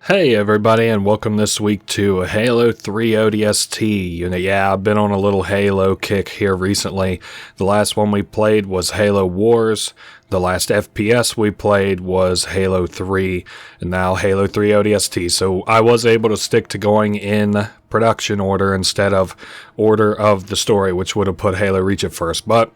Hey everybody, and welcome this week to Halo 3 ODST. Yeah, I've been on a little Halo kick here recently. The last one we played was Halo Wars. The last FPS we played was Halo 3, and now Halo 3 ODST. So I was able to stick to going in production order instead of order of the story, which would have put Halo Reach at first. But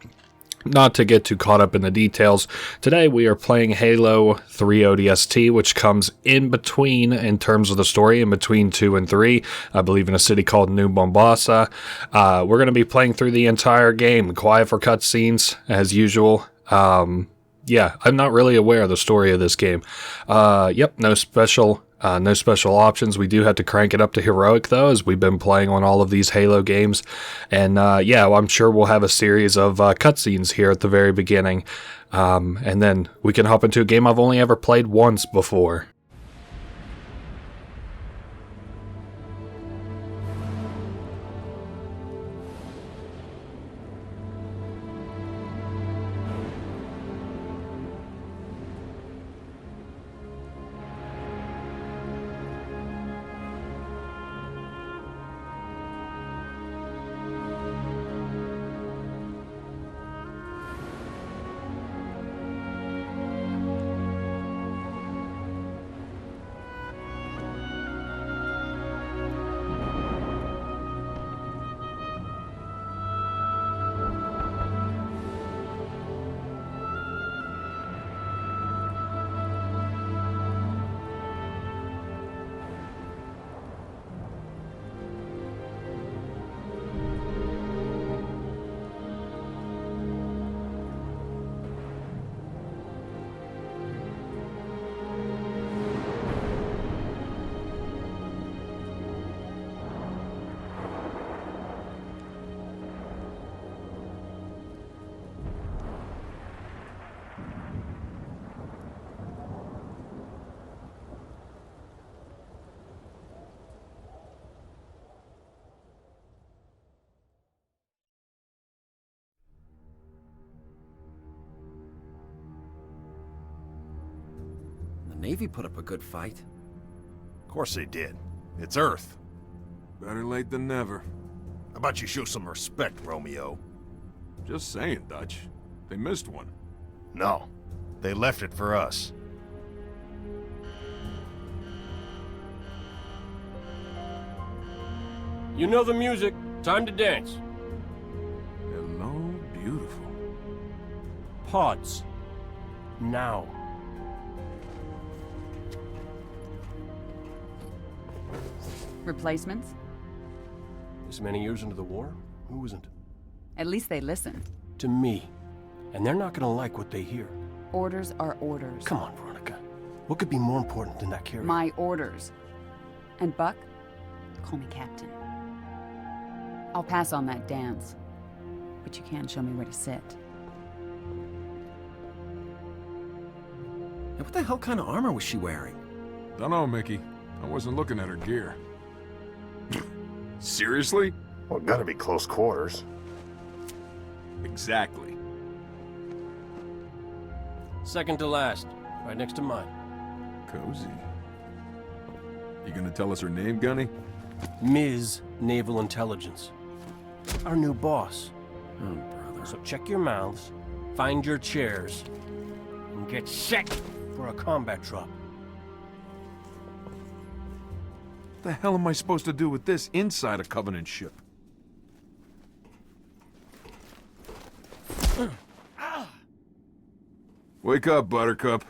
not to get too caught up in the details, today we are playing Halo 3 ODST, which comes in between, in terms of the story, in between 2 and 3, I believe in a city called New Mombasa. We're going to be playing through the entire game, quiet for cutscenes, as usual. Yeah, I'm not really aware of the story of this game. Yep, no special options. We do have to crank it up to heroic, though, as we've been playing on all of these Halo games. And yeah, I'm sure we'll have a series of cutscenes here at the very beginning. And then we can hop into a game I've only ever played once before. The Navy put up a good fight. Of course they did. It's Earth. Better late than never. How about you show some respect, Romeo? Just saying, Dutch. They missed one. No. They left it for us. You know the music. Time to dance. Hello, beautiful. Pods. Now. Replacements? This many years into the war? Who isn't? At least they listen. To me. And they're not gonna like what they hear. Orders are orders. Come on, Veronica. What could be more important than that carrier? My orders. And Buck, call me Captain. I'll pass on that dance. But you can show me where to sit. And what the hell kind of armor was she wearing? Dunno, Mickey. I wasn't looking at her gear. Seriously? Well, gotta be close quarters. Exactly. Second to last. Right next to mine. Cozy. You gonna tell us her name, Gunny? Ms. Naval Intelligence. Our new boss. Oh, brother. So check your mouths, find your chairs, and get set for a combat drop. What the hell am I supposed to do with this inside a Covenant ship? Wake up, Buttercup.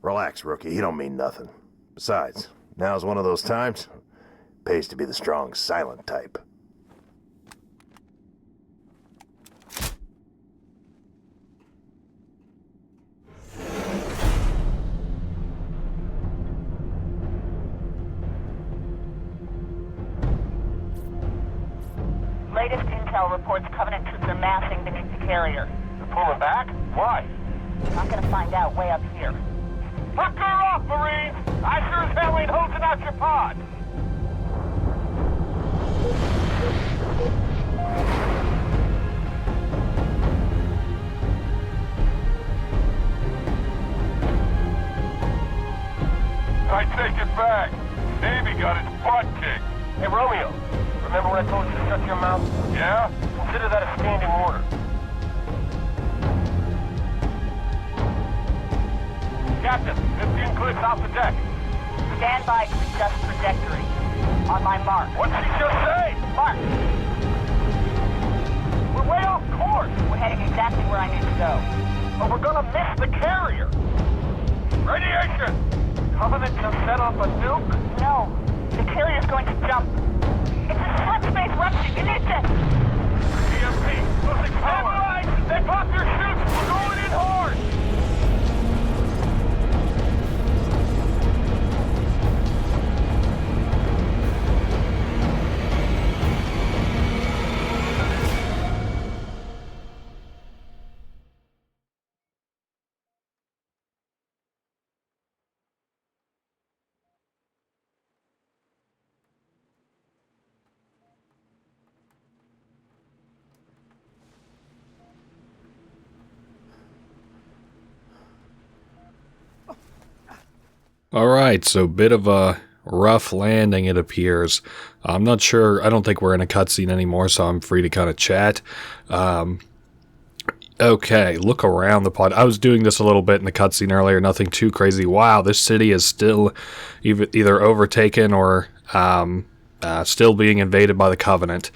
Relax, rookie. He don't mean nothing. Besides, now's one of those times. Pays to be the strong, silent type. Latest intel reports Covenant troops are massing beneath the carrier. They're pulling back? Why? Not gonna find out way up here. Fuck her off, Marines! I sure as hell ain't hosing out your pod! I take it back. Navy got its butt kicked. Hey, Romeo, remember when I told you to shut your mouth? Yeah? Consider that a standing order. Captain, 15 clicks off the deck. Stand by to adjust trajectory. On my mark. What'd she just say? Mark, We're way off course. we're heading exactly where I need to go. But we're gonna miss the carrier. Radiation! Covenant just set off a nuke? No, the carrier's going to jump. It's a slip-space rupture. You need this. EMP, losing power. They popped their chutes. We're going in hard. Alright, so bit of a rough landing, it appears. I'm not sure, I don't think we're in a cutscene anymore, so I'm free to kind of chat. Okay, look around the pod. I was doing this a little bit in the cutscene earlier, nothing too crazy. Wow, this city is still either overtaken or still being invaded by the Covenant.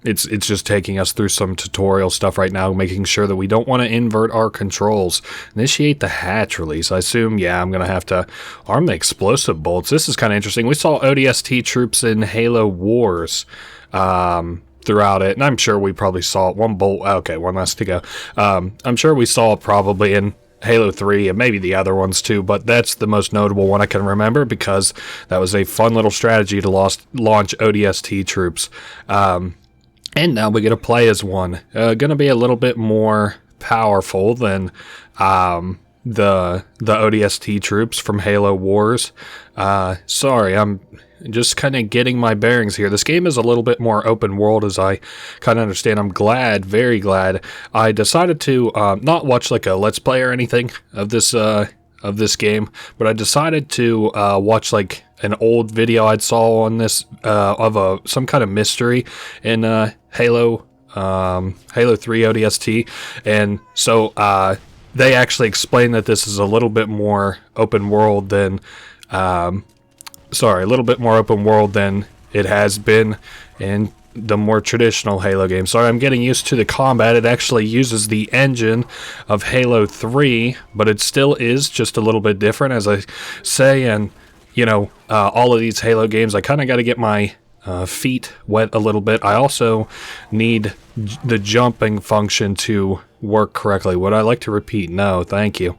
It's just taking us through some tutorial stuff right now, making sure that we don't want to invert our controls. Initiate the hatch release. I assume, yeah, I'm going to have to arm the explosive bolts. This is kind of interesting. We saw ODST troops in Halo Wars throughout it, and I'm sure we probably saw one bolt. Okay, one last to go. I'm sure we saw it probably in Halo 3 and maybe the other ones too, but that's the most notable one I can remember because that was a fun little strategy to launch ODST troops. And now we get to play as one. Gonna be a little bit more powerful than the ODST troops from Halo Wars. Sorry, I'm just kind of getting my bearings here. This game is a little bit more open world, as I kind of understand. I'm glad, very glad, I decided to not watch like a Let's Play or anything of this game, but I decided to watch like an old video I saw on this of some kind of mystery in Halo 3 ODST, and so they actually explain that this is a little bit more open world than a little bit more open world than it has been in the more traditional Halo games. Sorry, I'm getting used to the combat. It actually uses the engine of Halo 3, but it still is just a little bit different, as I say, and you know, all of these Halo games, I kind of got to get my feet wet a little bit. I also need the jumping function to work correctly. Would I like to repeat? No, thank you.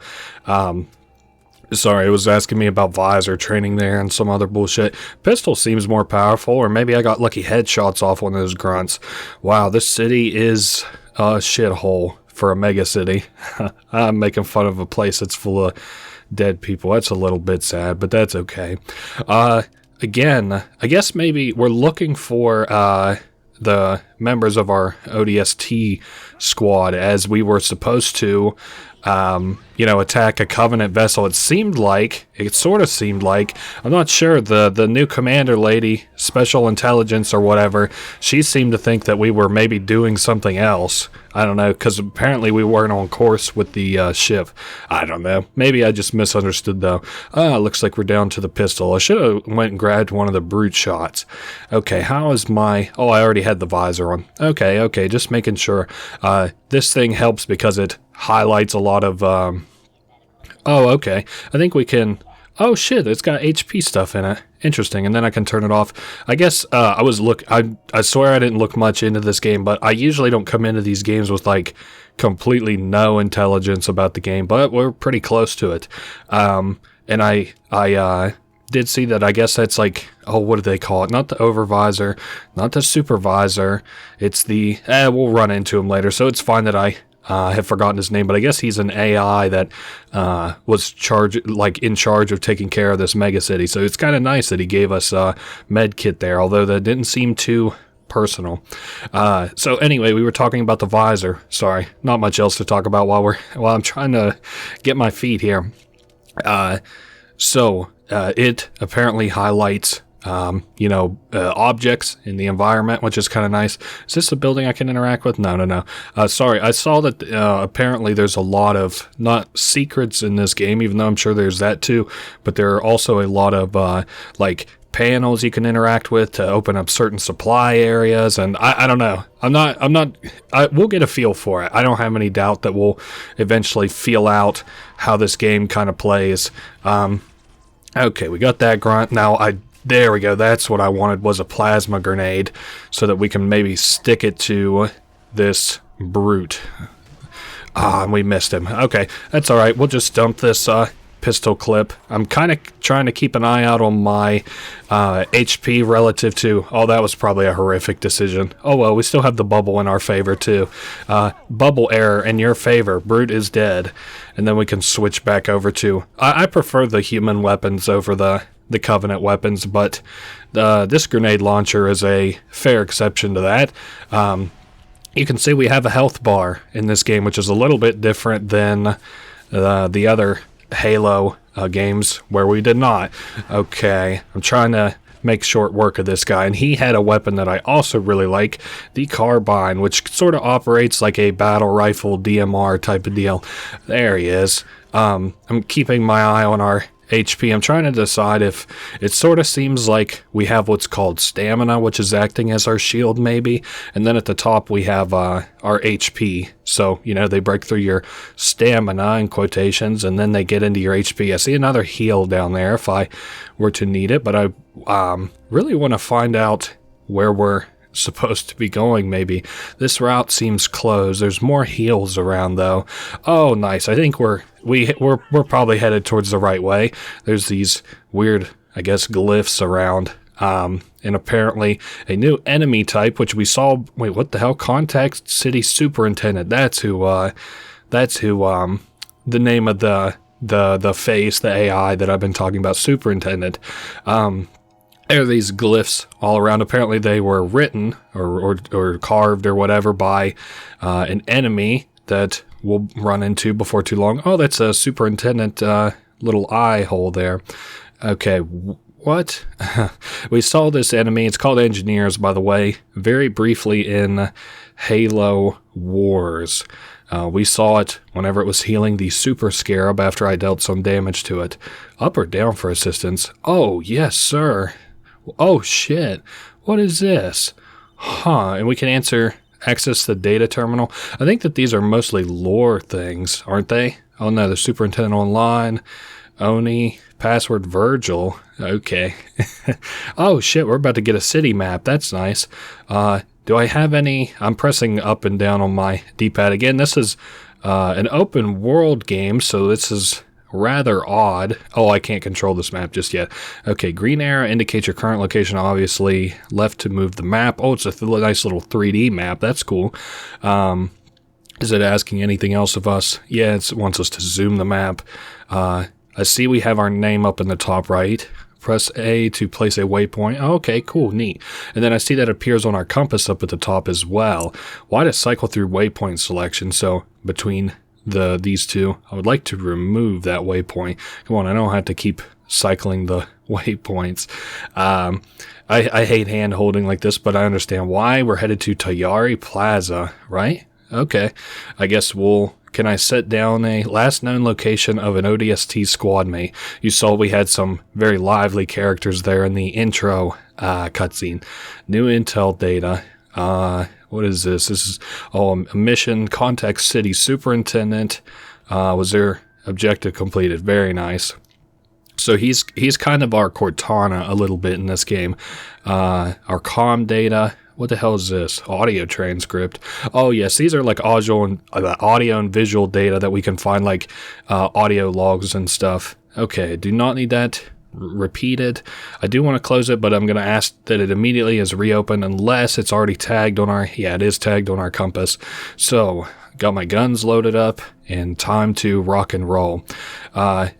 Sorry, it was asking me about visor training there and some other bullshit. Pistol seems more powerful, or maybe I got lucky headshots off one of those grunts. Wow, this city is a shithole for a mega city. I'm making fun of a place that's full of dead people. That's a little bit sad, but that's okay. Again, I guess maybe we're looking for the members of our ODST squad, as we were supposed to attack a Covenant vessel. It sort of seemed like, I'm not sure, the new commander lady, Special Intelligence or whatever, she seemed to think that we were maybe doing something else. I don't know, because apparently we weren't on course with the ship. I don't know. Maybe I just misunderstood, though. Looks like we're down to the pistol. I should have went and grabbed one of the brute shots. Okay, how is my... Oh, I already had the visor on. Okay, just making sure. This thing helps because it highlights a lot of... Oh, okay. I think we can... Oh shit, it's got HP stuff in it. Interesting, and then I can turn it off. I guess I swear I didn't look much into this game, but I usually don't come into these games with like completely no intelligence about the game, but we're pretty close to it. And I did see that. I guess that's like, oh, what do they call it? Not the overvisor, not the supervisor. It's the, we'll run into him later, so it's fine that I have forgotten his name, but I guess he's an AI that was in charge of taking care of this mega city. So it's kind of nice that he gave us a med kit there, although that didn't seem too personal. So anyway, we were talking about the visor. Sorry, not much else to talk about while I'm trying to get my feet here. So it apparently highlights objects in the environment, which is kind of nice. Is this a building I can interact with? No. Sorry, I saw that apparently there's a lot of, not secrets in this game, even though I'm sure there's that too, but there are also a lot of panels you can interact with to open up certain supply areas, and I don't know. We'll get a feel for it. I don't have any doubt that we'll eventually feel out how this game kind of plays. Okay, we got that grunt. Now there we go. That's what I wanted, was a plasma grenade, so that we can maybe stick it to this brute. And we missed him. Okay, that's all right. We'll just dump this pistol clip. I'm kind of trying to keep an eye out on my HP relative to... Oh, that was probably a horrific decision. Oh well, we still have the bubble in our favor too. Bubble error in your favor. Brute is dead. And then we can switch back over to... I prefer the human weapons over the Covenant weapons, but this grenade launcher is a fair exception to that. You can see we have a health bar in this game, which is a little bit different than the other Halo games where we did not. Okay, I'm trying to make short work of this guy, and he had a weapon that I also really like, the carbine, which sort of operates like a battle rifle DMR type of deal. There he is. I'm keeping my eye on our HP. I'm trying to decide if it sort of seems like we have what's called stamina, which is acting as our shield maybe, and then at the top we have our HP. So, they break through your stamina in quotations, and then they get into your HP. I see another heal down there if I were to need it, but I really want to find out where we're supposed to be going. Maybe this route seems closed. There's more heals around though. Oh, nice. I think we're probably headed towards the right way. There's these weird, I guess, glyphs around, and apparently a new enemy type, which we saw. Wait, what the hell? Contact City Superintendent. That's who the name of the face, the AI that I've been talking about, Superintendent. There are these glyphs all around. Apparently they were written or carved or whatever by an enemy that we'll run into before too long. Oh, that's a superintendent little eye hole there. Okay, what? We saw this enemy. It's called Engineers, by the way, very briefly in Halo Wars. We saw it whenever it was healing the Super Scarab after I dealt some damage to it. Up or down for assistance? Oh, yes, sir. Oh, shit. What is this? Huh, and we can access the data terminal. I think that these are mostly lore things, aren't they? Oh, no, the Superintendent Online, ONI, password Virgil. Okay. Oh, shit, we're about to get a city map. That's nice. Do I have any... I'm pressing up and down on my D-pad. Again, this is an open world game, so this is rather odd. Oh, I can't control this map just yet. Okay, green arrow indicates your current location, obviously. Left to move the map. Oh, it's a nice little 3D map. That's cool. Is it asking anything else of us? Yeah, it wants us to zoom the map. I see we have our name up in the top right. Press A to place a waypoint. Oh, okay, cool, neat. And then I see that appears on our compass up at the top as well. Why to cycle through waypoint selection? So between these two, I would like to remove that waypoint. Come on, I don't have to keep cycling the waypoints. I hate hand holding like this, but I understand why. We're headed to Tayari Plaza, right? Okay, I guess can I set down a last known location of an ODST squad mate? You saw we had some very lively characters there in the intro cutscene. New intel data. What is this? This is a mission. Contact City Superintendent. Was their objective completed? Very nice. So he's kind of our Cortana a little bit in this game. Our comm data. What the hell is this? Audio transcript. Oh yes, these are like audio and visual data that we can find, like audio logs and stuff. Okay, do not need that repeated. I do want to close it, but I'm going to ask that it immediately is reopened unless it's already tagged on our... Yeah, it is tagged on our compass. So, got my guns loaded up and time to rock and roll. I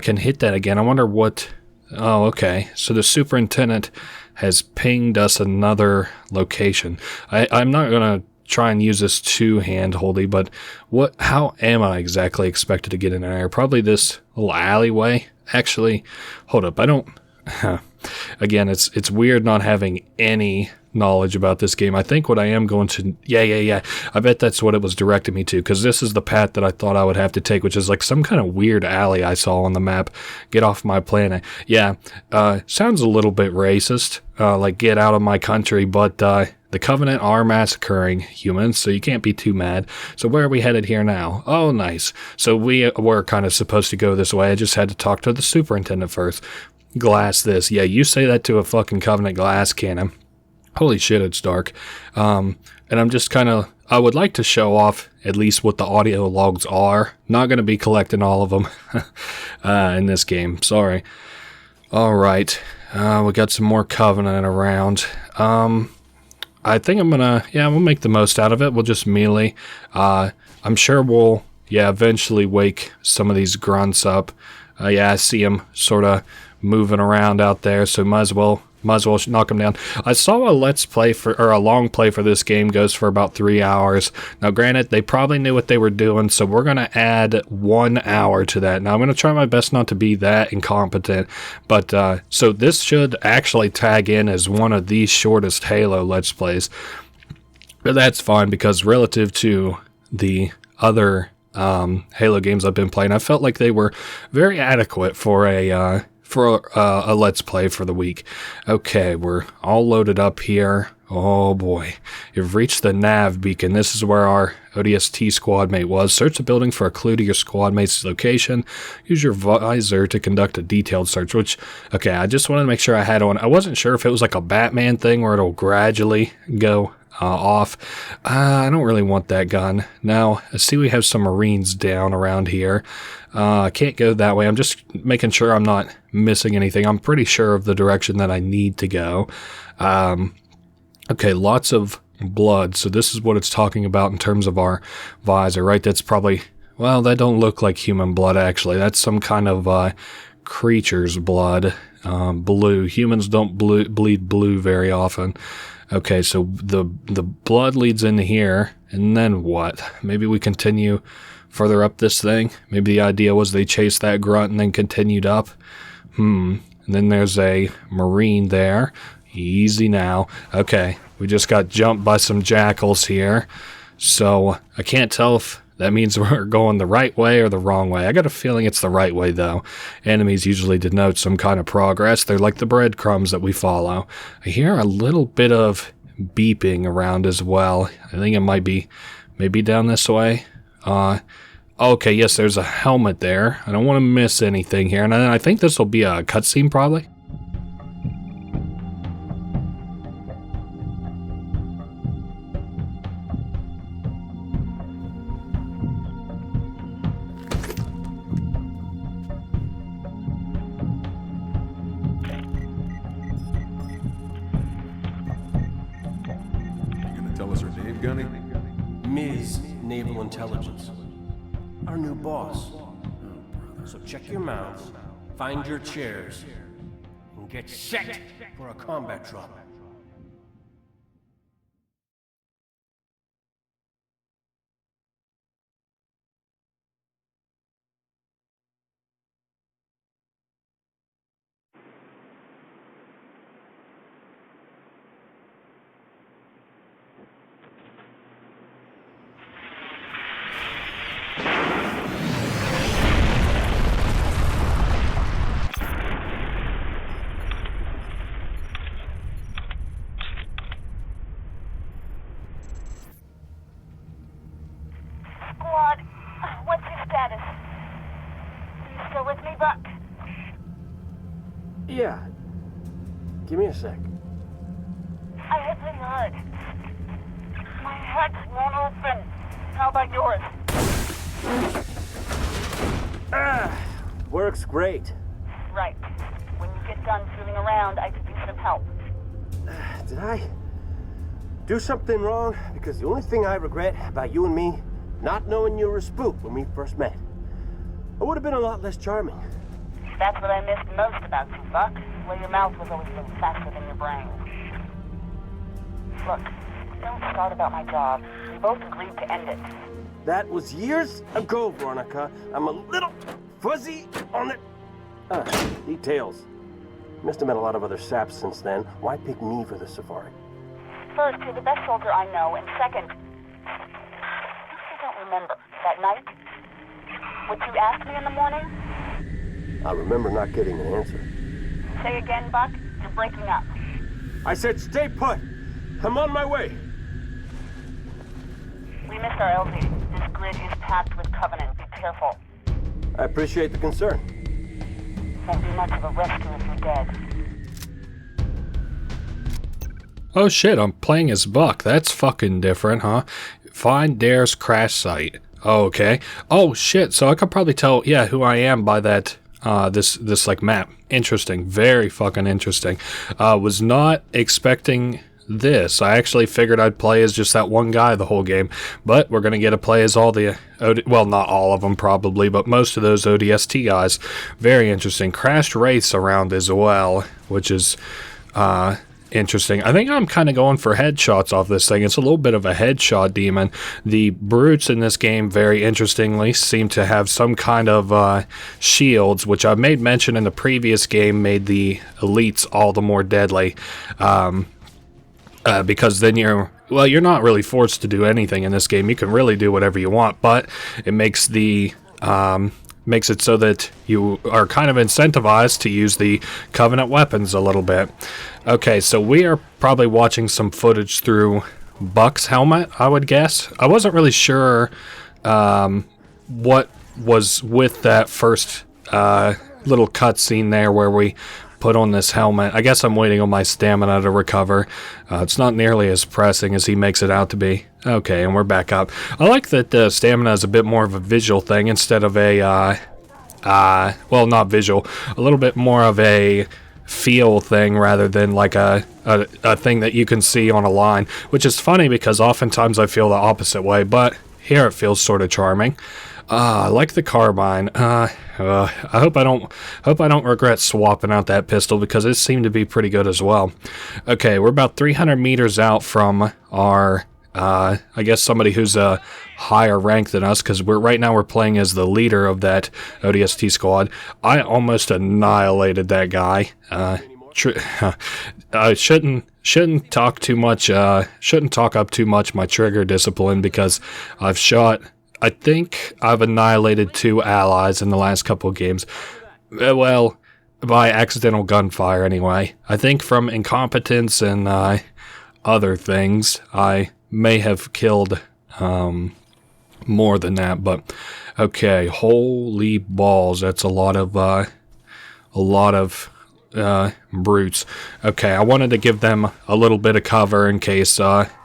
can hit that again. I wonder what... Oh, okay. So the superintendent has pinged us another location. I'm not going to try and use this too hand-holdy, but how am I exactly expected to get in there? Probably this little alleyway. Actually, hold up, I don't... Again, it's weird not having any knowledge about this game. I think what I am going to... Yeah. I bet that's what it was directing me to, because this is the path that I thought I would have to take, which is like some kind of weird alley I saw on the map. Get off my planet. Yeah, sounds a little bit racist, like get out of my country, but the Covenant are massacring humans, so you can't be too mad. So where are we headed here now? Oh, nice. So we were kind of supposed to go this way. I just had to talk to the superintendent first. Glass this. Yeah, you say that to a fucking Covenant glass cannon. Holy shit, it's dark. And I'm just kind of... I would like to show off at least what the audio logs are. Not going to be collecting all of them in this game. Sorry. Alright. We got some more Covenant around. I think I'm gonna... Yeah, we'll make the most out of it. We'll just melee. I'm sure we'll... Yeah, eventually wake some of these grunts up. Yeah, I see them sort of moving around out there, so might as well knock them down. I saw a let's play a long play for this game goes for about 3 hours. Now granted, they probably knew what they were doing, so we're going to add 1 hour to that. Now I'm going to try my best not to be that incompetent, but so this should actually tag in as one of the shortest Halo let's plays. But that's fine, because relative to the other Halo games I've been playing, I felt like they were very adequate for a let's play for the week. Okay, we're all loaded up here. Oh boy, you've reached the nav beacon. This is where our ODST squad mate was. Search the building for a clue to your squad mate's location. Use your visor to conduct a detailed search, which, okay, I just wanted to make sure I had on. I wasn't sure if it was like a Batman thing where it'll gradually go off. I don't really want that gun. Now, I see we have some Marines down around here. I can't go that way. I'm just making sure I'm not missing anything. I'm pretty sure of the direction that I need to go. Okay, lots of blood. So this is what it's talking about in terms of our visor, right? That's probably... Well, that don't look like human blood, actually. That's some kind of creature's blood. Blue. Humans don't bleed blue very often. Okay, so the blood leads into here, and then what? Maybe we continue further up this thing? Maybe the idea was they chased that grunt and then continued up? And then there's a Marine there. Easy now. Okay, we just got jumped by some jackals here. So, I can't tell if that means we're going the right way or the wrong way. I got a feeling it's the right way, though. Enemies usually denote some kind of progress. They're like the breadcrumbs that we follow. I hear a little bit of beeping around as well. I think it might be maybe down this way. Okay, yes, there's a helmet there. I don't want to miss anything here. And I think this will be a cutscene, probably. Gunny? Ms. Naval Intelligence. Our new boss. So check your mouths, find your chairs, and get set for a combat drop. Squad, what's your status? Are you still with me, Buck? Yeah. Give me a sec. I hit me hard. My head won't open. How about yours? Works great. Right. When you get done fooling around, I could use some help. Did I do something wrong? Because the only thing I regret about you and me, not knowing you were a spook when we first met. I would have been a lot less charming. That's what I missed most about you, Buck. Well, your mouth was always a little faster than your brain. Look, don't start about my job. both agreed to end it. That was years ago, Veronica. I'm a little fuzzy on the details. Must have met a lot of other saps since then. Why pick me for the safari? First, you're the best soldier I know, and second, I don't remember that night. What you asked me in the morning? I remember not getting an answer. Say again, Buck. You're breaking up. I said stay put. I'm on my way. We missed our LZ. This grid is packed with Covenant. Be careful. I appreciate the concern. Won't be much of a rescue if you're dead. Oh shit, I'm playing as Buck. That's fucking different, huh? Find Dare's crash site. Oh, okay. Oh shit, so I could probably tell, yeah, who I am by that, this like map. Interesting. Very fucking interesting. Was not expecting this. I actually figured I'd play as just that one guy the whole game, but we're going to get to play as all the, well, not all of them probably, but most of those ODST guys. Very interesting. Crashed race around as well, which is interesting. I think I'm kind of going for headshots off this thing. It's a little bit of a headshot demon. The brutes in this game, very interestingly, seem to have some kind of shields, which I made mention in the previous game, made the elites all the more deadly. Because then you're not really forced to do anything in this game. You can really do whatever you want, but it makes the makes it so that you are kind of incentivized to use the Covenant weapons a little bit. Okay, so we are probably watching some footage through Buck's helmet, I would guess. I wasn't really sure what was with that first little cutscene there where we put on this helmet. I guess I'm waiting on my stamina to recover. It's not nearly as pressing as he makes it out to be. Okay, and we're back up. I like that stamina is a bit more of a visual thing instead of a, well, not visual, a little bit more of a feel thing rather than like a thing that you can see on a line, which is funny because oftentimes I feel the opposite way, but here it feels sort of charming. I like the carbine. I hope I don't regret swapping out that pistol because it seemed to be pretty good as well. Okay, we're about 300 meters out from our, I guess somebody who's a higher rank than us, because right now we're playing as the leader of that ODST squad. I almost annihilated that guy. I shouldn't talk too much. Shouldn't talk up too much my trigger discipline because I think I've annihilated 2 allies in the last couple of games. Well, by accidental gunfire anyway. I think from incompetence and other things, I may have killed more than that. But okay, holy balls, that's a lot of brutes. Okay, I wanted to give them a little bit of cover in case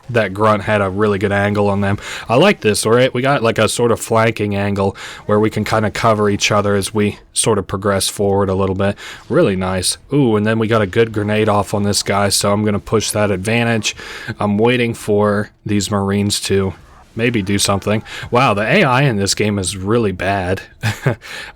that grunt had a really good angle on them. I like this, alright? We got like a sort of flanking angle where we can kind of cover each other as we sort of progress forward a little bit. Really nice. Ooh, and then we got a good grenade off on this guy, so I'm going to push that advantage. I'm waiting for these Marines to maybe do something. Wow, the AI in this game is really bad.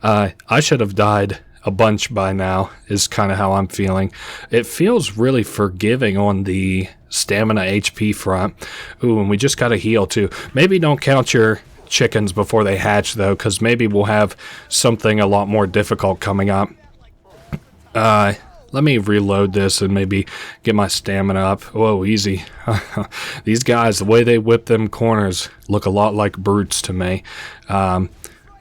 I should have died a bunch by now, is kind of how I'm feeling. It feels really forgiving on the stamina HP front. Ooh, and we just got to heal too. Maybe don't count your chickens before they hatch though, because maybe we'll have something a lot more difficult coming up. Let me reload this and maybe get my stamina up. Whoa, easy. These guys, the way they whip them corners look a lot like brutes to me.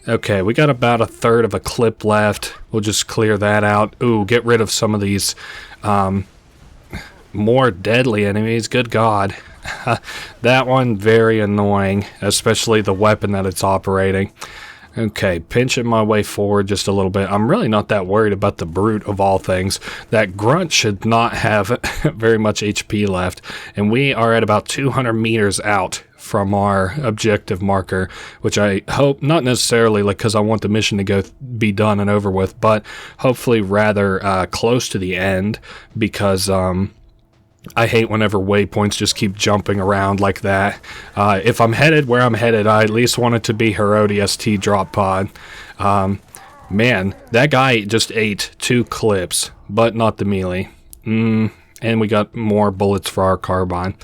Okay, we got about 1/3 of a clip left. We'll just clear that out. Ooh, get rid of some of these more deadly enemies. Good God. That one, very annoying, especially the weapon that it's operating. Okay, pinching my way forward just a little bit. I'm really not that worried about the brute of all things. That grunt should not have very much HP left. And we are at about 200 meters out from our objective marker, which I hope, not necessarily like because I want the mission to be done and over with, but hopefully rather close to the end, because I hate whenever waypoints just keep jumping around like that. If I'm headed where I'm headed, I at least want it to be her ODST drop pod. Man, that guy just ate 2 clips, but not the melee. And we got more bullets for our carbine.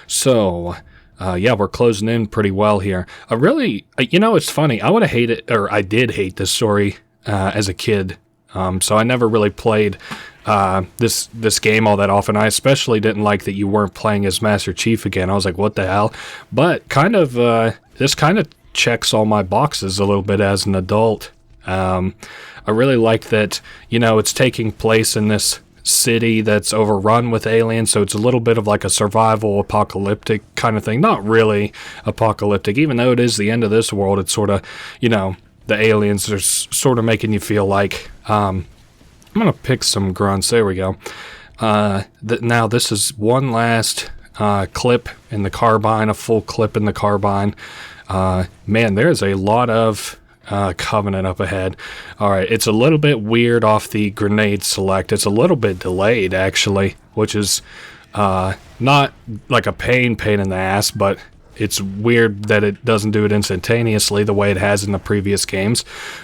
So, yeah, we're closing in pretty well here. I really, it's funny. I would have hated, or I did hate this story as a kid. So I never really played this game all that often. I especially didn't like that you weren't playing as Master Chief again. I was like, what the hell? But this kind of checks all my boxes a little bit as an adult. I really like that, it's taking place in this city that's overrun with aliens, so it's a little bit of like a survival apocalyptic kind of thing. Not really apocalyptic, even though it is the end of this world. It's sort of, the aliens are sort of making you feel like, I'm going to pick some grunts. There we go. Now this is one last clip in the carbine, a full clip in the carbine. Man, there's a lot of Covenant up ahead. Alright, it's a little bit weird off the grenade select. It's a little bit delayed, actually, which is not like a pain in the ass, but it's weird that it doesn't do it instantaneously the way it has in the previous games.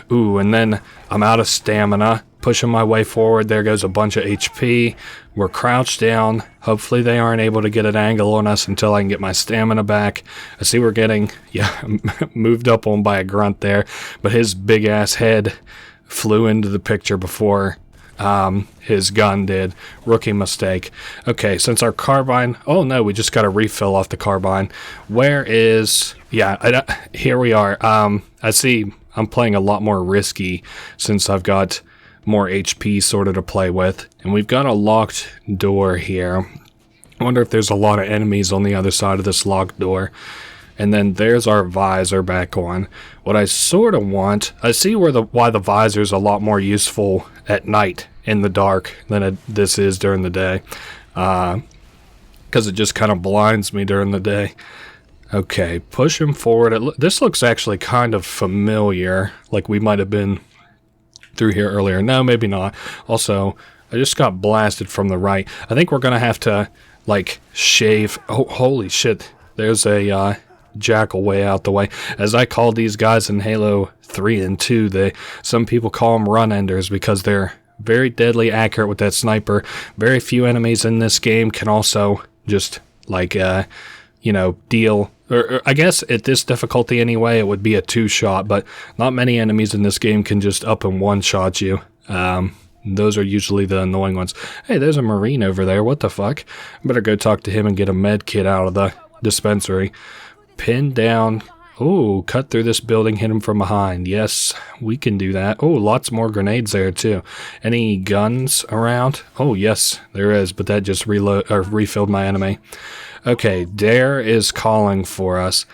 Ooh, and then I'm out of stamina. Pushing my way forward. There goes a bunch of HP. We're crouched down. Hopefully they aren't able to get an angle on us until I can get my stamina back. I see we're getting, moved up on by a grunt there, but his big ass head flew into the picture before his gun did. Rookie mistake. Okay, since our carbine, oh no, we just got a refill off the carbine. Where is, here we are. I see I'm playing a lot more risky since I've got more HP sort of to play with. And we've got a locked door here. I wonder if there's a lot of enemies on the other side of this locked door. And then there's our visor back on. What I sort of want, I see why the visor is a lot more useful at night in the dark than this is during the day. Because it just kind of blinds me during the day. Okay, push him forward. This looks actually kind of familiar, like we might have been through here earlier. No, maybe not. Also, I just got blasted from the right. I think we're gonna have to like shave. Oh, holy shit! There's a jackal way out the way. As I called these guys in Halo 3 and 2, some people call them run enders because they're very deadly accurate with that sniper. Very few enemies in this game can also just like deal. Or I guess at this difficulty anyway, it would be a 2-shot, but not many enemies in this game can just up and 1-shot you. Those are usually the annoying ones. Hey, there's a Marine over there. What the fuck? I better go talk to him and get a med kit out of the dispensary. Pin down. Oh, cut through this building, hit him from behind. Yes, we can do that. Oh, lots more grenades there too. Any guns around? Oh, yes, there is, but that just refilled my enemy. Okay, Dare is calling for us.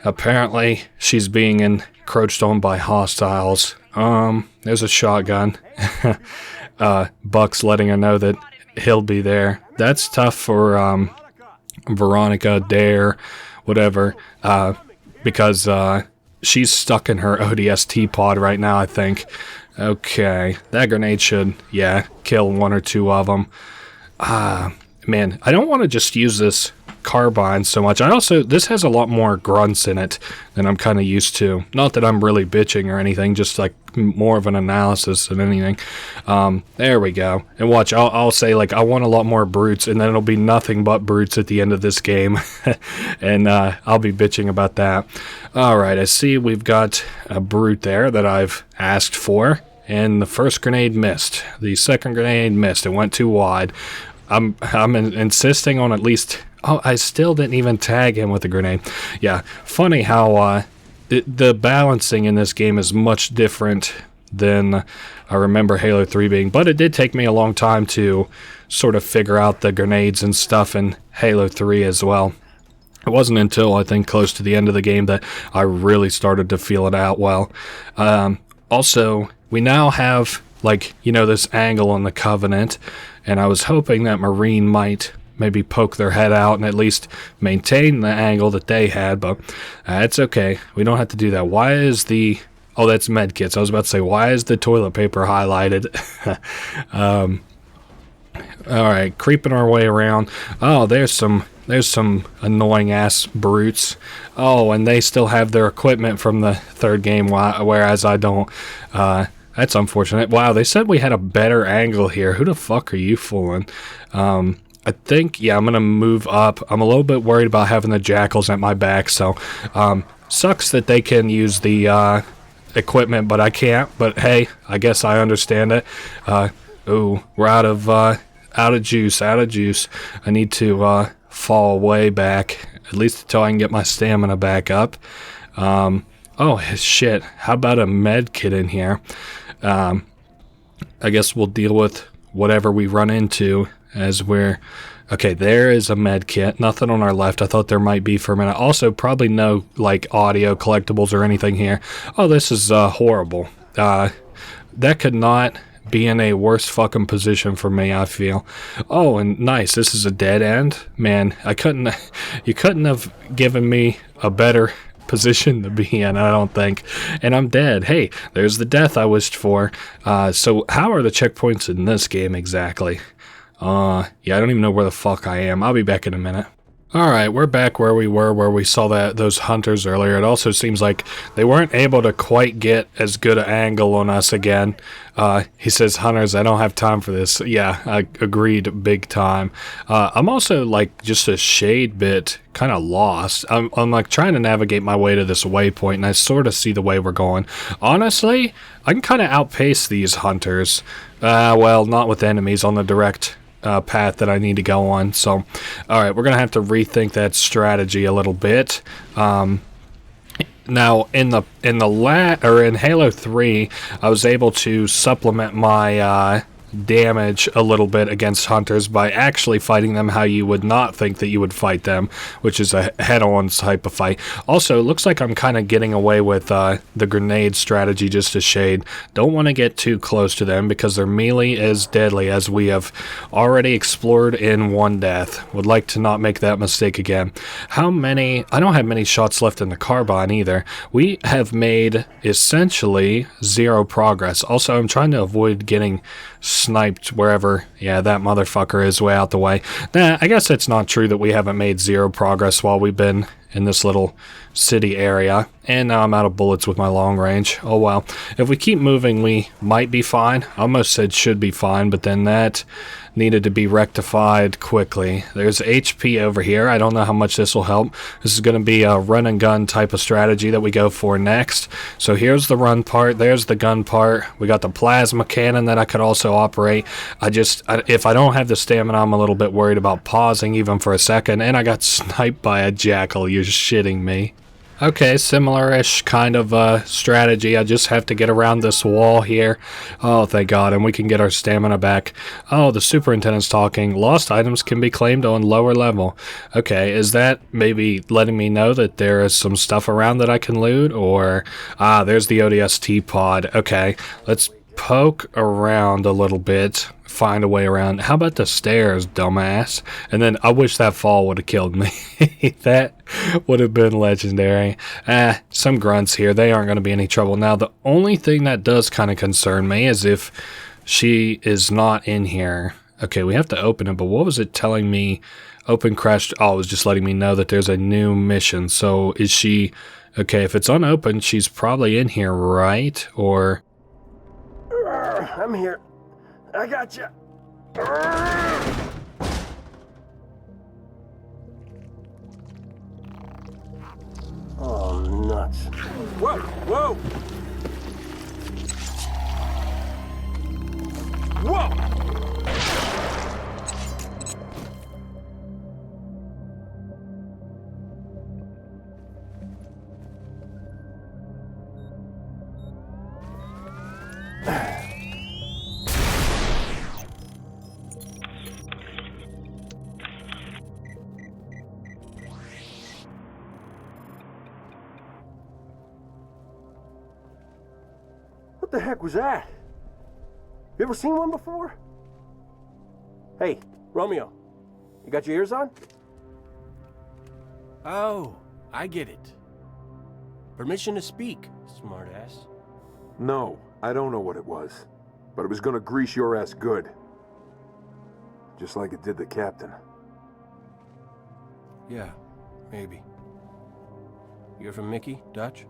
Apparently, she's being encroached on by hostiles. There's a shotgun. Buck's letting her know that he'll be there. That's tough for Veronica, Dare, whatever, because she's stuck in her ODST pod right now, I think. Okay, that grenade should, kill 1 or 2 of them. Man, I don't want to just use this carbine so much. This has a lot more grunts in it than I'm kind of used to. Not that I'm really bitching or anything, just like more of an analysis than anything. There we go. And watch, I'll say like I want a lot more brutes, and then it'll be nothing but brutes at the end of this game. And I'll be bitching about that. Alright, I see we've got a brute there that I've asked for. And the first grenade missed. The second grenade missed. It went too wide. I'm insisting on at least... Oh, I still didn't even tag him with a grenade. Yeah, funny how the balancing in this game is much different than I remember Halo 3 being. But it did take me a long time to sort of figure out the grenades and stuff in Halo 3 as well. It wasn't until, I think, close to the end of the game that I really started to feel it out well. Also, we now have, like, this angle on the Covenant, and I was hoping that Marine might maybe poke their head out and at least maintain the angle that they had, but it's okay. We don't have to do that. Why is the... Oh, that's medkits. I was about to say, why is the toilet paper highlighted? Alright, creeping our way around. Oh, there's some annoying ass brutes. Oh, and they still have their equipment from the third game, whereas I don't. That's unfortunate. Wow, they said we had a better angle here. Who the fuck are you fooling? I think, yeah, I'm going to move up. I'm a little bit worried about having the jackals at my back, so sucks that they can use the equipment, but I can't. But hey, I guess I understand it. Ooh, we're out of juice. I need to fall way back, at least until I can get my stamina back up. Oh, shit. How about a med kit in here? I guess we'll deal with whatever we run into as we're... Okay, there is a med kit. Nothing on our left. I thought there might be for a minute. Also, probably no, like, audio collectibles or anything here. Oh, this is horrible. That could not be in a worse fucking position for me, I feel. Oh, and nice. This is a dead end. Man, you couldn't have given me a better position to be in, I don't think. And I'm dead. Hey, there's the death I wished for. So how are the checkpoints in this game exactly? Yeah, I don't even know where the fuck I am. I'll be back in a minute. Alright, we're back where we were, where we saw those hunters earlier. It also seems like they weren't able to quite get as good an angle on us again. He says, hunters, I don't have time for this. Yeah, I agreed big time. I'm also, like, just a shade bit kind of lost. I'm like, trying to navigate my way to this waypoint, and I sort of see the way we're going. Honestly, I can kind of outpace these hunters. Well, not with enemies on the direct path that I need to go on. So, all right, we're gonna have to rethink that strategy a little bit. Now, in Halo 3, I was able to supplement my damage a little bit against hunters by actually fighting them how you would not think that you would fight them, which is a head-on type of fight. Also, it looks like I'm kind of getting away with the grenade strategy just a shade. Don't want to get too close to them because their melee is deadly, as we have already explored in one death. Would like to not make that mistake again. How many... I don't have many shots left in the carbine either. We have made essentially 0 progress. Also, I'm trying to avoid getting sniped wherever, yeah, that motherfucker is way out the way. Nah, I guess it's not true that we haven't made 0 progress while we've been in this little city area. And now I'm out of bullets with my long range. Oh well. If we keep moving, we might be fine. I almost said should be fine, but then that needed to be rectified quickly. There's HP over here. I don't know how much this will help. This is going to be a run and gun type of strategy that we go for next. So here's the run part. There's the gun part. We got the plasma cannon that I could also operate. If I don't have the stamina, I'm a little bit worried about pausing even for a second. And I got sniped by a jackal. You're shitting me. Okay, similar-ish kind of strategy. I just have to get around this wall here. Oh, thank God, and we can get our stamina back. Oh, the superintendent's talking. Lost items can be claimed on lower level. Okay, is that maybe letting me know that there is some stuff around that I can loot? Or, there's the ODST pod. Okay, let's poke around a little bit. Find a way around. How about the stairs, dumbass? And then I wish that fall would have killed me. That would have been legendary. Some grunts here. They aren't going to be any trouble. Now, the only thing that does kind of concern me is if she is not in here. Okay, we have to open it, but what was it telling me? Open crashed. Oh, it was just letting me know that there's a new mission. So is she... Okay, if it's unopened, she's probably in here, right? Or... I'm here. I got you. Oh, nuts. Whoa, whoa! Whoa! What the heck was that? You ever seen one before? Hey, Romeo, you got your ears on? Oh, I get it. Permission to speak, smartass. No, I don't know what it was. But it was gonna grease your ass good. Just like it did the captain. Yeah, maybe. You're from Mickey, Dutch?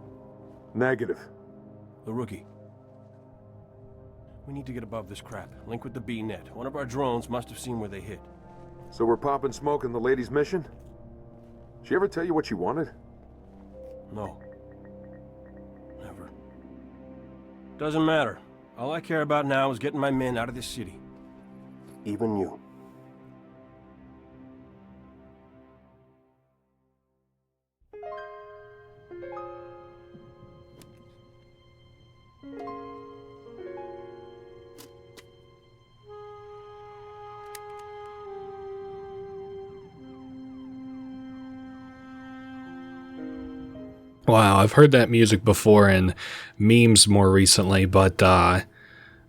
Negative. The rookie. We need to get above this crap. Link with the B-net. One of our drones must have seen where they hit. So we're popping smoke in the lady's mission? She ever tell you what she wanted? No. Never. Doesn't matter. All I care about now is getting my men out of this city. Even you. Wow, I've heard that music before in memes more recently, but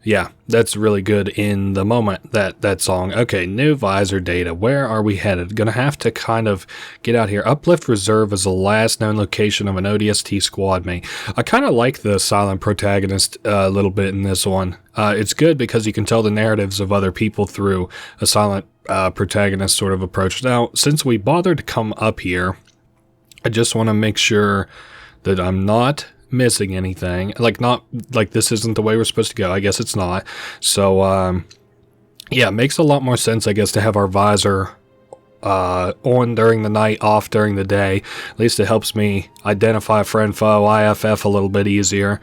yeah, that's really good in the moment, that song. Okay, new visor data. Where are we headed? Gonna have to kind of get out here. Uplift Reserve is the last known location of an ODST squad mate. I kind of like the silent protagonist a little bit in this one. It's good because you can tell the narratives of other people through a silent protagonist sort of approach. Now, since we bothered to come up here, I just want to make sure that I'm not missing anything. Not like this isn't the way we're supposed to go. I guess it's not. So, yeah, it makes a lot more sense, I guess, to have our visor on during the night, off during the day. At least it helps me identify friend, foe, IFF a little bit easier.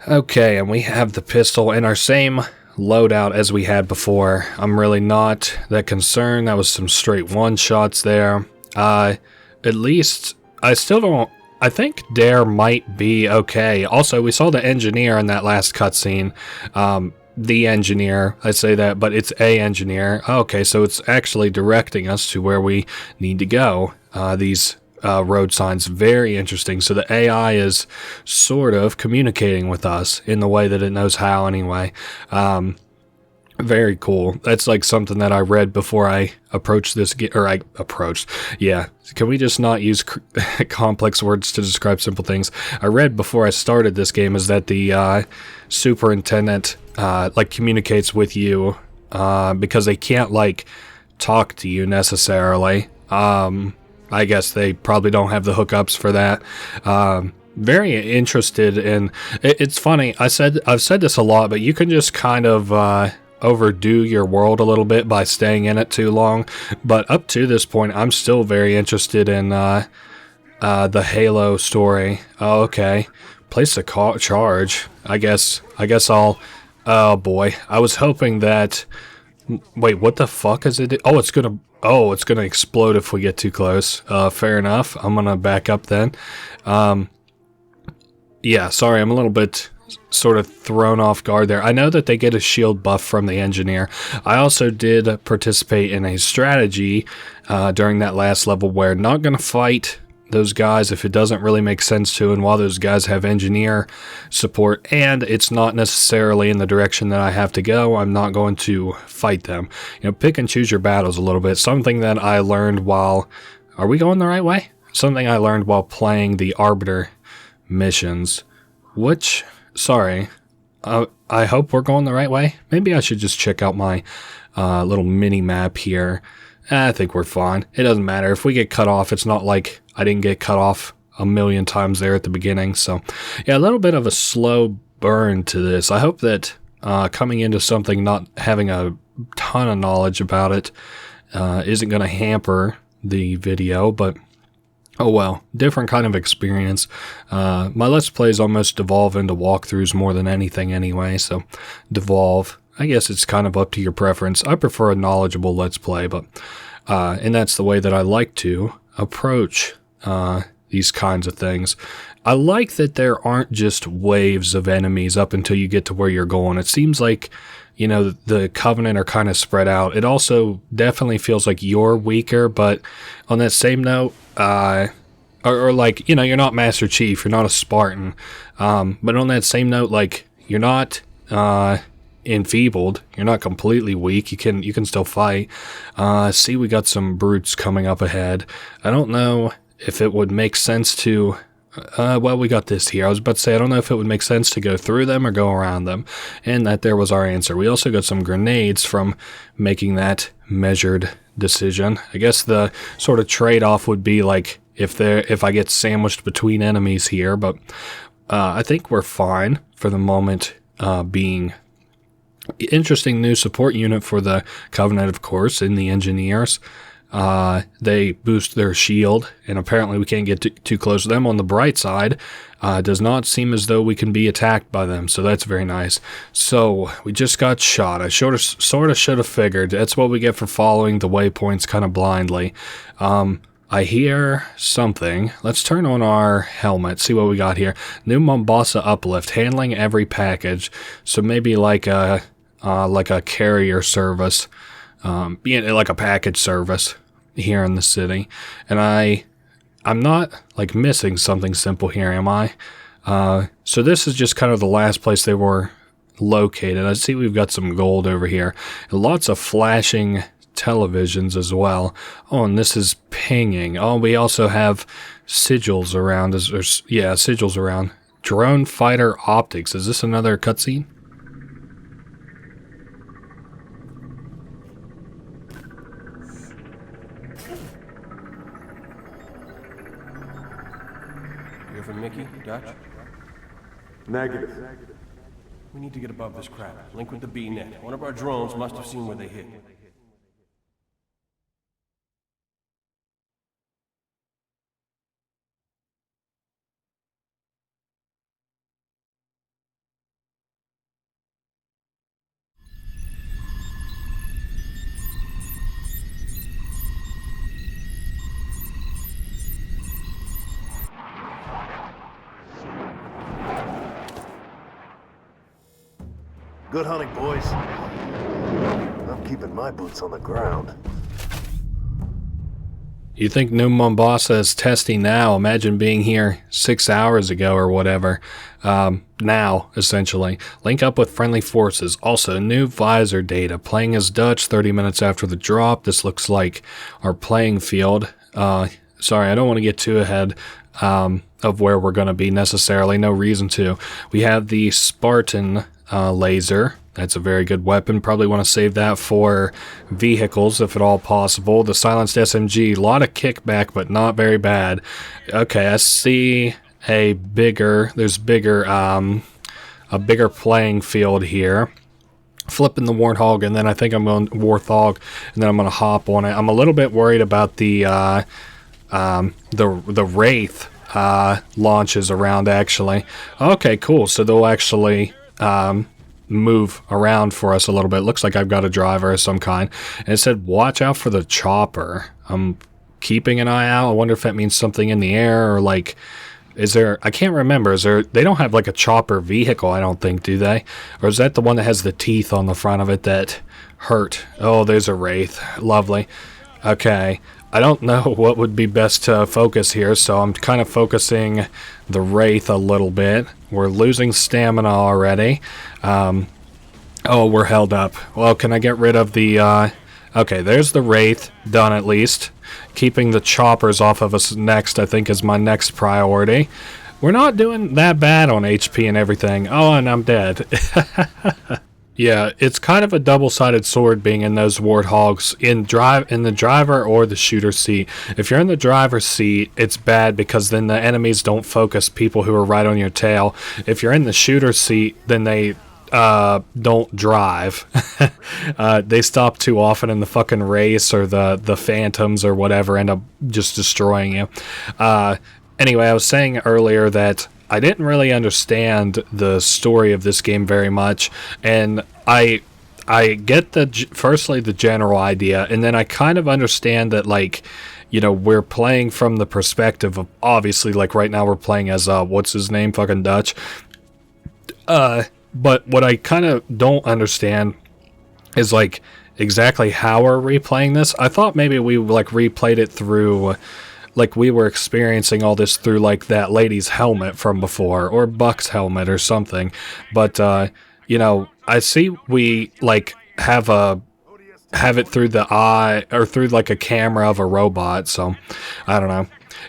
Okay, and we have the pistol in our same loadout as we had before. I'm really not that concerned. That was some straight one-shots there. At least, I still don't... I think Dare might be okay. Also, we saw the engineer in that last cutscene. The engineer, I say that, but it's a engineer. Okay, so it's actually directing us to where we need to go. These road signs, very interesting. So the AI is sort of communicating with us in the way that it knows how anyway. Very cool. That's like something that I read before I approached this yeah. Can we just not use complex words to describe simple things? I read before I started this game is that the superintendent communicates with you because they can't talk to you necessarily. I guess they probably don't have the hookups for that. Very interested in. It's funny. I've said this a lot, but you can just kind of overdo your world a little bit by staying in it too long. But up to this point, I'm still very interested in the Halo story. Oh, okay. Place a charge. I guess I'll. Oh boy, I was hoping that. Wait, what the fuck is it? Oh, it's gonna explode if we get too close. Fair enough. I'm gonna back up then. Yeah, sorry, I'm a little bit sort of thrown off guard there. I know that they get a shield buff from the engineer. I also did participate in a strategy during that last level where not going to fight those guys if it doesn't really make sense to, and while those guys have engineer support and it's not necessarily in the direction that I have to go, I'm not going to fight them. You know, pick and choose your battles a little bit. Something that I learned while... Are we going the right way? Something I learned while playing the Arbiter missions, which... Sorry, I hope we're going the right way. Maybe I should just check out my little mini map here. I think we're fine. It doesn't matter. If we get cut off, it's not like I didn't get cut off a million times there at the beginning. So, yeah, a little bit of a slow burn to this. I hope that coming into something, not having a ton of knowledge about it, isn't going to hamper the video, but... Oh well, different kind of experience. My Let's Plays almost devolve into walkthroughs more than anything anyway, so devolve. I guess it's kind of up to your preference. I prefer a knowledgeable Let's Play, but and that's the way that I like to approach these kinds of things. I like that there aren't just waves of enemies up until you get to where you're going. It seems like, you know, the Covenant are kind of spread out. It also definitely feels like you're weaker, but on that same note, or like, you know, you're not Master Chief, you're not a Spartan, but on that same note, like, you're not enfeebled, you're not completely weak, you can still fight. See, we got some brutes coming up ahead. I don't know if it would make sense to... well, we got this here. I was about to say, I don't know if it would make sense to go through them or go around them. And that there was our answer. We also got some grenades from making that measured decision. I guess the sort of trade-off would be like if I get sandwiched between enemies here, but I think we're fine for the moment being. Interesting new support unit for the Covenant, of course, and the engineers. They boost their shield, and apparently we can't get too close to them. On the bright side, it does not seem as though we can be attacked by them, so that's very nice. So, we just got shot. I sort of should have figured. That's what we get for following the waypoints kind of blindly. I hear something. Let's turn on our helmet, see what we got here. New Mombasa Uplift, handling every package. So maybe like a carrier service, like a package service here in the city. And I'm not like missing something simple here, am I? So this is just kind of the last place they were located. I see we've got some gold over here. And lots of flashing televisions as well. Oh, and this is pinging. Oh, we also have sigils around. Sigils around. Drone fighter optics. Is this another cutscene? You hear from Mickey, Dutch? Negative. We need to get above this crap. Link with the B-net. One of our drones must have seen where they hit. Good hunting, boys. I'm keeping my boots on the ground. You think New Mombasa is testy now? Imagine being here 6 hours ago or whatever. Now, essentially. Link up with friendly forces. Also, new visor data. Playing as Dutch 30 minutes after the drop. This looks like our playing field. Sorry, I don't want to get too ahead of where we're going to be necessarily. No reason to. We have the Spartan laser. That's a very good weapon. Probably want to save that for vehicles if at all possible. The silenced SMG, a lot of kickback, but not very bad. Okay, I see a bigger playing field here. Flipping the Warthog, and then I think I'm going Warthog, and then I'm going to hop on it. I'm a little bit worried about the Wraith launches around, actually. Okay, cool. So they'll actually move around for us a little bit. Looks like I've got a driver of some kind. And it said, watch out for the chopper. I'm keeping an eye out. I wonder if that means something in the air, or like, is there, I can't remember, is there, they don't have like a chopper vehicle, I don't think, do they? Or is that the one that has the teeth on the front of it that hurt? Oh, there's a Wraith. Lovely. Okay. I don't know what would be best to focus here, so I'm kind of focusing the Wraith a little bit. We're losing stamina already. Oh, we're held up. Well, can I get rid of the... Okay, there's the Wraith, done at least. Keeping the choppers off of us next, I think, is my next priority. We're not doing that bad on HP and everything. Oh, and I'm dead. Yeah, it's kind of a double-sided sword being in those Warthogs, in the driver or the shooter seat. If you're in the driver's seat, it's bad because then the enemies don't focus people who are right on your tail. If you're in the shooter seat, then they don't drive. They stop too often in the fucking race, or the phantoms or whatever end up just destroying you. Anyway, I was saying earlier that I didn't really understand the story of this game very much, and I get firstly the general idea, and then I kind of understand that, like, you know, we're playing from the perspective of, obviously, like right now we're playing as what's his name, fucking Dutch. But what I kind of don't understand is like exactly how we're replaying this. I thought maybe we like replayed it through, like we were experiencing all this through like that lady's helmet from before, or Buck's helmet or something. But you know, I see we like have it through the eye, or through like a camera of a robot, so I don't know.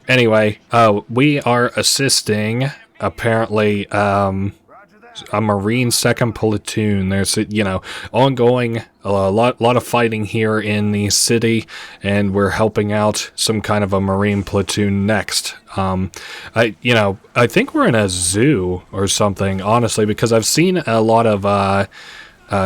Anyway, we are assisting apparently a Marine second platoon. There's, you know, ongoing a lot of fighting here in the city, and we're helping out some kind of a Marine platoon next. I think we're in a zoo or something, honestly, because I've seen a lot of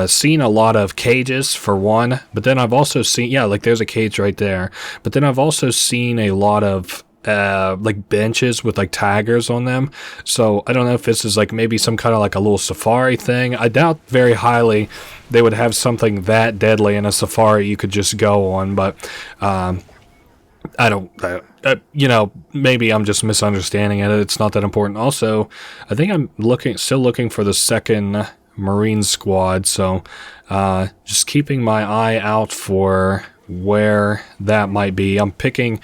seen a lot of cages for one, but then I've also seen, yeah, like there's a cage right there. But then I've also seen a lot of like benches with like tigers on them. So I don't know if this is like maybe some kind of like a little safari thing. I doubt very highly they would have something that deadly in a safari you could just go on, but I don't, you know, maybe I'm just misunderstanding it. It's not that important. Also, I think I'm still looking for the second Marine squad, so just keeping my eye out for where that might be. I'm trying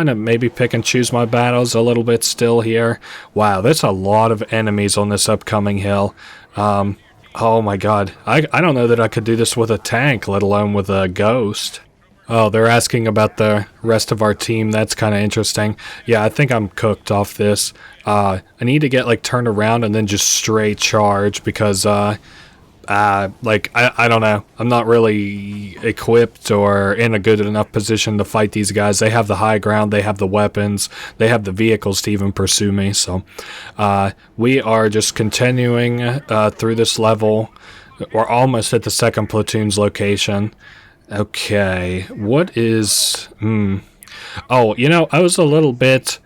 to maybe pick and choose my battles a little bit still here. Wow, there's a lot of enemies on this upcoming hill. Oh my god, I don't know that I could do this with a tank, let alone with a ghost. Oh, they're asking about the rest of our team. That's kind of interesting. Yeah, I think I'm cooked off this. I need to get like turned around and then just straight charge because like I don't know, I'm not really equipped or in a good enough position to fight these guys. They have the high ground, they have the weapons, they have the vehicles to even pursue me. So we are just continuing through this level. We're almost at the second platoon's location. Okay, what is oh, you know, I was a little bit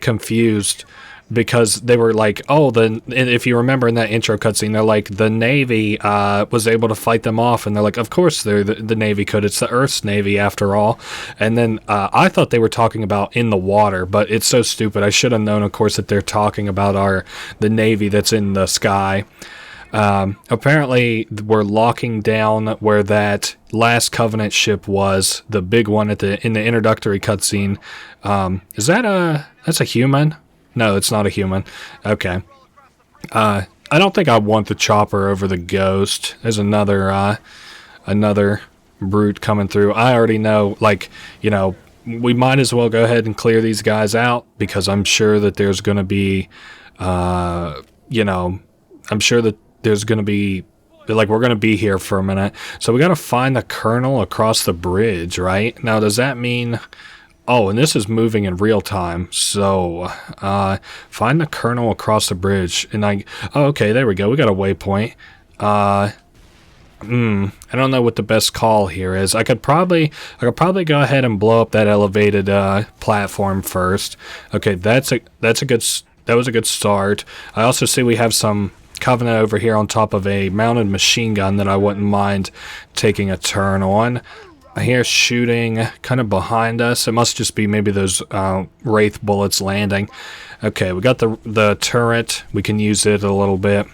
confused because they were like, oh, if you remember in that intro cutscene, they're like, the Navy was able to fight them off, and they're like, of course the Navy could. It's the Earth's Navy after all. And then I thought they were talking about in the water, but it's so stupid. I should have known, of course, that they're talking about the Navy that's in the sky. Apparently, we're locking down where that last Covenant ship was, the big one in the introductory cutscene. Is that's a human? No, it's not a human. Okay. I don't think I want the chopper over the ghost. There's another brute coming through. I already know, like, you know, we might as well go ahead and clear these guys out because I'm sure that there's going to be, you know, I'm sure that there's going to be, like, we're going to be here for a minute. So we got to find the colonel across the bridge, right? Now, does that mean... Oh, and this is moving in real time. So, find the colonel across the bridge. And oh, okay, there we go. We got a waypoint. I don't know what the best call here is. I could probably go ahead and blow up that elevated platform first. Okay, that was a good start. I also see we have some Covenant over here on top of a mounted machine gun that I wouldn't mind taking a turn on. I hear shooting kind of behind us. It must just be maybe those Wraith bullets landing. Okay, we got the turret. We can use it a little bit.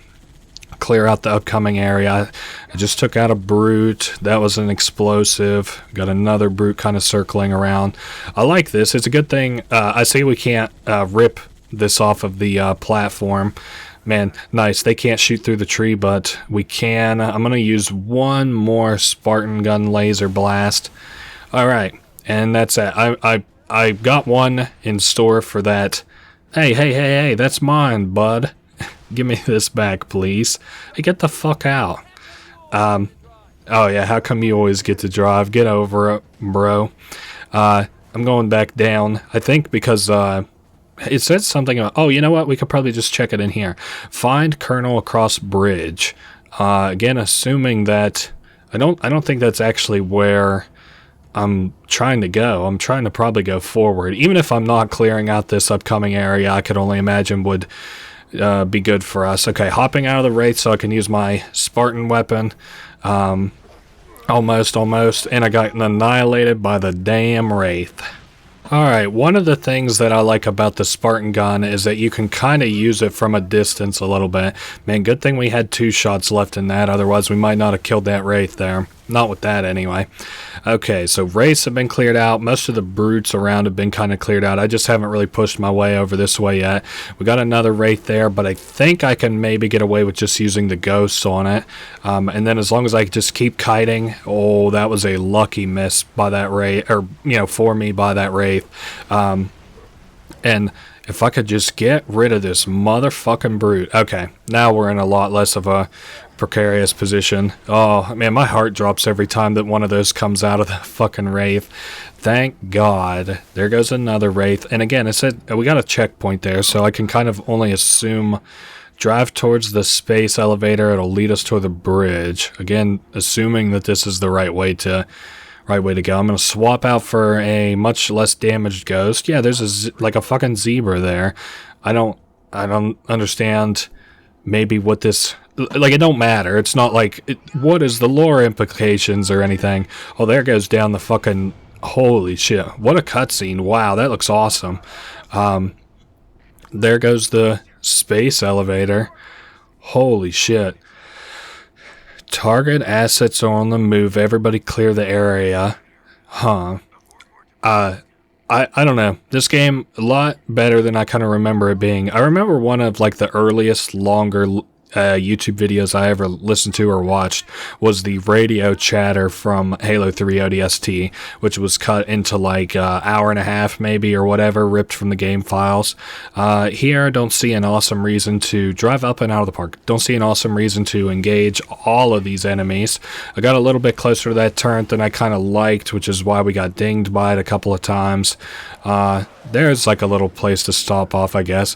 Clear out the upcoming area. I just took out a brute. That was an explosive. Got another brute kind of circling around. I like this. It's a good thing. I see we can't rip this off of the platform. Man, nice. They can't shoot through the tree, but we can. I'm going to use one more Spartan gun laser blast. All right, and that's it. I got one in store for that. Hey, that's mine, bud. Give me this back, please. Hey, get the fuck out. Oh, yeah, how come you always get to drive? Get over it, bro. I'm going back down, I think, because... it says something about, oh, you know what? We could probably just check it in here. Find Colonel across bridge. Again, assuming that I don't think that's actually where I'm trying to go. I'm trying to probably go forward. Even if I'm not clearing out this upcoming area, I could only imagine would be good for us. Okay, hopping out of the Wraith so I can use my Spartan weapon. Almost. And I got annihilated by the damn Wraith. Alright, one of the things that I like about the Spartan gun is that you can kind of use it from a distance a little bit. Man, good thing we had 2 shots left in that, otherwise we might not have killed that Wraith there. Not with that, anyway. Okay, so Wraiths have been cleared out. Most of the brutes around have been kind of cleared out. I just haven't really pushed my way over this way yet. We got another Wraith there, but I think I can maybe get away with just using the ghosts on it. And then as long as I just keep kiting... Oh, that was a lucky miss by that Wraith, or, you know, for me by that Wraith. And if I could just get rid of this motherfucking brute. Okay, now we're in a lot less of a precarious position. Oh, man, my heart drops every time that one of those comes out of the fucking Wraith. Thank God. There goes another Wraith. And again, I said we got a checkpoint there, so I can kind of only assume drive towards the space elevator. It'll lead us to the bridge. Again, assuming that this is the right way to go. I'm going to swap out for a much less damaged ghost. Yeah, there's like a fucking zebra there. I don't understand maybe what this... Like, it don't matter. It's not like... what is the lore implications or anything? Oh, there goes down the fucking... Holy shit. What a cutscene. Wow, that looks awesome. There goes the space elevator. Holy shit. Target assets are on the move. Everybody clear the area. Huh. I don't know. This game, a lot better than I kind of remember it being. I remember one of like the earliest, longer YouTube videos I ever listened to or watched was the radio chatter from Halo 3 ODST, which was cut into like hour and a half maybe or whatever, ripped from the game files. Here, don't see an awesome reason to drive up and out of the park. Don't see an awesome reason to engage all of these enemies. I got a little bit closer to that turret than I kind of liked, which is why we got dinged by it a couple of times. There's like a little place to stop off, I guess.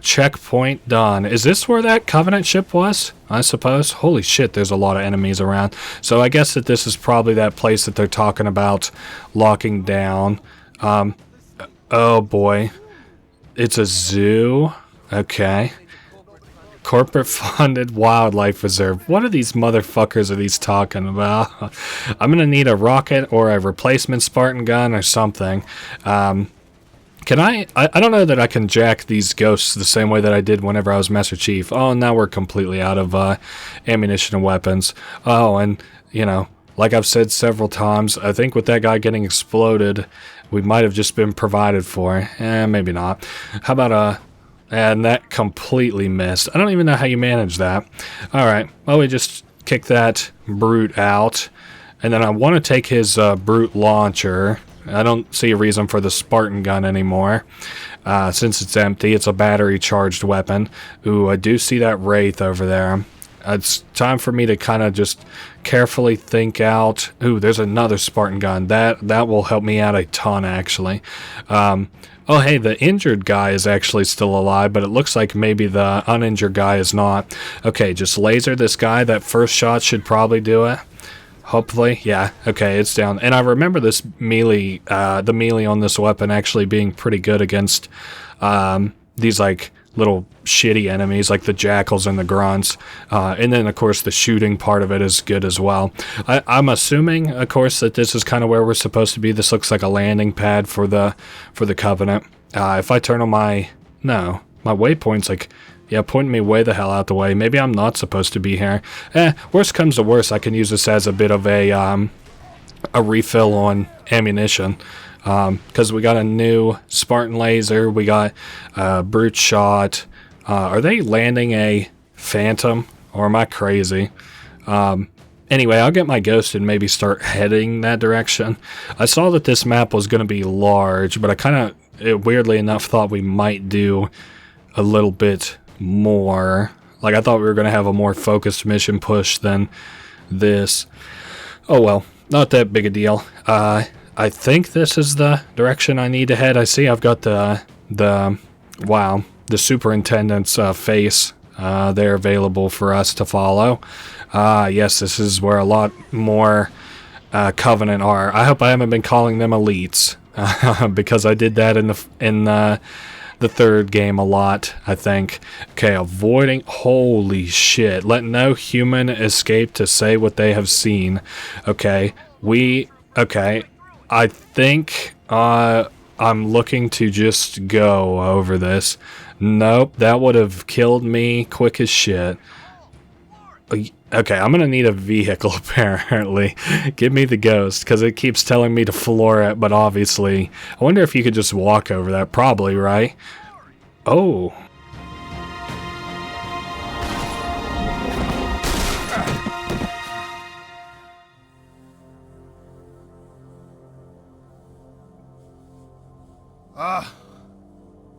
Checkpoint done. Is this where that Covenant ship was? I suppose. Holy shit, there's a lot of enemies around. So I guess that this is probably that place that they're talking about locking down. Oh boy. It's a zoo. Okay. Corporate funded wildlife reserve. What are these motherfuckers talking about? I'm gonna need a rocket or a replacement Spartan gun or something. Can I don't know that I can jack these ghosts the same way that I did whenever I was Master Chief. Oh, now we're completely out of ammunition and weapons. Oh, and, you know, like I've said several times, I think with that guy getting exploded, we might have just been provided for. Maybe not. How about and that completely missed. I don't even know how you manage that. Alright, well, we just kick that brute out. And then I want to take his brute launcher. I don't see a reason for the Spartan gun anymore. Since it's empty, it's a battery-charged weapon. Ooh, I do see that Wraith over there. It's time for me to kind of just carefully think out... Ooh, there's another Spartan gun. That will help me out a ton, actually. Oh, hey, the injured guy is actually still alive, but it looks like maybe the uninjured guy is not. Okay, just laser this guy. That first shot should probably do it. Hopefully, yeah, okay, it's down. And I remember this melee, the melee on this weapon actually being pretty good against these, like, little shitty enemies, like the jackals and the grunts. And then, of course, the shooting part of it is good as well. I'm assuming, of course, that this is kind of where we're supposed to be. This looks like a landing pad for the Covenant. If I turn on my... No, my waypoint's like... Yeah, pointing me way the hell out the way. Maybe I'm not supposed to be here. Worst comes to worst, I can use this as a bit of a refill on ammunition. Because we got a new Spartan laser, we got brute shot. Are they landing a Phantom? Or am I crazy? Anyway, I'll get my ghost and maybe start heading that direction. I saw that this map was going to be large, but I kind of, weirdly enough, thought we might do a little bit more. Like, I thought we were going to have a more focused mission push than this. Oh well, not that big a deal. I think this is the direction I need to head. I see I've got the superintendent's face there available for us to follow. Yes, this is where a lot more Covenant are. I hope I haven't been calling them elites because I did that in the third game a lot, I think. Okay, avoiding... Holy shit. Let no human escape to say what they have seen. Okay, Okay, I think I'm looking to just go over this. Nope, that would have killed me quick as shit. Okay, I'm gonna need a vehicle, apparently. Give me the ghost, because it keeps telling me to floor it, but obviously... I wonder if you could just walk over that. Probably, right? Oh.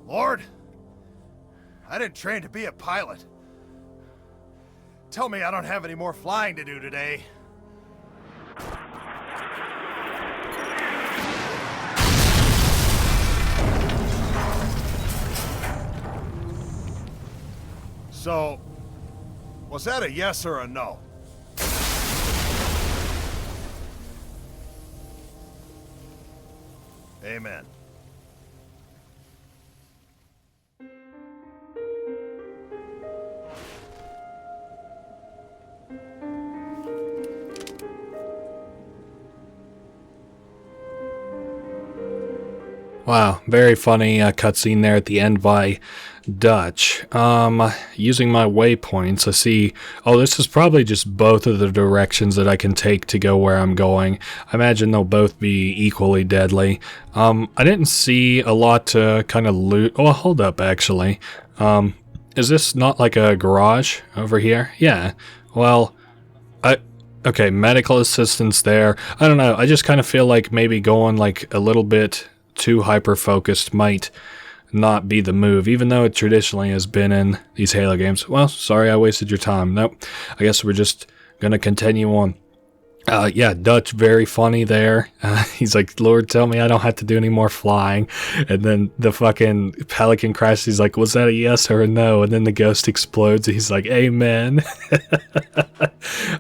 Lord? I didn't train to be a pilot. Tell me I don't have any more flying to do today. So, was that a yes or a no? Amen. Wow, very funny cutscene there at the end by Dutch. Using my waypoints, I see, oh, this is probably just both of the directions that I can take to go where I'm going. I imagine they'll both be equally deadly. I didn't see a lot to kind of loot. Oh, hold up, actually. Is this not like a garage over here? Yeah, well, okay, medical assistance there. I don't know, I just kind of feel like maybe going like a little bit too hyper-focused might not be the move, even though it traditionally has been in these Halo games. Well, sorry I wasted your time. Nope, I guess we're just gonna continue on. Yeah, Dutch, very funny there. He's like, Lord, tell me I don't have to do any more flying. And then the fucking Pelican crashes. He's like, was that a yes or a no? And then the ghost explodes. And he's like, amen.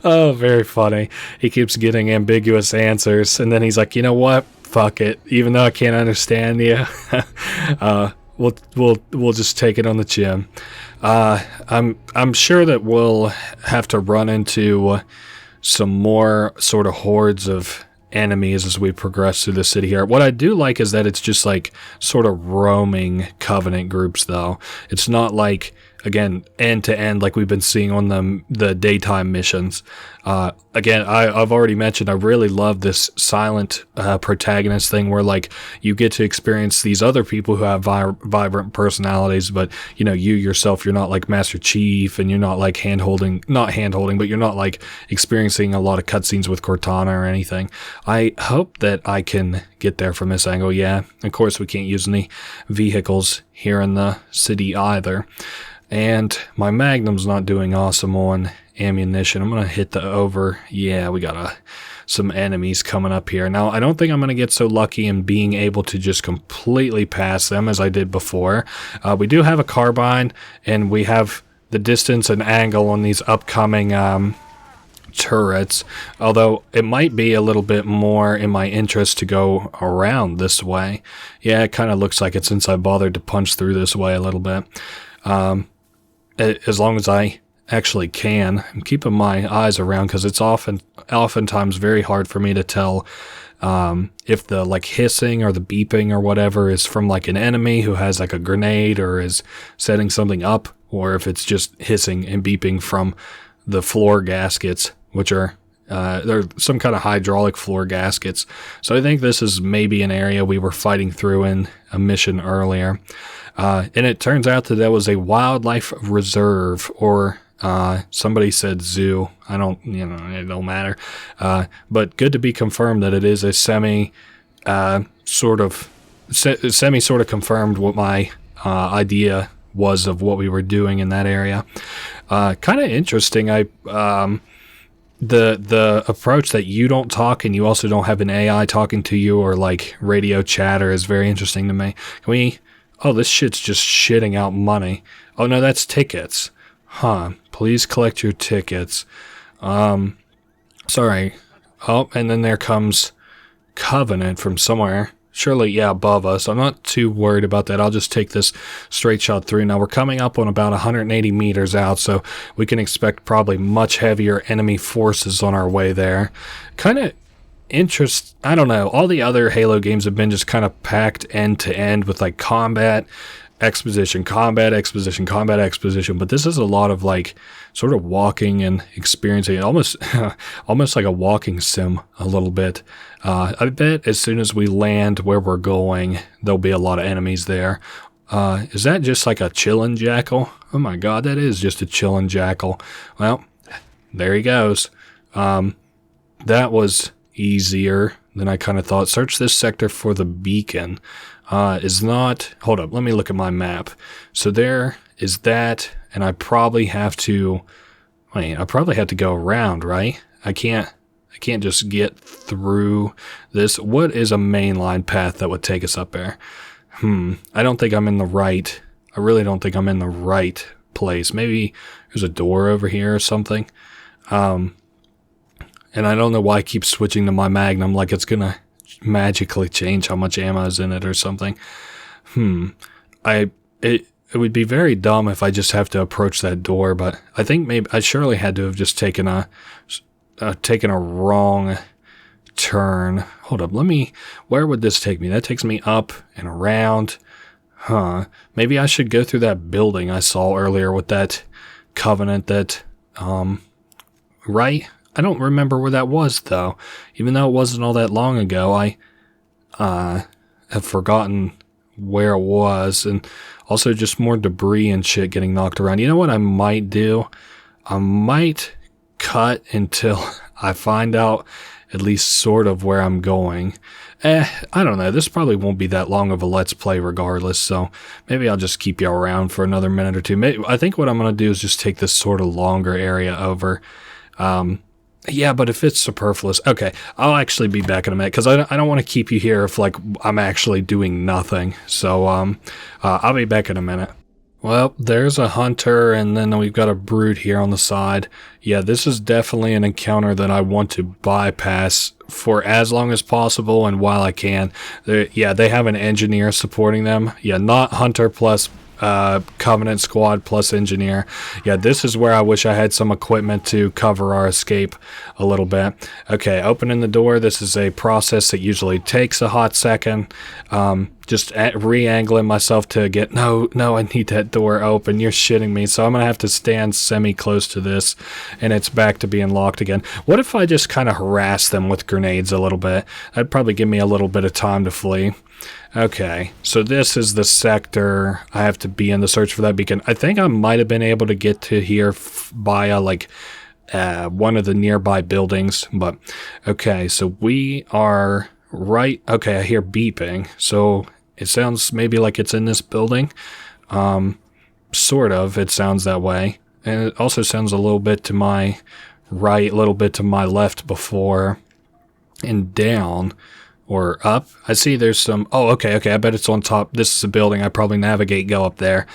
Oh, very funny. He keeps getting ambiguous answers. And then he's like, you know what? Fuck it. Even though I can't understand you, we'll just take it on the chin. I'm sure that we'll have to run into some more sort of hordes of enemies as we progress through the city here. What I do like is that it's just like sort of roaming Covenant groups, though. It's not like, again, end to end like we've been seeing on the daytime missions. Again, I've already mentioned I really love this silent protagonist thing where like you get to experience these other people who have vibrant personalities, but you know, you yourself, you're not like Master Chief, and you're not like not hand-holding, but you're not like experiencing a lot of cutscenes with Cortana or anything. I hope that I can get there from this angle. Yeah, of course we can't use any vehicles here in the city either. And my Magnum's not doing awesome on ammunition. I'm going to hit the over. Yeah, we got some enemies coming up here. Now, I don't think I'm going to get so lucky in being able to just completely pass them as I did before. We do have a carbine, and we have the distance and angle on these upcoming turrets, although it might be a little bit more in my interest to go around this way. Yeah, it kind of looks like it since I bothered to punch through this way a little bit. As long as I actually can. I'm keeping my eyes around because it's oftentimes very hard for me to tell if the like hissing or the beeping or whatever is from like an enemy who has like a grenade or is setting something up, or if it's just hissing and beeping from the floor gaskets, which are they're some kind of hydraulic floor gaskets. So I think this is maybe an area we were fighting through in a mission earlier. And it turns out that was a wildlife reserve, or somebody said zoo. I don't, it don't matter. But good to be confirmed that it is a semi sort of confirmed what my idea was of what we were doing in that area. Kind of interesting. The approach that you don't talk and you also don't have an AI talking to you or like radio chatter is very interesting to me. Can we? Oh, this shit's just shitting out money. Oh no, that's tickets. Huh. Please collect your tickets. Sorry. Oh, and then there comes Covenant from somewhere. Surely, yeah, above us. I'm not too worried about that. I'll just take this straight shot through. Now, we're coming up on about 180 meters out, so we can expect probably much heavier enemy forces on our way there. Kind of I don't know. All the other Halo games have been just kind of packed end to end with like combat, exposition, combat, exposition, combat, exposition. But this is a lot of like sort of walking and experiencing it, almost like a walking sim a little bit. I bet as soon as we land where we're going, there'll be a lot of enemies there. Is that just like a chillin' jackal? Oh my god, that is just a chillin' jackal. Well, there he goes. That was easier than I kind of thought. Search this sector for the beacon. Hold up, let me look at my map. So there is that, and I probably have to go around, right? I can't just get through this. What is a mainline path that would take us up there? I don't think I'm in the right. I really don't think I'm in the right place. Maybe there's a door over here or something. And I don't know why I keep switching to my Magnum like it's gonna magically change how much ammo is in it or something. It would be very dumb if I just have to approach that door, but I think maybe I surely had to have just taken a wrong turn. Hold up, where would this take me? That takes me up and around. Maybe I should go through that building I saw earlier with that Covenant that, right? I don't remember where that was, though. Even though it wasn't all that long ago, I have forgotten where it was, and also just more debris and shit getting knocked around. You know what I might do? I might cut until I find out at least sort of where I'm going. I don't know. This probably won't be that long of a Let's Play regardless, so maybe I'll just keep you around for another minute or two. I think what I'm going to do is just take this sort of longer area over. Yeah, but if it's superfluous, okay, I'll actually be back in a minute, because I don't want to keep you here if, like, I'm actually doing nothing. So, I'll be back in a minute. Well, there's a hunter, and then we've got a brute here on the side. Yeah, this is definitely an encounter that I want to bypass for as long as possible, and while I can. They have an engineer supporting them. Yeah, not hunter plus Covenant squad plus engineer. Yeah, this is where I wish I had some equipment to cover our escape a little bit. Okay, opening the door. This is a process that usually takes a hot second. Just re-angling myself to get, no, I need that door open. You're shitting me. So I'm going to have to stand semi-close to this, and it's back to being locked again. What if I just kind of harass them with grenades a little bit? That'd probably give me a little bit of time to flee. Okay, so this is the sector I have to be in to search for that beacon. I think I might have been able to get to here via, like, one of the nearby buildings, but okay, so we are right. Okay, I hear beeping, so it sounds maybe like it's in this building. Sort of, it sounds that way, and it also sounds a little bit to my right, a little bit to my left before, and down. Or up. I see there's some... Oh, okay, I bet it's on top. This is a building. I probably navigate, go up there.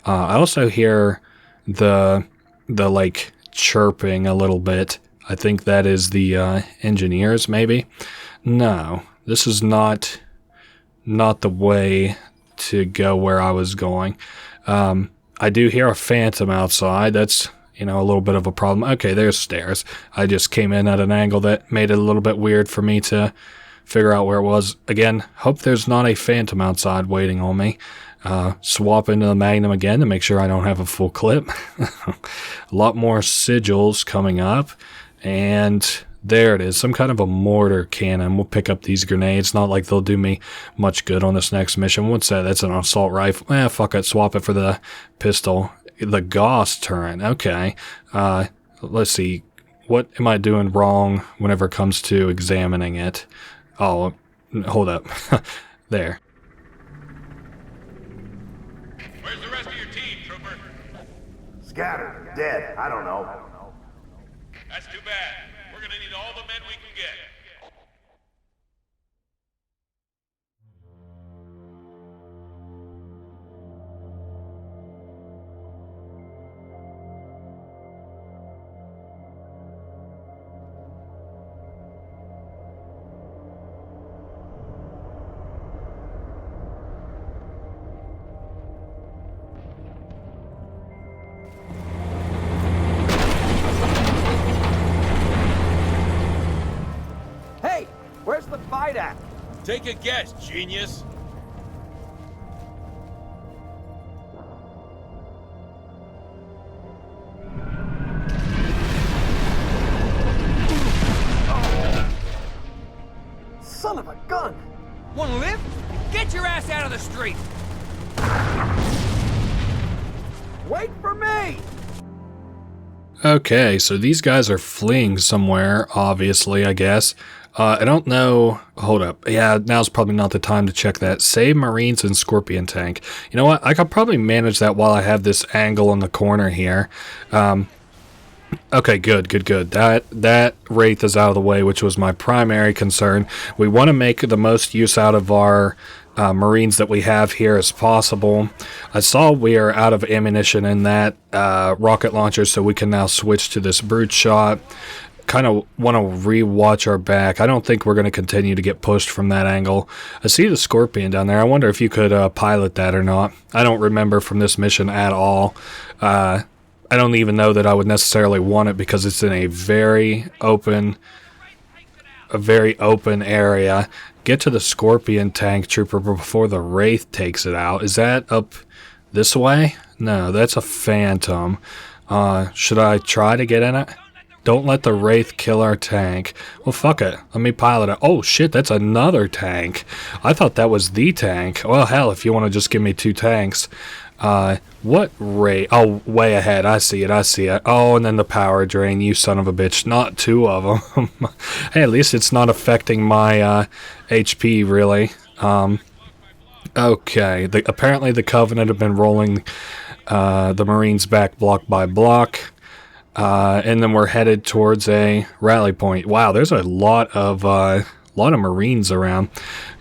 I also hear the like, chirping a little bit. I think that is the engineers, maybe? No, this is not the way to go where I was going. I do hear a phantom outside. That's, a little bit of a problem. Okay, there's stairs. I just came in at an angle that made it a little bit weird for me to figure out where it was. Again, hope there's not a phantom outside waiting on me. Swap into the Magnum again to make sure I don't have a full clip. A lot more sigils coming up. And there it is. Some kind of a mortar cannon. We'll pick up these grenades. Not like they'll do me much good on this next mission. What's that? That's an assault rifle. Fuck it. Swap it for the pistol. The Gauss turret. Okay. Let's see. What am I doing wrong whenever it comes to examining it? Oh, hold up. There. Where's the rest of your team, Trooper? Scattered, dead, I don't know. That's too bad. We're gonna need all the men we can get. Where's the fight at? Take a guess, genius. Son of a gun! Want to live? Get your ass out of the street! Wait for me! Okay, so these guys are fleeing somewhere, obviously, I guess. I don't know. Hold up. Yeah, now's probably not the time to check that. Save Marines and Scorpion Tank. You know what? I could probably manage that while I have this angle in the corner here. Okay, good. That Wraith is out of the way, which was my primary concern. We want to make the most use out of our Marines that we have here as possible. I saw we are out of ammunition in that rocket launcher, so we can now switch to this brute shot. Kind of want to re-watch our back. I don't think we're going to continue to get pushed from that angle. I see the Scorpion down there. I wonder if you could pilot that or not. I don't remember from this mission at all. I don't even know that I would necessarily want it because it's in a very open area. Get to the Scorpion tank trooper before the Wraith takes it out. Is that up this way? No, that's a Phantom. Should I try to get in it? Don't let the Wraith kill our tank. Well, fuck it. Let me pilot it. Oh, shit, that's another tank. I thought that was the tank. Well, hell, if you want to just give me 2 tanks. What Wraith? Oh, way ahead. I see it. Oh, and then the power drain, you son of a bitch. Not 2 of them. Hey, at least it's not affecting my HP, really. Okay. Apparently the Covenant have been rolling the Marines back block by block. And then we're headed towards a rally point. Wow, there's a lot of Marines around.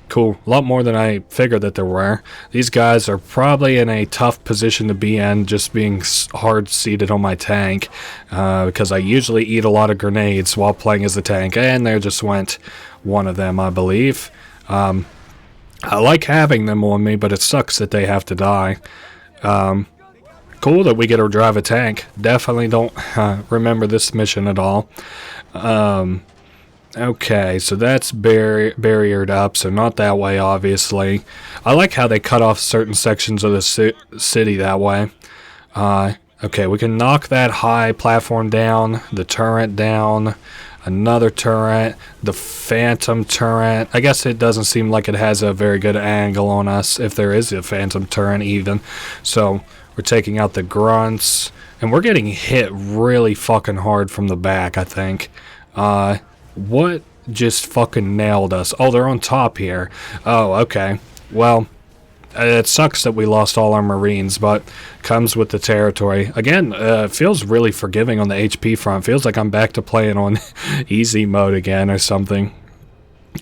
Cool, a lot more than I figured that there were. These guys are probably in a tough position to be in, just being hard seated on my tank, because I usually eat a lot of grenades while playing as the tank, and there just went one of them, I believe. I like having them on me, but it sucks that they have to die. Cool that we get to drive a tank. Definitely don't remember this mission at all. Okay, so that's barriered up, so not that way, obviously. I like how they cut off certain sections of the city that way. Okay, we can knock that high platform down, the turret down, another turret, the Phantom turret. I guess it doesn't seem like it has a very good angle on us, if there is a Phantom turret even. So we're taking out the grunts, and we're getting hit really fucking hard from the back, I think. What just fucking nailed us? Oh, they're on top here. Oh, okay. Well, it sucks that we lost all our Marines, but comes with the territory. Again, feels really forgiving on the HP front. Feels like I'm back to playing on easy mode again or something.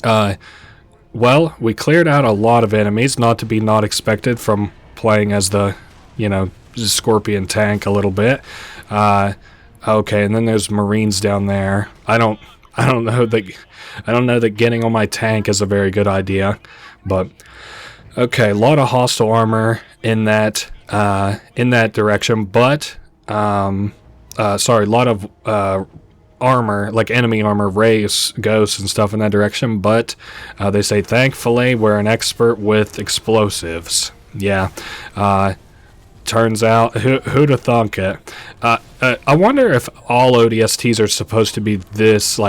Well, we cleared out a lot of enemies, not to be not expected from playing as the, Scorpion tank a little bit. Okay, and then there's Marines down there. I don't know that getting on my tank is a very good idea, but okay, a lot of hostile armor in that direction, but sorry, a lot of armor, like enemy armor, race, ghosts and stuff in that direction, but they say thankfully we're an expert with explosives. Yeah. Turns out, who'd have thunk it? I wonder if all ODSTs are supposed to be this,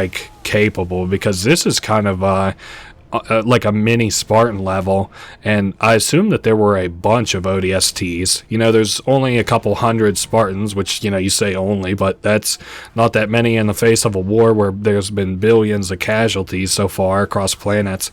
capable, because this is kind of, like a mini Spartan level, and I assume that there were a bunch of ODSTs. There's only a couple hundred Spartans, which, you say only, but that's not that many in the face of a war where there's been billions of casualties so far across planets.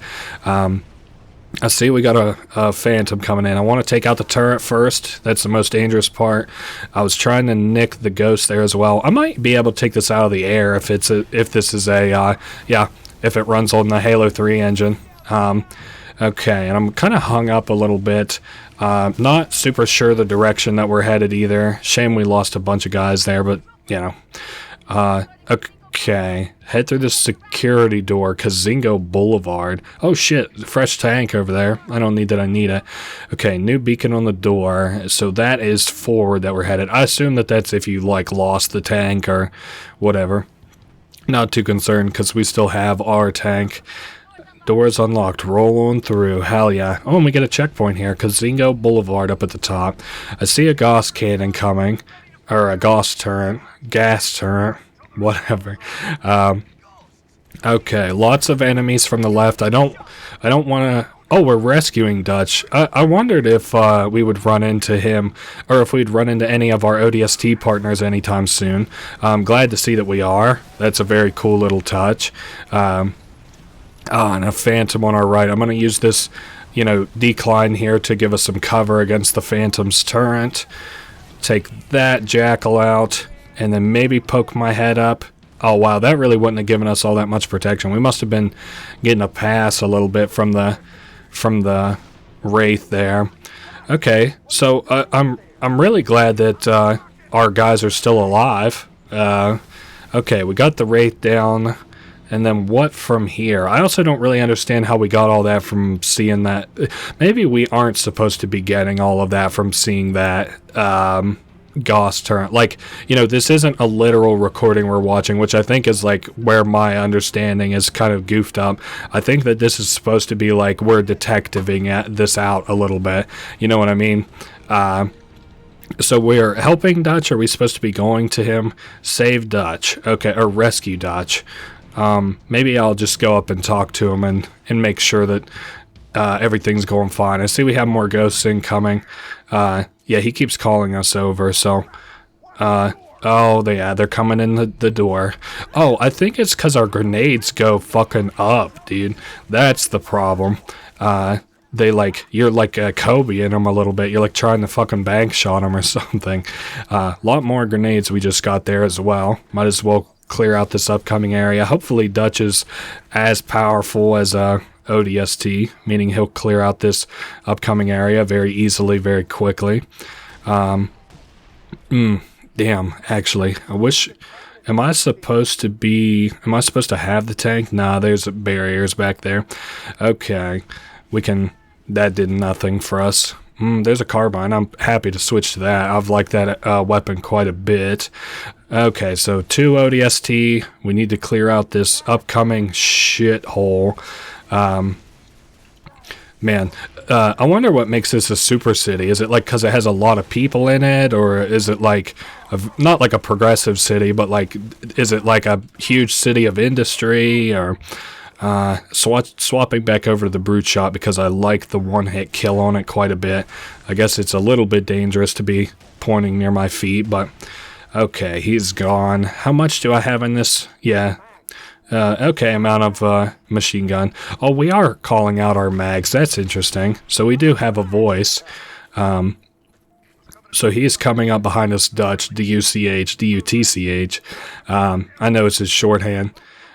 I see we got a Phantom coming in. I want to take out the turret first. That's the most dangerous part. I was trying to nick the ghost there as well. I might be able to take this out of the air if this is if it runs on the Halo 3 engine. Okay, and I'm kind of hung up a little bit. Not super sure the direction that we're headed either. Shame we lost a bunch of guys there, but okay, head through the security door, Kizingo Boulevard. Oh shit, fresh tank over there. I don't need that, I need it. Okay, new beacon on the door. So that is forward that we're headed. I assume that that's if you lost the tank or whatever. Not too concerned because we still have our tank. Doors unlocked. Roll on through. Hell yeah. Oh, and we get a checkpoint here. Kizingo Boulevard up at the top. I see a Gauss cannon coming. Or a Gauss turret. Gas turret. Whatever. Okay, lots of enemies from the left. I don't want to... Oh, we're rescuing Dutch. I wondered if we would run into him, or if we'd run into any of our ODST partners anytime soon. I'm glad to see that we are. That's a very cool little touch. And a Phantom on our right. I'm going to use this, decline here to give us some cover against the Phantom's turret. Take that Jackal out. And then maybe poke my head up. Oh, wow, that really wouldn't have given us all that much protection. We must have been getting a pass a little bit from the Wraith there. Okay, so I'm really glad that our guys are still alive. Okay, we got the Wraith down, and then what from here? I also don't really understand how we got all that from seeing that. Maybe we aren't supposed to be getting all of that from seeing that Gauss turn. Like, you know, this isn't a literal recording we're watching, which I think is like where my understanding is kind of goofed up. I think that this is supposed to be like we're detectiving this out a little bit. You know what I mean? So we're helping Dutch. Are we supposed to be going to him? Save Dutch. Okay, or rescue Dutch. Maybe I'll just go up and talk to him and make sure that everything's going fine. I see we have more ghosts incoming. Yeah, he keeps calling us over, so... they're coming in the door. Oh, I think it's because our grenades go fucking up, dude. That's the problem. They like, you're like Kobe in them a little bit. You're like trying to fucking bank shot them or something. A lot more grenades we just got there as well. Might as well clear out this upcoming area. Hopefully Dutch is as powerful as ODST, meaning he'll clear out this upcoming area very easily, very quickly. Damn, actually, I wish... Am I supposed to have the tank? Nah, there's barriers back there. Okay, we can... That did nothing for us. There's a carbine. I'm happy to switch to that. I've liked that weapon quite a bit. Okay, so 2 ODST. We need to clear out this upcoming shithole. Man, I wonder what makes this a super city. Is it like because it has a lot of people in it, or is it like not like a progressive city, but like is it like a huge city of industry? Or swapping back over to the brute shot because I like the one-hit kill on it quite a bit. I guess it's a little bit dangerous to be pointing near my feet, but okay, he's gone. How much do I have in this? Yeah. Okay, amount of machine gun. Oh, we are calling out our mags. That's interesting. So we do have a voice. So he's coming up behind us, Dutch, D-U-C-H, D-U-T-C-H. I know it's his shorthand.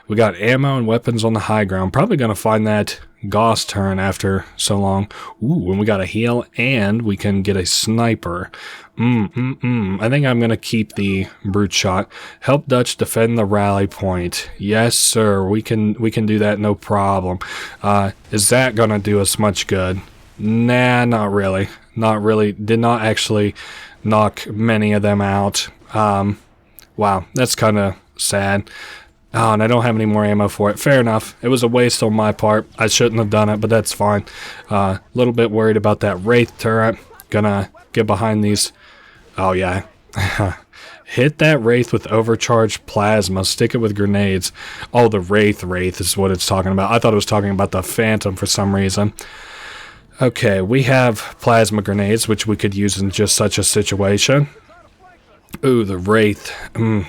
We got ammo and weapons on the high ground. Probably going to find that Gauss turn after so long. Ooh, and we got a heal, and we can get a sniper. I think I'm going to keep the brute shot. Help Dutch defend the rally point. Yes, sir. We can do that, no problem. Is that going to do us much good? Nah, not really. Not really. Did not actually knock many of them out. Wow, that's kind of sad. Oh, and I don't have any more ammo for it. Fair enough. It was a waste on my part. I shouldn't have done it, but that's fine. A little bit worried about that Wraith turret. Gonna get behind these. Oh, yeah. Hit that Wraith with overcharged plasma. Stick it with grenades. Oh, the Wraith is what it's talking about. I thought it was talking about the Phantom for some reason. Okay, we have plasma grenades, which we could use in just such a situation. Ooh, the Wraith.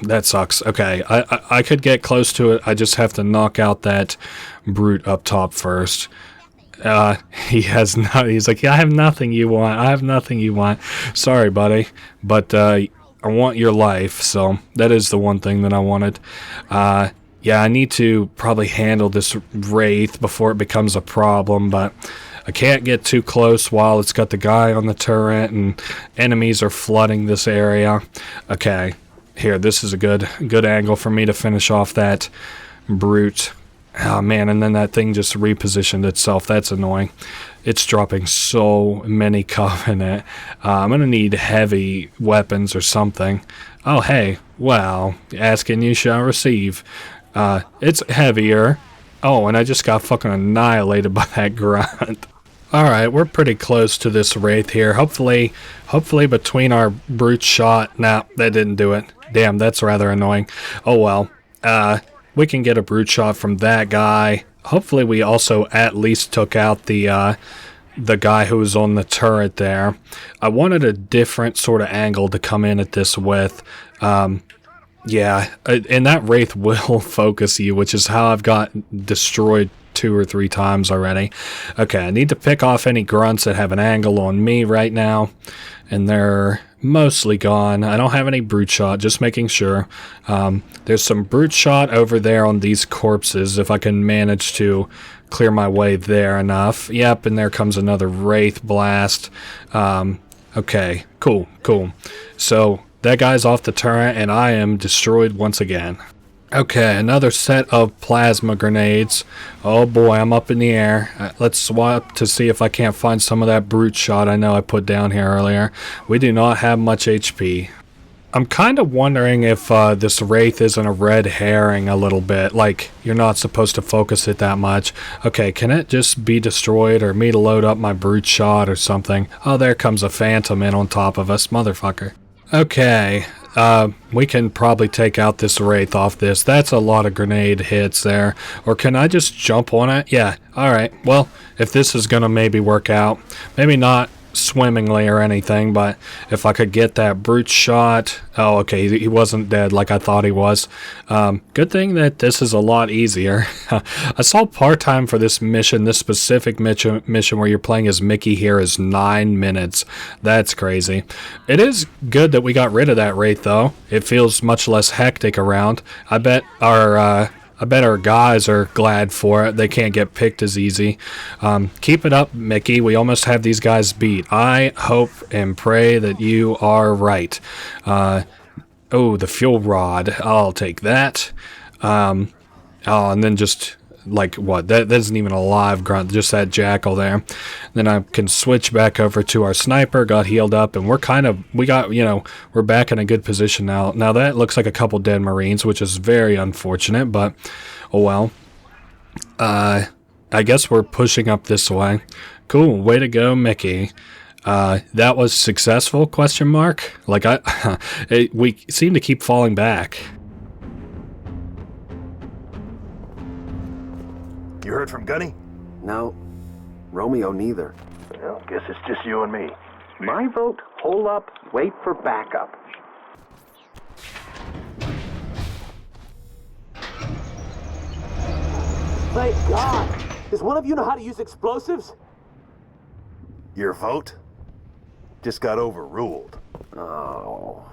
That sucks. Okay, I could get close to it. I just have to knock out that brute up top first. He has not. He's like, I have nothing you want. I have nothing you want. Sorry, buddy, but I want your life. So that is the one thing that I wanted. Yeah, I need to probably handle this Wraith before it becomes a problem, but I can't get too close while it's got the guy on the turret and enemies are flooding this area. Okay, here, this is a good angle for me to finish off that brute. Oh man, and then that thing just repositioned itself. That's annoying. It's dropping so many Covenant. I'm gonna need heavy weapons or something. Oh hey, well, ask and you shall receive. It's heavier. Oh, and I just got fucking annihilated by that grunt. Alright, we're pretty close to this Wraith here. Hopefully between our brute shot... Nah, that didn't do it. Damn, that's rather annoying. Oh well. We can get a brute shot from that guy. Hopefully we also at least took out the guy who was on the turret there. I wanted a different sort of angle to come in at this with. Yeah, and that Wraith will focus you, which is how I've got destroyed 2 or 3 times already. Okay, I need to pick off any grunts that have an angle on me right now. And they're mostly gone. I don't have any brute shot, just making sure. There's some brute shot over there on these corpses, if I can manage to clear my way there enough. Yep, and there comes another Wraith Blast. Okay, cool. So, that guy's off the turret, and I am destroyed once again. Okay, another set of plasma grenades. Oh boy, I'm up in the air. Let's swap to see if I can't find some of that brute shot I know I put down here earlier. We do not have much HP. I'm kind of wondering if this Wraith isn't a red herring a little bit. Like, you're not supposed to focus it that much. Okay, can it just be destroyed or me to load up my brute shot or something? Oh, there comes a phantom in on top of us, motherfucker. Okay. We can probably take out this Wraith off this. That's a lot of grenade hits there. Or can I just jump on it? Yeah, alright. Well, if this is gonna maybe work out, maybe not swimmingly or anything, but if I could get that brute shot. Oh, okay, he wasn't dead like I thought he was. Good thing that this is a lot easier. I saw part-time for this mission, this specific mission where you're playing as Mickey here is 9 minutes. That's crazy. It is good that we got rid of that Wraith, though. It feels much less hectic around. I bet our guys are glad for it. They can't get picked as easy. Keep it up, Mickey. We almost have these guys beat. I hope and pray that you are right. Oh, the fuel rod. I'll take that. Oh, and then just, like, what? That isn't even a live grunt. Just that jackal there. Then I can switch back over to our sniper. Got healed up, and we're back in a good position now. Now, that looks like a couple dead Marines, which is very unfortunate, but, oh well. I guess we're pushing up this way. Cool. Way to go, Mickey. That was successful, question mark? Like, we seem to keep falling back. You heard from Gunny? No. Romeo neither. Well, guess it's just you and me. My vote, hold up, wait for backup. Thank God! Does one of you know how to use explosives? Your vote just got overruled. Oh.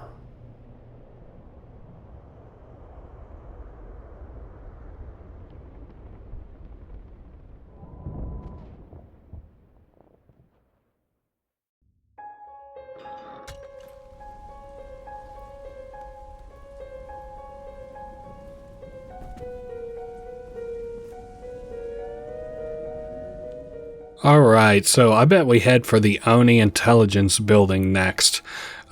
Alright, so I bet we head for the ONI Intelligence building next.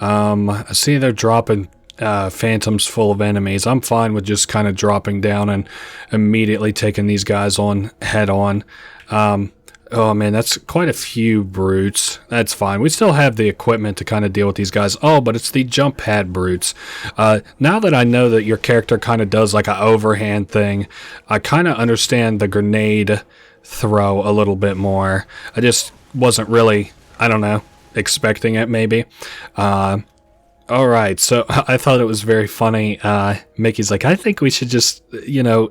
I see they're dropping phantoms full of enemies. I'm fine with just kind of dropping down and immediately taking these guys on head on. Oh man, that's quite a few brutes. That's fine. We still have the equipment to kind of deal with these guys. Oh, but it's the jump pad brutes. Now that I know that your character kind of does like an overhand thing, I kind of understand the grenade throw a little bit more. I just wasn't really, I don't know, expecting it maybe. Alright, so I thought it was very funny. Mickey's like, I think we should just,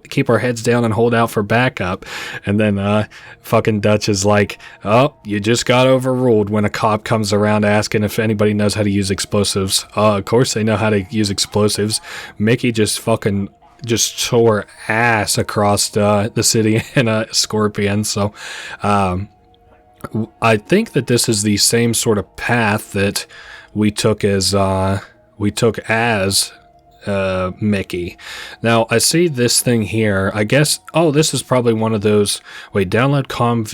keep our heads down and hold out for backup. And then fucking Dutch is like, oh, you just got overruled when a cop comes around asking if anybody knows how to use explosives. Of course they know how to use explosives. Mickey just tore ass across the city in a Scorpion. So I think that this is the same sort of path that we took as Mickey. Now I see this thing here. I guess, oh, this is probably one of those, wait, download com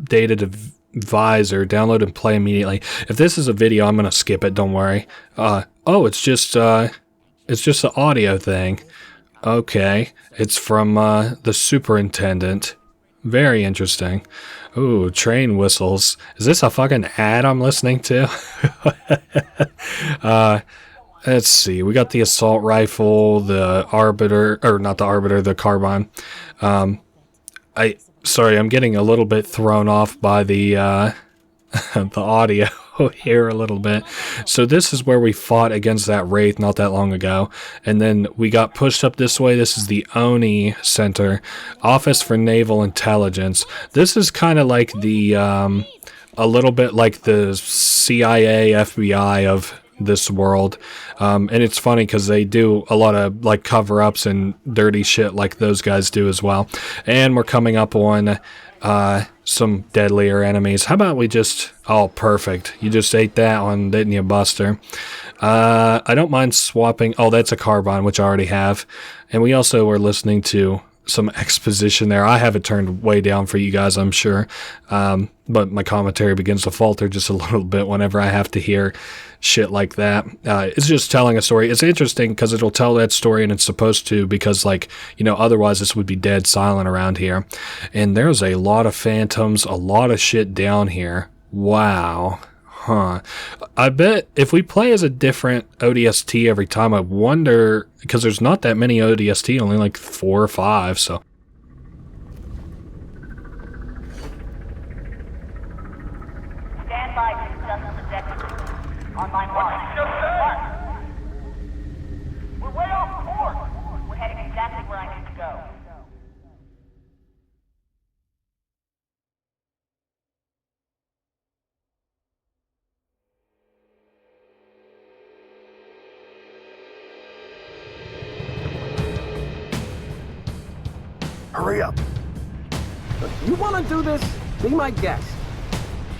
data to visor, download and play immediately. If this is a video, I'm gonna skip it, don't worry. Oh, it's just an audio thing. Okay, it's from the superintendent. Very interesting. Ooh, train whistles. Is this a fucking ad I'm listening to? Let's see. We got the assault rifle, the arbiter, or not the arbiter, the carbine. Sorry, I'm getting a little bit thrown off by the the audio here a little bit. So this is where we fought against that Wraith not that long ago, and then we got pushed up this way. This is the ONI Center, Office for Naval Intelligence. This is kind of like the a little bit like the CIA, FBI of this world. And it's funny because they do a lot of like cover-ups and dirty shit like those guys do as well. And we're coming up on some deadlier enemies. How about we just... Oh, perfect. You just ate that one, didn't you, Buster? I don't mind swapping... Oh, that's a carbine, which I already have. And we also were listening to some exposition there. I have it turned way down for you guys, I'm sure. But my commentary begins to falter just a little bit whenever I have to hear shit like that. It's just telling a story. It's interesting because it'll tell that story, and it's supposed to, because, like, you know, otherwise this would be dead silent around here. And there's a lot of phantoms, a lot of shit down here. Wow. Huh. I bet if we play as a different ODST every time, I wonder, because there's not that many ODST, only like 4 or 5, so. Stand by to discuss the deputy. On my mark. We're way off course. We're heading exactly where I need to go. Hurry up. You want to do this? Be my guest.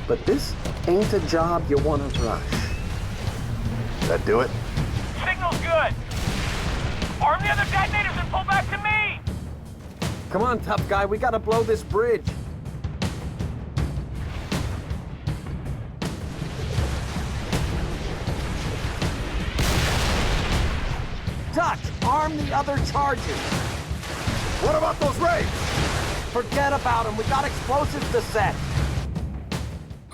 But this ain't a job you want to rush. That do it? Signal's good. Arm the other detonators and pull back to me. Come on, tough guy. We gotta blow this bridge. Dutch, arm the other charges. What about those raids? Forget about them. We got explosives to set.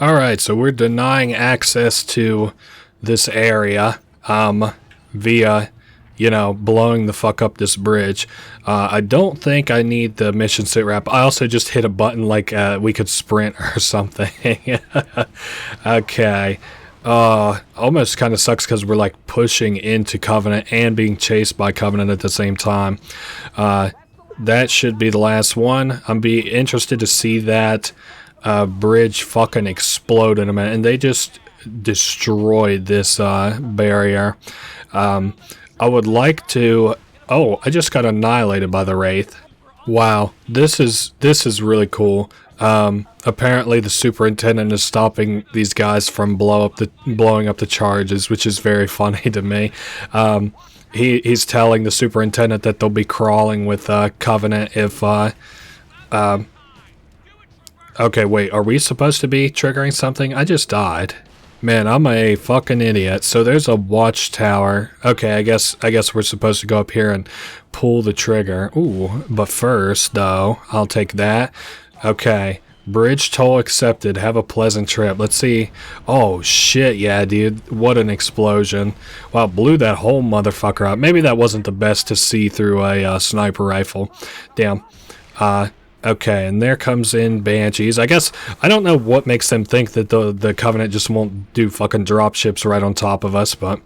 Alright, so we're denying access to this area via, you know, blowing the fuck up this bridge. I don't think I need the mission sit rep. I also just hit a button like we could sprint or something. Okay. Almost kind of sucks because we're like pushing into Covenant and being chased by Covenant at the same time. That should be the last one. I'm be interested to see that bridge fucking explode in a minute. And they just destroyed this barrier. I would like to... Oh, I just got annihilated by the Wraith. Wow, this is really cool. Apparently the superintendent is stopping these guys from blowing up the charges, which is very funny to me. He's telling the superintendent that they'll be crawling with Covenant if... Okay, wait, are we supposed to be triggering something? I just died. Man, I'm a fucking idiot. So there's a watchtower. Okay, I guess we're supposed to go up here and pull the trigger. Ooh, but first, though, I'll take that. Okay, bridge toll accepted. Have a pleasant trip. Let's see. Oh, shit, yeah, dude. What an explosion. Wow, blew that whole motherfucker up. Maybe that wasn't the best to see through a sniper rifle. Damn. Okay, and there comes in Banshees. I guess, I don't know what makes them think that the Covenant just won't do fucking dropships right on top of us, but...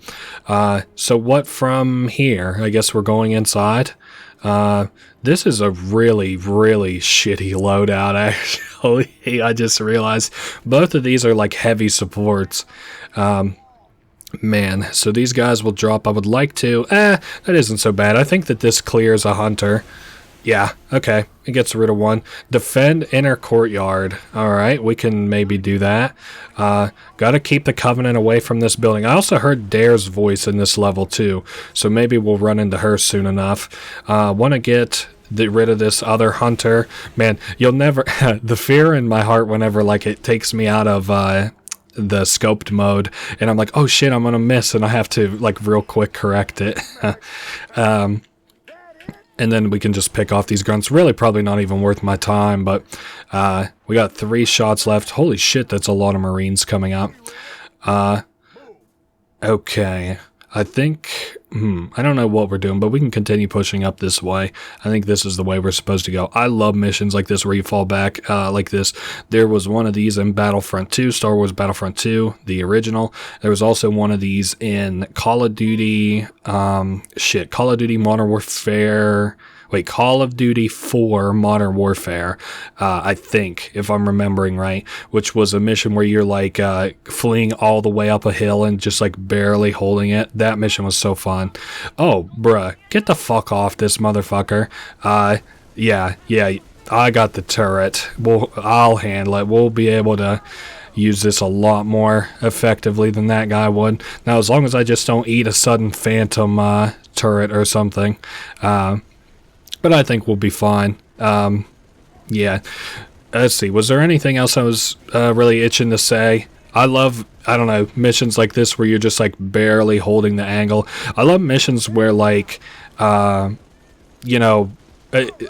so what from here? I guess we're going inside. This is a really, really shitty loadout, actually. I just realized both of these are like heavy supports. Man, so these guys will drop. I would like to... that isn't so bad. I think that this clears a hunter. Yeah, okay. It gets rid of one. Defend inner courtyard. Alright, we can maybe do that. Gotta keep the Covenant away from this building. I also heard Dare's voice in this level too, so maybe we'll run into her soon enough. Want to get rid of this other hunter. Man, you'll never... the fear in my heart whenever like it takes me out of... the scoped mode, and I'm like, oh shit, I'm gonna miss, and I have to like real quick correct it. And then we can just pick off these grunts. Really probably not even worth my time, but we got 3 shots left. Holy shit, that's a lot of Marines coming up. Okay, I think... I don't know what we're doing, but we can continue pushing up this way. I think this is the way we're supposed to go. I love missions like this where you fall back like this. There was one of these in Battlefront 2, Star Wars Battlefront 2, the original. There was also one of these in Call of Duty, Call of Duty Modern Warfare... Call of Duty 4 Modern Warfare, I think, if I'm remembering right, which was a mission where you're like fleeing all the way up a hill and just like barely holding it. That mission was so fun. Oh, bruh, get the fuck off this motherfucker. Yeah, I got the turret. I'll handle it. We'll be able to use this a lot more effectively than that guy would. Now, as long as I just don't eat a sudden phantom turret or something. But I think we'll be fine. Yeah. Let's see. Was there anything else I was really itching to say? I love, I don't know, missions like this where you're just like barely holding the angle. I love missions where like, you know,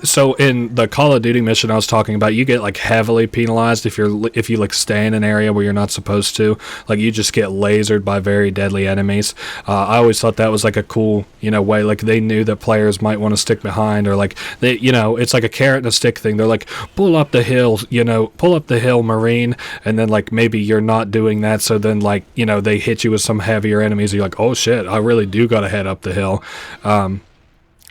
so in the Call of Duty mission I was talking about, you get like heavily penalized if you like stay in an area where you're not supposed to. Like you just get lasered by very deadly enemies. I always thought that was like a cool, you know, way. Like they knew that players might want to stick behind, or like they, you know, it's like a carrot and a stick thing. They're like, pull up the hill, you know, pull up the hill, Marine, and then like maybe you're not doing that, so then like, you know, they hit you with some heavier enemies. You're like, oh shit, I really do gotta head up the hill.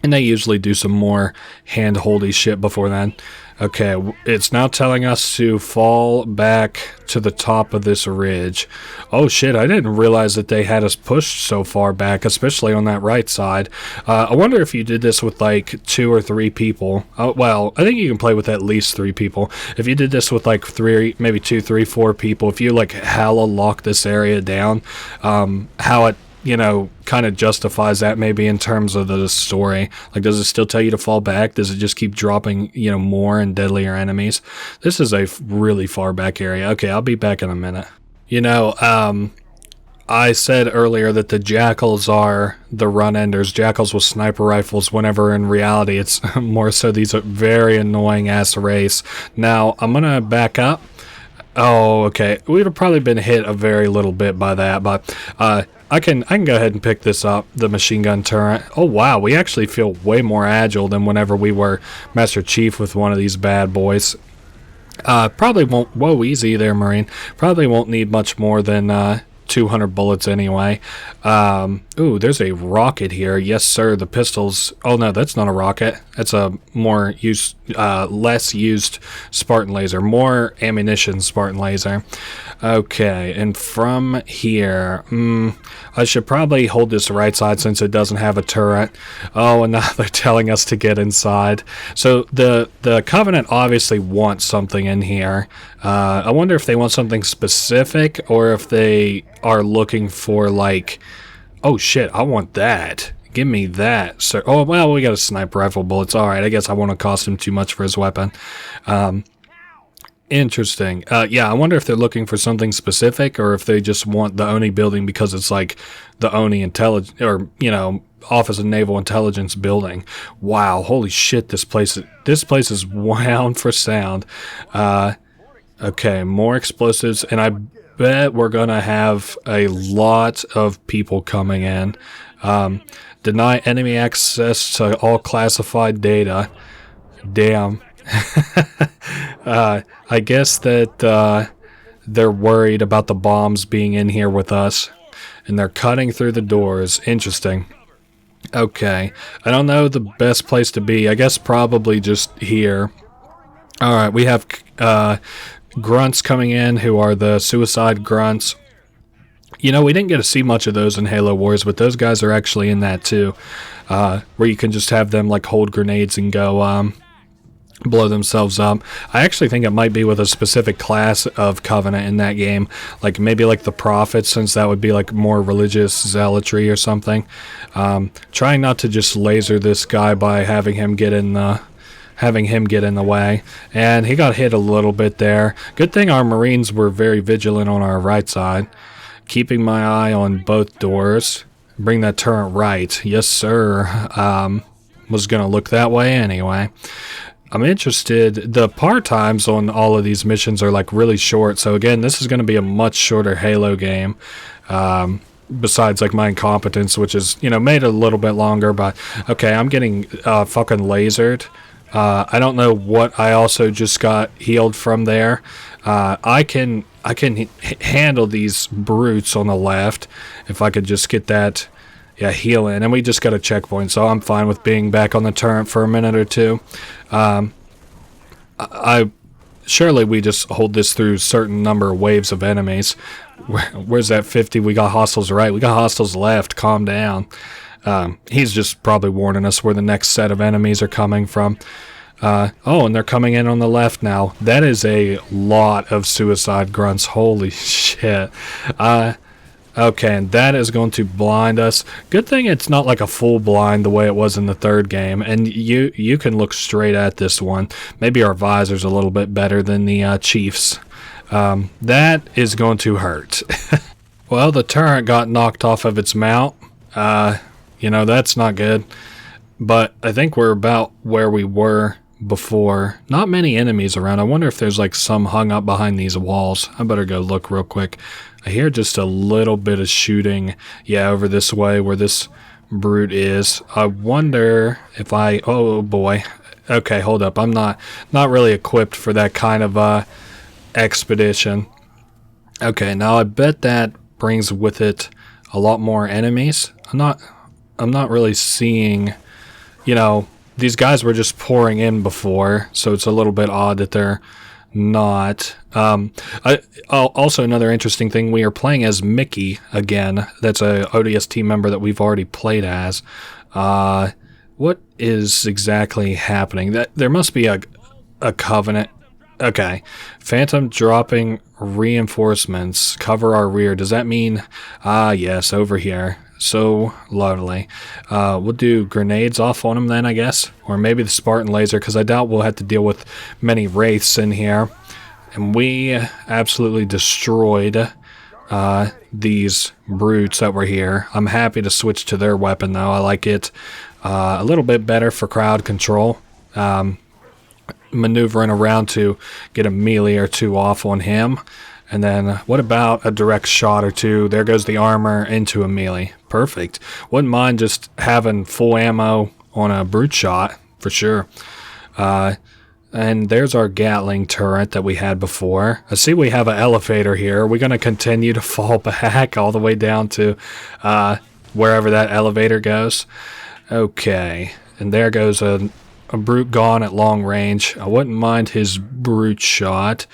And they usually do some more hand-holdy shit before then. Okay, it's now telling us to fall back to the top of this ridge. Oh shit, I didn't realize that they had us pushed so far back, especially on that right side. I wonder if you did this with like 2 or 3 people. Well, I think you can play with at least 3 people. If you did this with like 3, maybe 2, 3, 4 people, if you like hella lock this area down, how it, you know, kind of justifies that maybe in terms of the story. Like, does it still tell you to fall back? Does it just keep dropping, you know, more and deadlier enemies? This is a really far back area. Okay, I'll be back in a minute. You know, I said earlier that the jackals are the run-enders, jackals with sniper rifles, whenever in reality it's more so these are very annoying ass race. Now, I'm gonna back up. Oh, okay. We'd have probably been hit a very little bit by that, but I can go ahead and pick this up, the machine gun turret. Oh wow, we actually feel way more agile than whenever we were Master Chief with one of these bad boys. Probably won't, whoa, easy there, Marine. Probably won't need much more than 200 bullets anyway. Ooh, there's a rocket here. Yes, sir. The pistols. Oh no, that's not a rocket. That's a more less used Spartan laser. More ammunition Spartan laser. Okay, and from here, I should probably hold this right side since it doesn't have a turret. Oh, and now they're telling us to get inside. So the Covenant obviously wants something in here. I wonder if they want something specific or if they are looking for like, oh shit, I want that. Give me that, sir. Oh, well, we got a sniper rifle bullets. All right, I guess I won't cost him too much for his weapon. Interesting. Yeah, I wonder if they're looking for something specific or if they just want the ONI building because it's like the ONI intelligence, or, you know, Office of Naval Intelligence building. Wow, holy shit, this place is wound for sound. Okay, more explosives, and I bet we're gonna have a lot of people coming in. Deny enemy access to all classified data. Damn. I guess that they're worried about the bombs being in here with us, and they're cutting through the doors. Interesting. Okay, I don't know the best place to be. I guess probably just here. Alright, we have grunts coming in who are the suicide grunts. You know, we didn't get to see much of those in Halo Wars, but those guys are actually in that too, where you can just have them like hold grenades and go blow themselves up. I actually think it might be with a specific class of Covenant in that game, like maybe like the Prophets, since that would be like more religious zealotry or something. Trying not to just laser this guy by having him get in the way, and he got hit a little bit there. Good thing our Marines were very vigilant on our right side, keeping my eye on both doors. Bring that turret right. Yes, sir. Was gonna look that way anyway. I'm interested. The par times on all of these missions are like really short, so again, this is going to be a much shorter Halo game. Besides like my incompetence, which is, you know, made it a little bit longer, but okay, I'm getting fucking lasered. I don't know what I also just got healed from there. I can handle these brutes on the left if I could just get that. Yeah, healing. And we just got a checkpoint, so I'm fine with being back on the turret for a minute or two. Surely we just hold this through a certain number of waves of enemies. Where's that 50? We got hostiles right. We got hostiles left. Calm down. He's just probably warning us where the next set of enemies are coming from. Oh, and they're coming in on the left now. That is a lot of suicide grunts. Holy shit. Okay, and that is going to blind us. Good thing it's not like a full blind the way it was in the third game. And you can look straight at this one. Maybe our visor's a little bit better than the Chief's. That is going to hurt. Well, the turret got knocked off of its mount. You know, that's not good. But I think we're about where we were before. Not many enemies around. I wonder if there's like some hung up behind these walls. I better go look real quick. I hear just a little bit of shooting. Yeah, over this way where this brute is. I wonder if oh boy. Okay, hold up. I'm not really equipped for that kind of expedition. Okay, now I bet that brings with it a lot more enemies. I'm not really seeing, you know, these guys were just pouring in before, so it's a little bit odd that they're not. Also, another interesting thing, we are playing as Mickey again. That's a ODST member that we've already played as. What is exactly happening? There must be a covenant. Okay. Phantom dropping reinforcements. Cover our rear. Does that mean... yes, over here. So lovely. We'll do grenades off on them then, I guess. Or maybe the Spartan laser, because I doubt we'll have to deal with many wraiths in here. And we absolutely destroyed these brutes that were here. I'm happy to switch to their weapon, though. I like it a little bit better for crowd control. Maneuvering around to get a melee or two off on him. And then, what about a direct shot or two? There goes the armor into a melee. Perfect. Wouldn't mind just having full ammo on a brute shot, for sure. And there's our Gatling turret that we had before. I see we have an elevator here. Are we going to continue to fall back all the way down to wherever that elevator goes? Okay. And there goes a brute gone at long range. I wouldn't mind his brute shot.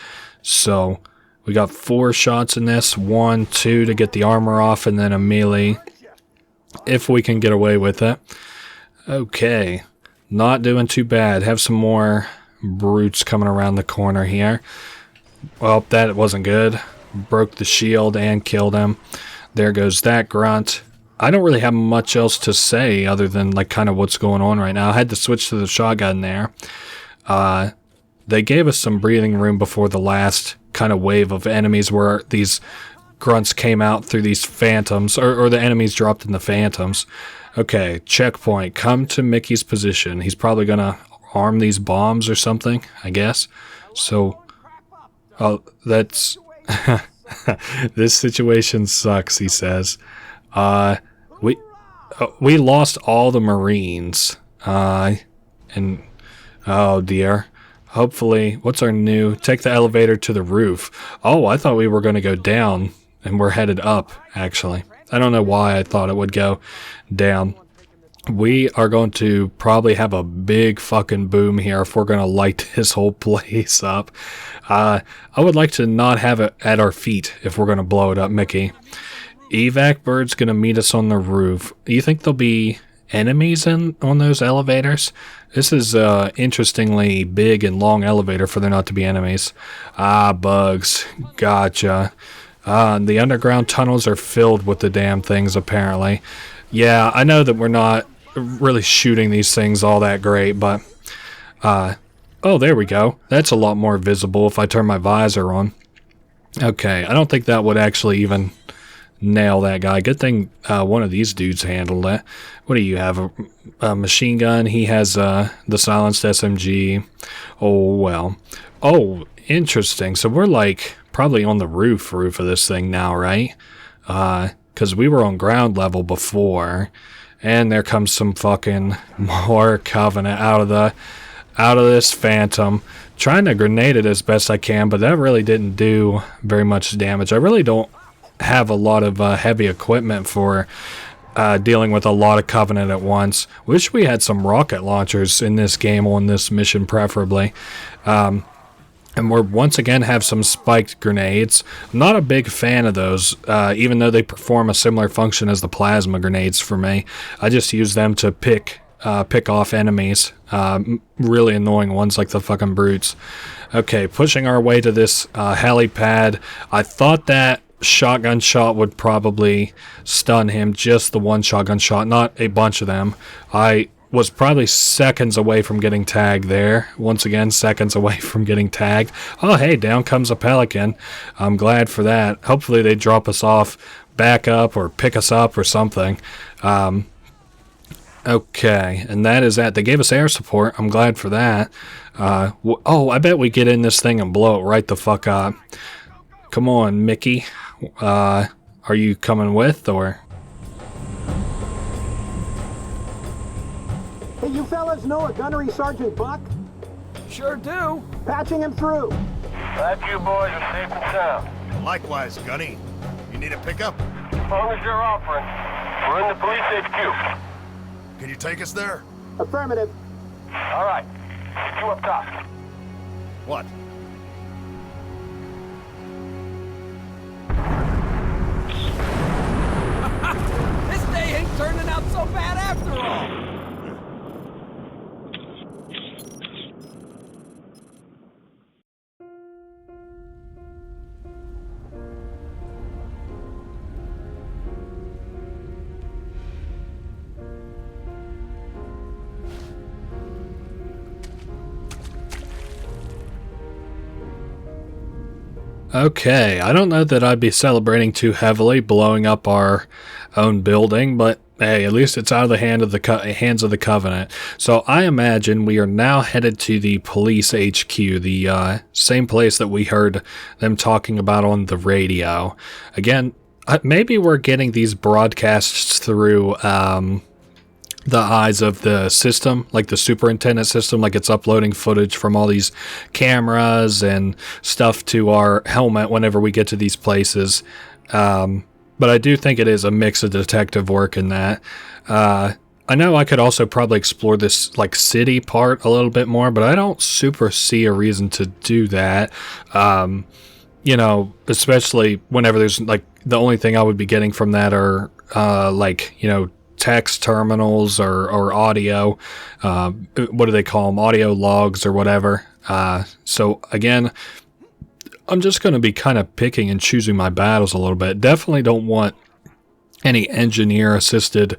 So... we got 4 shots in this. 1, 2 to get the armor off, and then a melee. If we can get away with it. Okay. Not doing too bad. Have some more brutes coming around the corner here. Well, that wasn't good. Broke the shield and killed him. There goes that grunt. I don't really have much else to say other than like kind of what's going on right now. I had to switch to the shotgun there. They gave us some breathing room before the last kind of wave of enemies where these grunts came out through these phantoms, or the enemies dropped in the phantoms. Okay, checkpoint. Come to Mickey's position. He's probably going to arm these bombs or something, I guess. So, that's... this situation sucks, he says. We lost all the Marines. And... oh, dear. Hopefully, what's our new... take the elevator to the roof. Oh, I thought we were going to go down, and we're headed up, actually. I don't know why I thought it would go down. We are going to probably have a big fucking boom here if we're going to light this whole place up. I would like to not have it at our feet if we're going to blow it up, Mickey. Evac bird's going to meet us on the roof. You think there'll be enemies on those elevators? This is interestingly big and long elevator for there not to be enemies. Bugs. Gotcha. The underground tunnels are filled with the damn things, apparently. Yeah, I know that we're not really shooting these things all that great, but... oh, there we go. That's a lot more visible if I turn my visor on. Okay, I don't think that would actually even nail that guy. Good thing one of these dudes handled it. What do you have? A machine gun? He has the silenced SMG. Oh, well. Oh, interesting. So we're like probably on the roof of this thing now, right? Because we were on ground level before. And there comes some fucking more Covenant out of this Phantom. Trying to grenade it as best I can, but that really didn't do very much damage. I really don't have a lot of heavy equipment for dealing with a lot of Covenant at once. Wish we had some rocket launchers in this game on this mission, preferably. And we're once again have some spiked grenades. I'm not a big fan of those, even though they perform a similar function as the plasma grenades for me. I just use them to pick off enemies. Really annoying ones like the fucking brutes. Okay, pushing our way to this helipad. I thought that shotgun shot would probably stun him, just the one shotgun shot, not a bunch of them. I was probably seconds away from getting tagged there. Once again, seconds away from getting tagged. Oh, hey, down comes a pelican. I'm glad for that. Hopefully they drop us off back up or pick us up or something. Okay, and that is that. They gave us air support. I'm glad for that. Oh, I bet we get in this thing and blow it right the fuck up. Come on, Mickey. Are you coming with, or? Hey, you fellas know a gunnery Sergeant Buck? Sure do. Patching him through. Glad you boys are safe and sound. Likewise, Gunny. You need a pickup? As long as you're offering. We're in the police HQ. Can you take us there? Affirmative. All right. See you up top. What? This day ain't turning out so bad after all. Okay, I don't know that I'd be celebrating too heavily blowing up our own building, but hey, at least it's out of the hands of the Covenant. So I imagine we are now headed to the police HQ, the same place that we heard them talking about on the radio. Again, maybe we're getting these broadcasts through the eyes of the system, like the superintendent system, like it's uploading footage from all these cameras and stuff to our helmet whenever we get to these places. But I do think it is a mix of detective work in that. I know I could also probably explore this like city part a little bit more, but I don't super see a reason to do that. You know, especially whenever there's like the only thing I would be getting from that are like, you know, text terminals or audio, what do they call them, audio logs or whatever. So again, I'm just going to be kind of picking and choosing my battles a little bit. Definitely don't want any engineer assisted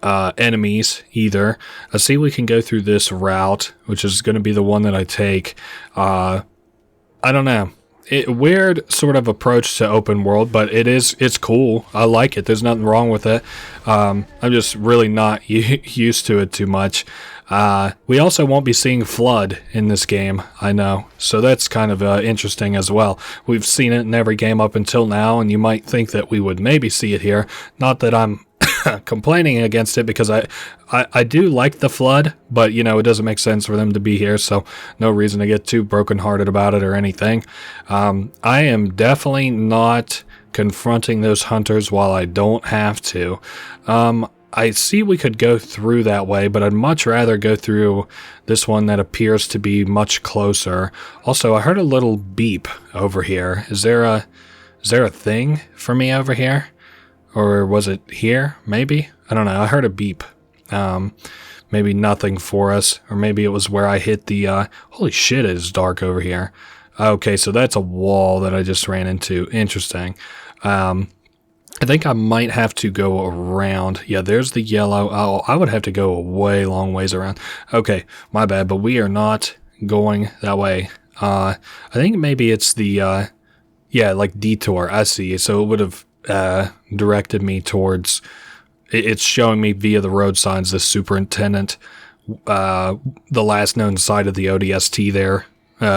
enemies either. I see we can go through this route, which is going to be the one that I take. I don't know. Weird sort of approach to open world, but it's cool. I like it. There's nothing wrong with it. I'm just really not used to it too much. We also won't be seeing flood in this game, I know. So that's kind of interesting as well. We've seen it in every game up until now, and you might think that we would maybe see it here. Not that I'm complaining against it, because I do like the flood, but you know, it doesn't make sense for them to be here, so no reason to get too brokenhearted about it or anything. I am definitely not confronting those hunters while I don't have to. I see we could go through that way, but I'd much rather go through this one that appears to be much closer. Also, I heard a little beep over here. Is there a thing for me over here? Or was it here? Maybe? I don't know. I heard a beep. Maybe nothing for us. Or maybe it was where I hit the... holy shit, it is dark over here. Okay, so that's a wall that I just ran into. Interesting. I think I might have to go around. Yeah, there's the yellow. Oh, I would have to go a way long ways around. Okay, my bad, but we are not going that way. I think maybe it's the... yeah, like detour. I see. So it would have... directed me towards, it's showing me via the road signs, the superintendent, the last known site of the ODST there,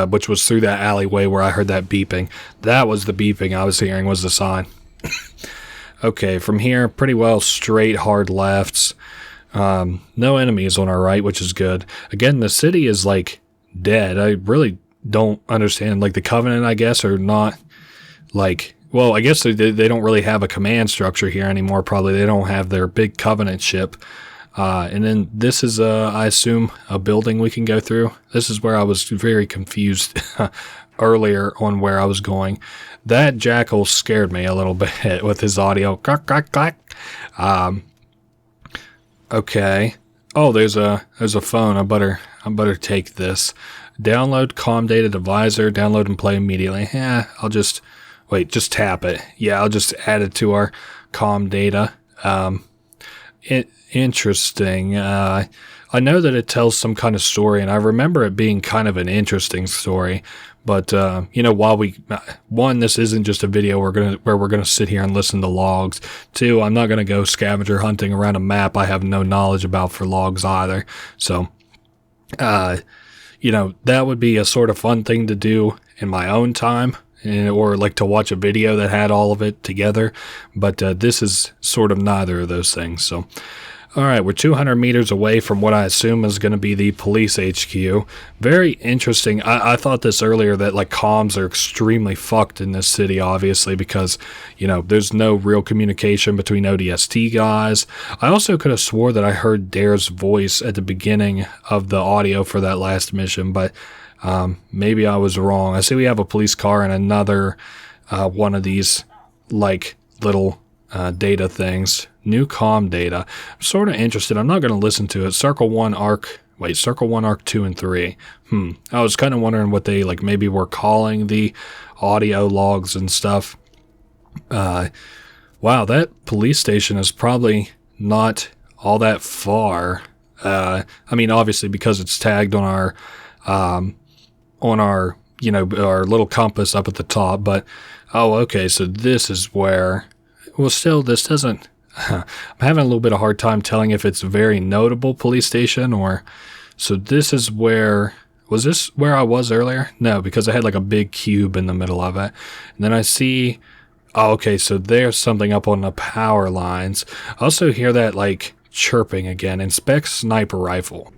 which was through that alleyway where I heard that beeping. That was the beeping I was hearing, was the sign. Okay, from here, pretty well straight, hard lefts. No enemies on our right, which is good. Again, the city is like dead. I really don't understand, like the Covenant, I guess, are not like well, I guess they don't really have a command structure here anymore. Probably they don't have their big Covenant ship. And then this is, I assume, a building we can go through. This is where I was very confused earlier on where I was going. That jackal scared me a little bit with his audio. Clack, clack, clack. Okay. Oh, there's a phone. I better take this. Download comm data divisor. Download and play immediately. I'll just just tap it. Yeah, I'll just add it to our comm data. Interesting. I know that it tells some kind of story, and I remember it being kind of an interesting story. But while this isn't just a video where we're gonna sit here and listen to logs. Two, I'm not gonna go scavenger hunting around a map I have no knowledge about for logs either. So, that would be a sort of fun thing to do in my own time, or like to watch a video that had all of it together. But this is sort of neither of those things. So. All right, we're 200 meters away from what I assume is going to be the police HQ. Very interesting. I thought this earlier that like comms are extremely fucked in this city, obviously, because, there's no real communication between ODST guys. I also could have swore that I heard Dare's voice at the beginning of the audio for that last mission, but maybe I was wrong. I see we have a police car and another one of these like little data things. New comm data. I'm sort of interested. I'm not going to listen to it. Circle 1 Arc 2 and 3. I was kind of wondering what they maybe were calling the audio logs and stuff. Wow, that police station is probably not all that far. I mean, obviously because it's tagged on our our little compass up at the top, but okay, so this is where, well, still this doesn't, I'm having a little bit of hard time telling if it's a very notable police station or... So this is where... Was this where I was earlier? No, because I had like a big cube in the middle of it. And then I see... Oh, okay, so there's something up on the power lines. I also hear that like chirping again. Inspect sniper rifle.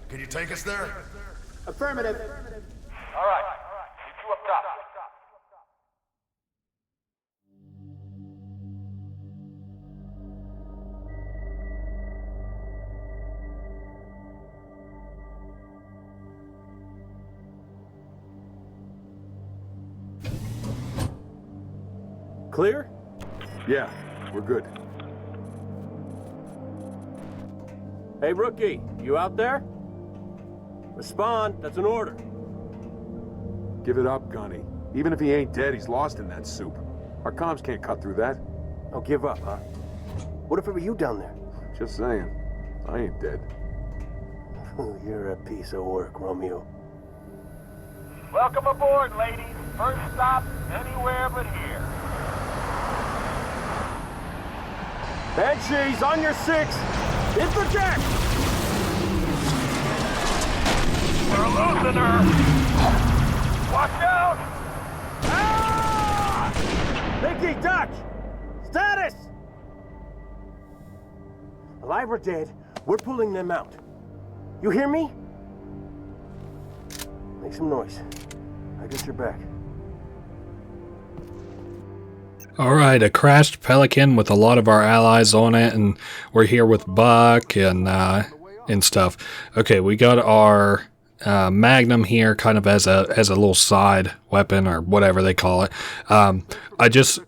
Can you take us there? Affirmative. All right. Meet you up top. Clear? Yeah, we're good. Hey, rookie, you out there? Respond, that's an order. Give it up, Gunny. Even if he ain't dead, he's lost in that soup. Our comms can't cut through that. Don't give up, huh? What if it were you down there? Just saying. I ain't dead. You're a piece of work, Romeo. Welcome aboard, ladies. First stop anywhere but here. Banshees, on your 6! Interject! We're losing her. Watch out! Ah! Mickey, Dutch! Status! Alive or dead, we're pulling them out. You hear me? Make some noise. I got your back. Alright, a crashed Pelican with a lot of our allies on it, and we're here with Buck and stuff. Okay, we got our Magnum here kind of as a little side weapon or whatever they call it. I just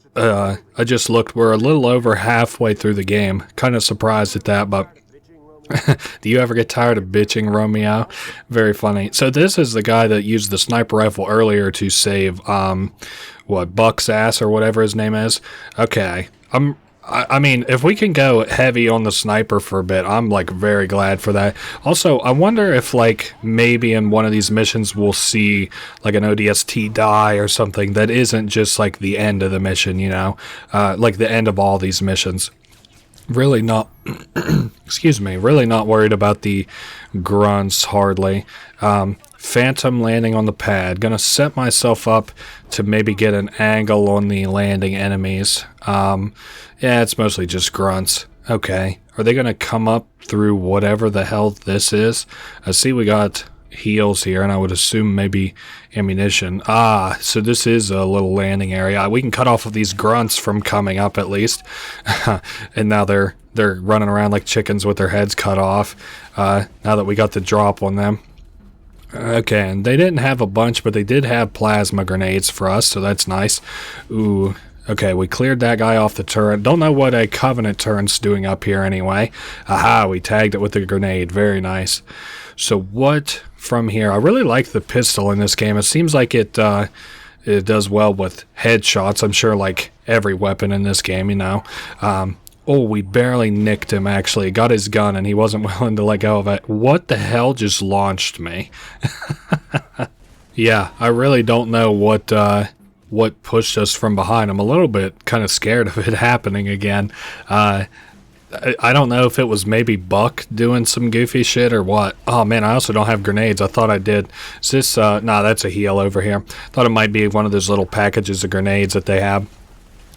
looked, we're a little over halfway through the game. Kind of surprised at that, but do you ever get tired of bitching, Romeo? Very funny. So this is the guy that used the sniper rifle earlier to save Buck's ass or whatever his name is. Okay. I mean, if we can go heavy on the sniper for a bit, I'm like very glad for that. Also, I wonder if like maybe in one of these missions we'll see like an ODST die or something that isn't just like the end of the mission, like the end of all these missions. Really not, excuse me, really not worried about the grunts hardly. Phantom landing on the pad. Gonna set myself up to maybe get an angle on the landing enemies. Yeah, it's mostly just grunts. Okay, are they gonna come up through whatever the hell this is? I see we got heals here, and I would assume maybe ammunition. Ah, so this is a little landing area. We can cut off of these grunts from coming up at least. And now they're running around like chickens with their heads cut off. Now that we got the drop on them. Okay, and they didn't have a bunch, but they did have plasma grenades for us, so that's nice. Ooh. Okay, we cleared that guy off the turret. Don't know what a Covenant turret's doing up here anyway. Aha, we tagged it with the grenade. Very nice. So what from here? I really like the pistol in this game. It seems like it does well with headshots. I'm sure like every weapon in this game, you know. Oh, we barely nicked him, actually. Got his gun, and he wasn't willing to let go of it. What the hell just launched me? Yeah, I really don't know what pushed us from behind. I'm a little bit kind of scared of it happening again. I don't know if it was maybe Buck doing some goofy shit or what. Oh man, I also don't have grenades. I thought I did. Is this, nah, that's a heal over here. Thought it might be one of those little packages of grenades that they have.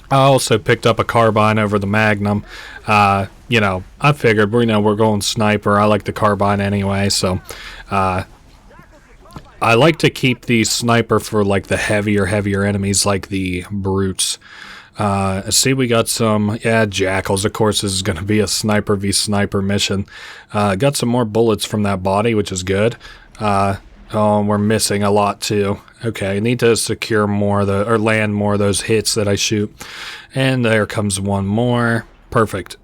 I also picked up a carbine over the Magnum. You know, I figured, we're going sniper. I like the carbine anyway, so, I like to keep the sniper for like the heavier enemies like the brutes. I see we got some, jackals. Of course, this is going to be a sniper v sniper mission. Got some more bullets from that body, which is good. Oh, we're missing a lot too. Okay, I need to secure more of or land more of those hits that I shoot. And there comes one more. Perfect.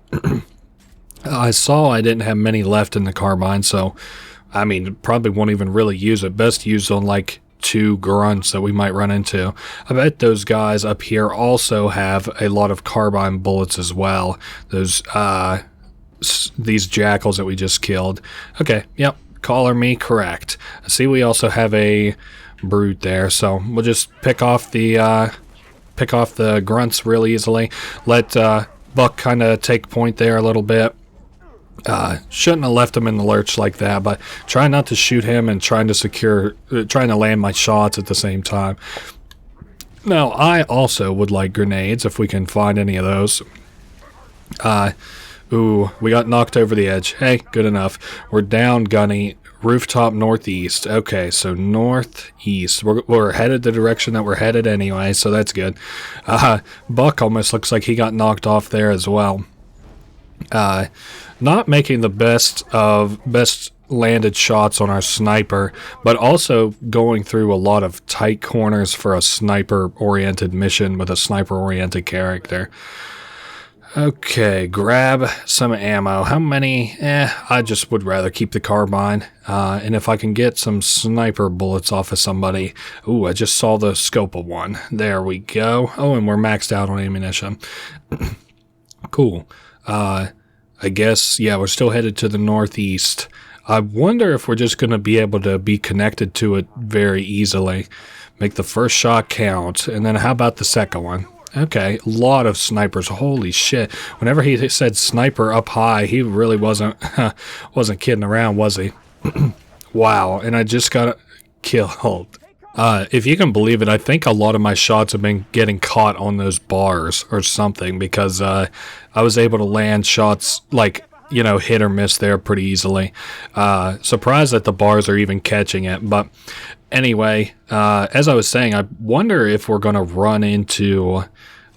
I saw I didn't have many left in the carbine, so I mean, probably won't even really use it. Best used on like 2 grunts that we might run into. I bet those guys up here also have a lot of carbine bullets as well. Those, these jackals that we just killed. Okay, yep, color me correct. I see we also have a brute there, so we'll just pick off the grunts real easily. Let Buck kind of take point there a little bit. Shouldn't have left him in the lurch like that, but trying not to shoot him and trying to land my shots at the same time. Now, I also would like grenades if we can find any of those. Ooh, we got knocked over the edge. Hey, good enough. We're down, Gunny. Rooftop northeast. Okay, so northeast. We're headed the direction that we're headed anyway, so that's good. Buck almost looks like he got knocked off there as well. Not making the best landed shots on our sniper, but also going through a lot of tight corners for a sniper-oriented mission with a sniper-oriented character. Okay, grab some ammo. How many? I just would rather keep the carbine. And if I can get some sniper bullets off of somebody. Ooh, I just saw the scope of one. There we go. Oh, and we're maxed out on ammunition. Cool. I guess, yeah, we're still headed to the northeast. I wonder if we're just going to be able to be connected to it very easily. Make the first shot count. And then how about the second one? Okay, a lot of snipers. Holy shit. Whenever he said sniper up high, he really wasn't kidding around, was he? Wow, and I just got killed. If you can believe it, I think a lot of my shots have been getting caught on those bars or something, because I was able to land shots like, you know, hit or miss there pretty easily. Surprised that the bars are even catching it. But anyway, as I was saying, I wonder if we're going to run into,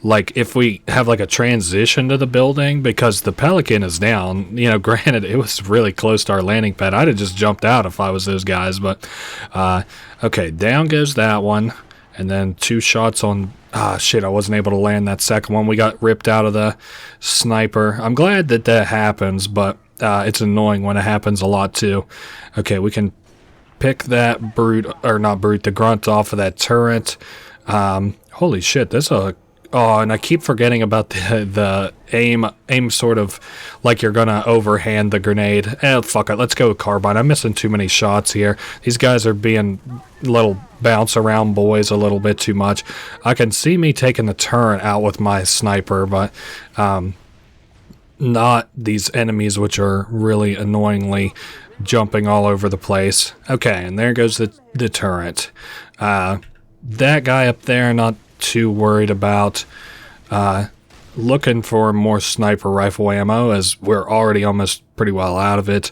like, if we have like a transition to the building, because the Pelican is down. You know, granted, it was really close to our landing pad. I'd have just jumped out if I was those guys. But okay, down goes that one. And then 2 shots on... shit, I wasn't able to land that second one. We got ripped out of the sniper. I'm glad that happens, but it's annoying when it happens a lot too. Okay, we can pick that brute, or not brute, the grunt off of that turret. Holy shit, this is a... Oh, and I keep forgetting about the aim sort of like you're gonna overhand the grenade. Fuck it, let's go with carbine. I'm missing too many shots here. These guys are being little bounce around boys a little bit too much. I can see me taking the turret out with my sniper, but not these enemies which are really annoyingly jumping all over the place. Okay, and there goes the turret. That guy up there, not too worried about. Looking for more sniper rifle ammo, as we're already almost pretty well out of it.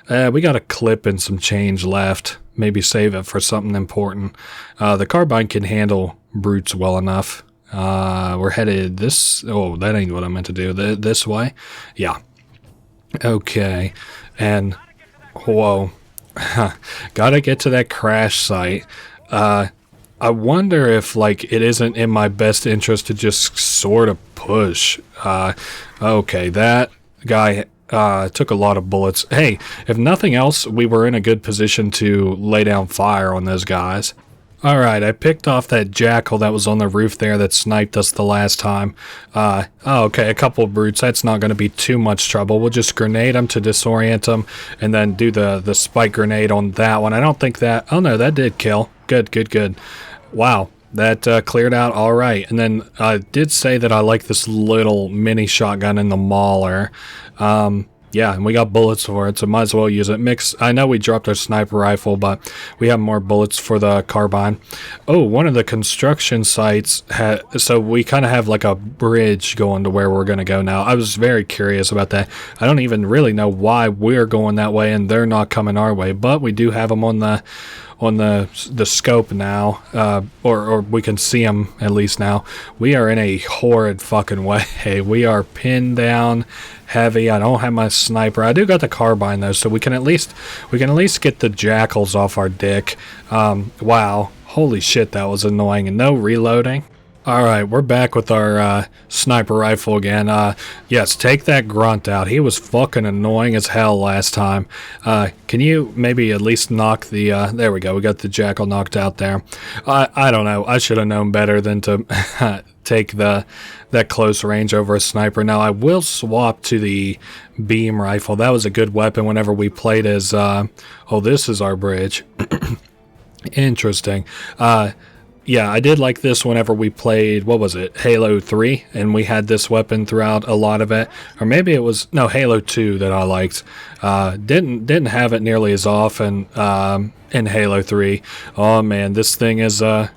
We got a clip and some change left. Maybe save it for something important. The carbine can handle brutes well enough. We're headed this... Oh, that ain't what I meant to do. This way? Yeah. Okay. And... Whoa. Gotta get to that crash site. I wonder if, like, it isn't in my best interest to just sort of push. Okay, that guy took a lot of bullets. Hey, if nothing else, we were in a good position to lay down fire on those guys. Alright, I picked off that jackal that was on the roof there that sniped us the last time. Okay, a couple of brutes. That's not going to be too much trouble. We'll just grenade them to disorient them, and then do the spike grenade on that one. I don't think that... Oh no, that did kill. Good. Wow, that cleared out all right. And then I did say that I like this little mini shotgun in the Mauler. Yeah, and we got bullets for it, so might as well use it. I know we dropped our sniper rifle, but we have more bullets for the carbine. Oh, one of the construction sites so we kind of have like a bridge going to where we're going to go now. I was very curious about that. I don't even really know why we're going that way and they're not coming our way, but we do have them on the scope now, or we can see them at least now. We are in a horrid fucking way. We are pinned down heavy. I don't have my sniper. I do got the carbine though, so we can at least get the jackals off our dick. Wow, holy shit, that was annoying. And no reloading. Alright, we're back with our sniper rifle again. Yes, take that grunt out. He was fucking annoying as hell last time. Can you maybe at least knock the... there we go, we got the jackal knocked out there. I don't know, I should have known better than to take that close range over a sniper. Now, I will swap to the beam rifle. That was a good weapon whenever we played as... oh, this is our bridge. Interesting. Yeah, I did like this whenever we played, what was it, Halo 3, and we had this weapon throughout a lot of it. Or maybe it was, no, Halo 2 that I liked. Didn't have it nearly as often in Halo 3. Oh man, this thing is a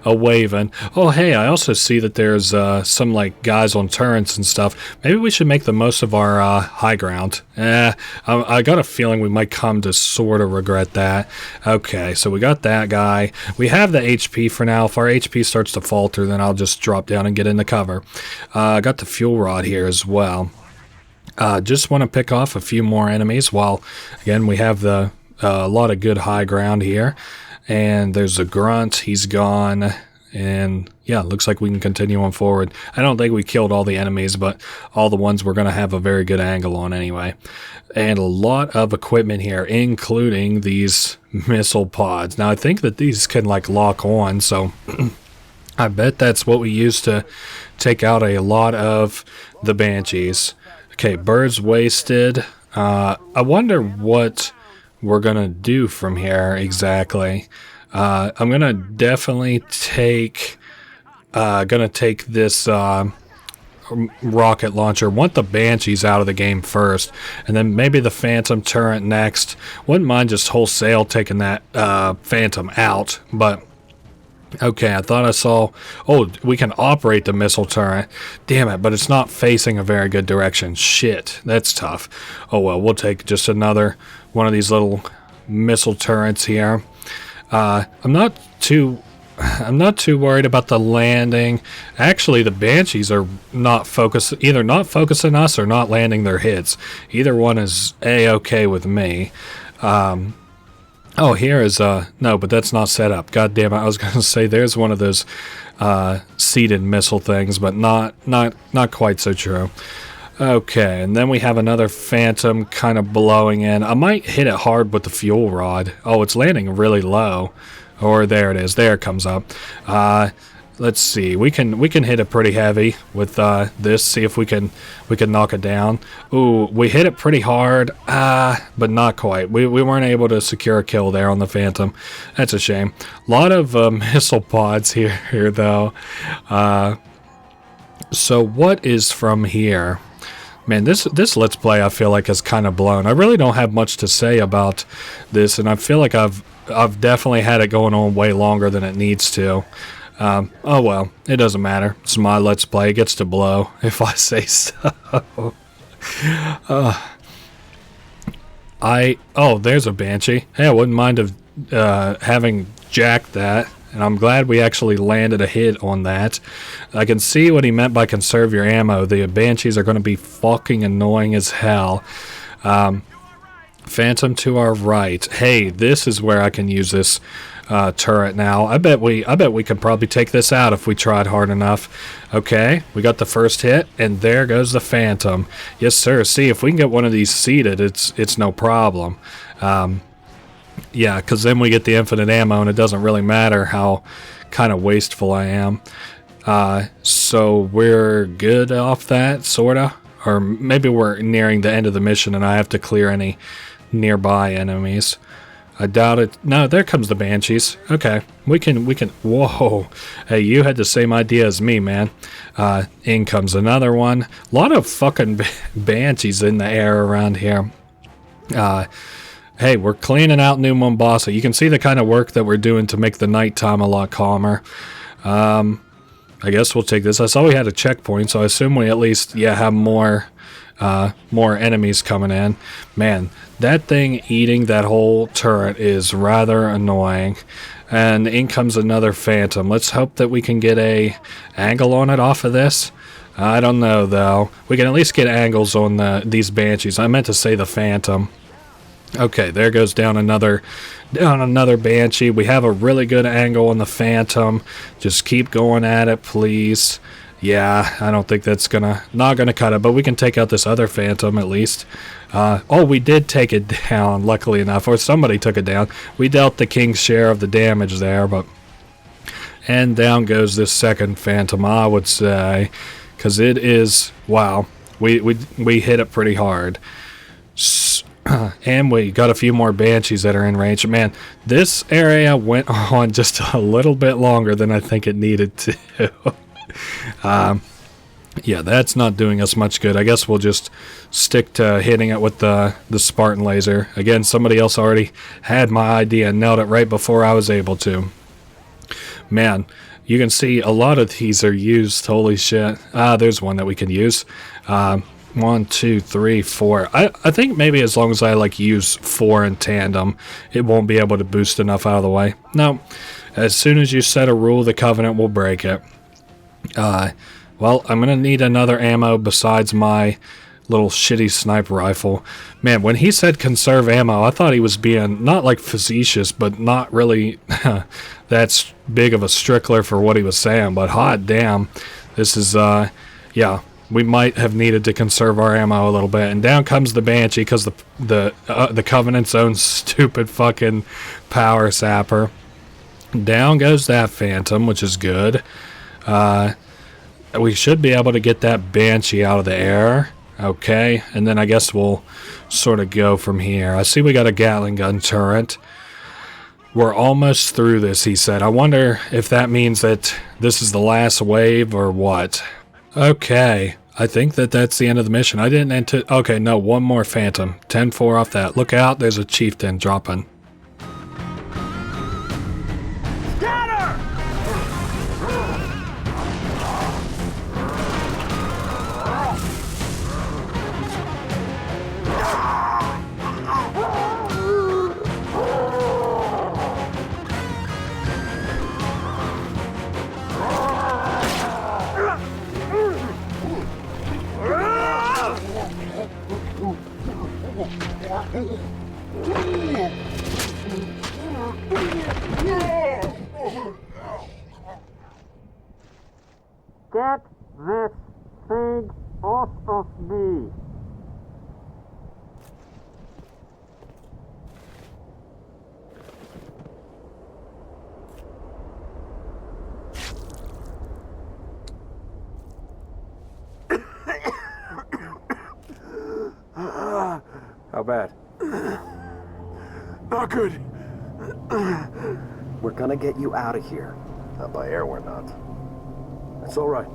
waving. Oh hey, I also see that there's some like guys on turrets and stuff. Maybe we should make the most of our high ground. I got a feeling we might come to sort of regret that. Okay, so we got that guy. We have the HP for now. If our HP starts to falter, then I'll just drop down and get into cover. I got the fuel rod here as well. Just want to pick off a few more enemies while, again, we have a lot of good high ground here. And there's a grunt. He's gone. And yeah, looks like we can continue on forward. I don't think we killed all the enemies, but all the ones we're going to have a very good angle on anyway. And a lot of equipment here, including these missile pods. Now, I think that these can like lock on, so I bet that's what we use to take out a lot of the Banshees. Okay, birds wasted. I wonder what we're gonna do from here exactly. I'm gonna definitely take this rocket launcher. Want the Banshees out of the game first, and then maybe the Phantom turret next. Wouldn't mind just wholesale taking that Phantom out, but okay, I thought I saw... Oh, we can operate the missile turret. Damn it, but it's not facing a very good direction. Shit, that's tough. Oh well, we'll take just another one of these little missile turrets here. I'm not too worried about the landing. Actually, the Banshees are either not focusing us or not landing their hits. Either one is A-okay with me. Oh, here is no, but that's not set up. God damn it! I was gonna say there's one of those seated missile things, but not quite so true. Okay, and then we have another Phantom kind of blowing in. I might hit it hard with the fuel rod. Oh, it's landing really low. Or there it is. There it comes up. Let's see. We can hit it pretty heavy with this. See if we can knock it down. Ooh, we hit it pretty hard, but not quite. We weren't able to secure a kill there on the Phantom. That's a shame. A lot of missile pods here though. So what is from here? Man, this Let's Play I feel like is kind of blown. I really don't have much to say about this, and I feel like I've definitely had it going on way longer than it needs to. Oh well, it doesn't matter. It's my Let's Play. It gets to blow, if I say so. There's a Banshee. Hey, I wouldn't mind of having jacked that. And I'm glad we actually landed a hit on that. I can see what he meant by conserve your ammo. The Banshees are going to be fucking annoying as hell. Phantom to our right. Hey, this is where I can use this turret now. I bet we could probably take this out if we tried hard enough. Okay, we got the first hit, and there goes the Phantom. Yes, sir. See, if we can get one of these seated, it's no problem. Yeah, because then we get the infinite ammo, and it doesn't really matter how kind of wasteful I am. So we're good off that, sorta? Or maybe we're nearing the end of the mission, and I have to clear any nearby enemies. I doubt it. No, there comes the Banshees. Okay, we can... Whoa. Hey, you had the same idea as me, man. In comes another one. A lot of fucking Banshees in the air around here. Hey, we're cleaning out New Mombasa. You can see the kind of work that we're doing to make the nighttime a lot calmer. I guess we'll take this. I saw we had a checkpoint, so I assume we at least, have more enemies coming in. Man, that thing eating that whole turret is rather annoying. And in comes another Phantom. Let's hope that we can get a angle on it off of this. I don't know, though. We can at least get angles on these Banshees. I meant to say the Phantom. Okay, there goes down another Banshee. We have a really good angle on the Phantom. Just keep going at it, please. Yeah, I don't think that's not gonna cut it, but we can take out this other Phantom at least. We did take it down, luckily enough, or somebody took it down. We dealt the king's share of the damage there, and down goes this second Phantom, I would say, because it is, wow, we hit it pretty hard. And we got a few more Banshees that are in range. Man, this area went on just a little bit longer than I think it needed to. Yeah, that's not doing us much good. I guess we'll just stick to hitting it with the Spartan laser. Again, somebody else already had my idea and nailed it right before I was able to. Man, you can see a lot of these are used. Holy shit. There's one that we can use. 1, 2, 3, 4. I think maybe as long as I use 4 in tandem, it won't be able to boost enough out of the way. No, as soon as you set a rule, the Covenant will break it. Well, I'm gonna need another ammo besides my little shitty sniper rifle. Man, when he said conserve ammo, I thought he was being not facetious, but not really that's big of a stickler for what he was saying. But hot damn, this is yeah. We might have needed to conserve our ammo a little bit. And down comes the Banshee because the Covenant's own stupid fucking power sapper. Down goes that Phantom, which is good. We should be able to get that Banshee out of the air. Okay, and then I guess we'll sort of go from here. I see we got a Gatling gun turret. We're almost through this, he said. I wonder if that means that this is the last wave or what. Okay, I think that's the end of the mission. I didn't enter. Okay, no, one more Phantom. 10-4 off that. Look out, there's a chieftain dropping. Get this thing off of me! How bad? Not good. We're gonna get you out of here. Not by air, we're not. It's all right.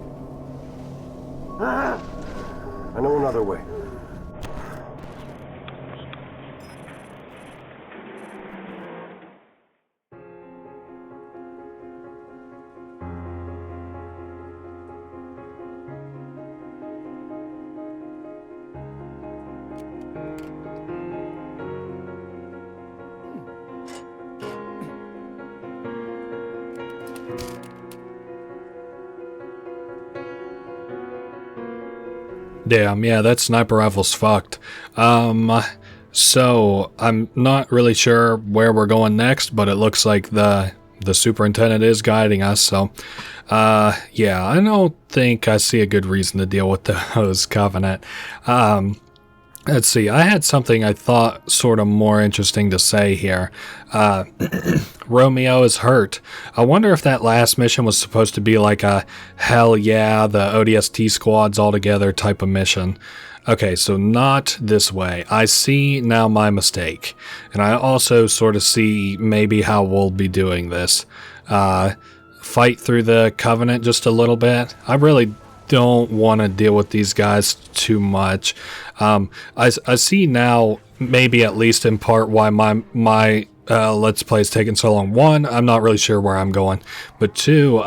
I know another way. Damn, yeah, that sniper rifle's fucked. So I'm not really sure where we're going next, but it looks like the superintendent is guiding us, so yeah, I don't think I see a good reason to deal with those Covenant. Let's see, I had something I thought sort of more interesting to say here. Romeo is hurt. I wonder if that last mission was supposed to be like a hell yeah, the ODST squads all together type of mission. Okay, so not this way. I see now my mistake. And I also sort of see maybe how we'll be doing this. Fight through the Covenant just a little bit. I really don't want to deal with these guys too much. I see now, maybe at least in part, why my Let's Play is taking so long. One, I'm not really sure where I'm going. But two,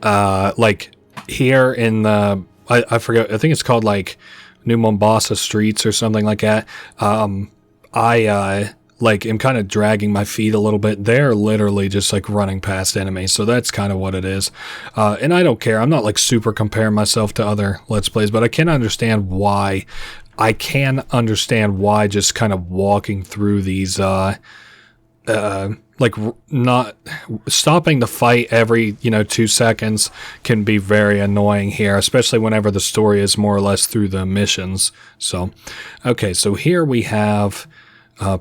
like here in the, I forget, I think it's called like New Mombasa Streets or something like that. Like am kind of dragging my feet a little bit. They're literally just like running past enemies, so that's kind of what it is. And I don't care. I'm not like super comparing myself to other Let's Plays, but I can understand why. I can understand why just kind of walking through these, like not stopping the fight every 2 seconds can be very annoying here, especially whenever the story is more or less through the missions. So, okay, so here we have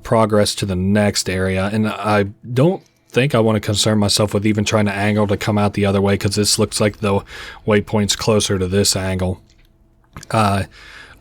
progress to the next area, and I don't think I want to concern myself with even trying to angle to come out the other way, because this looks like the waypoint's closer to this angle.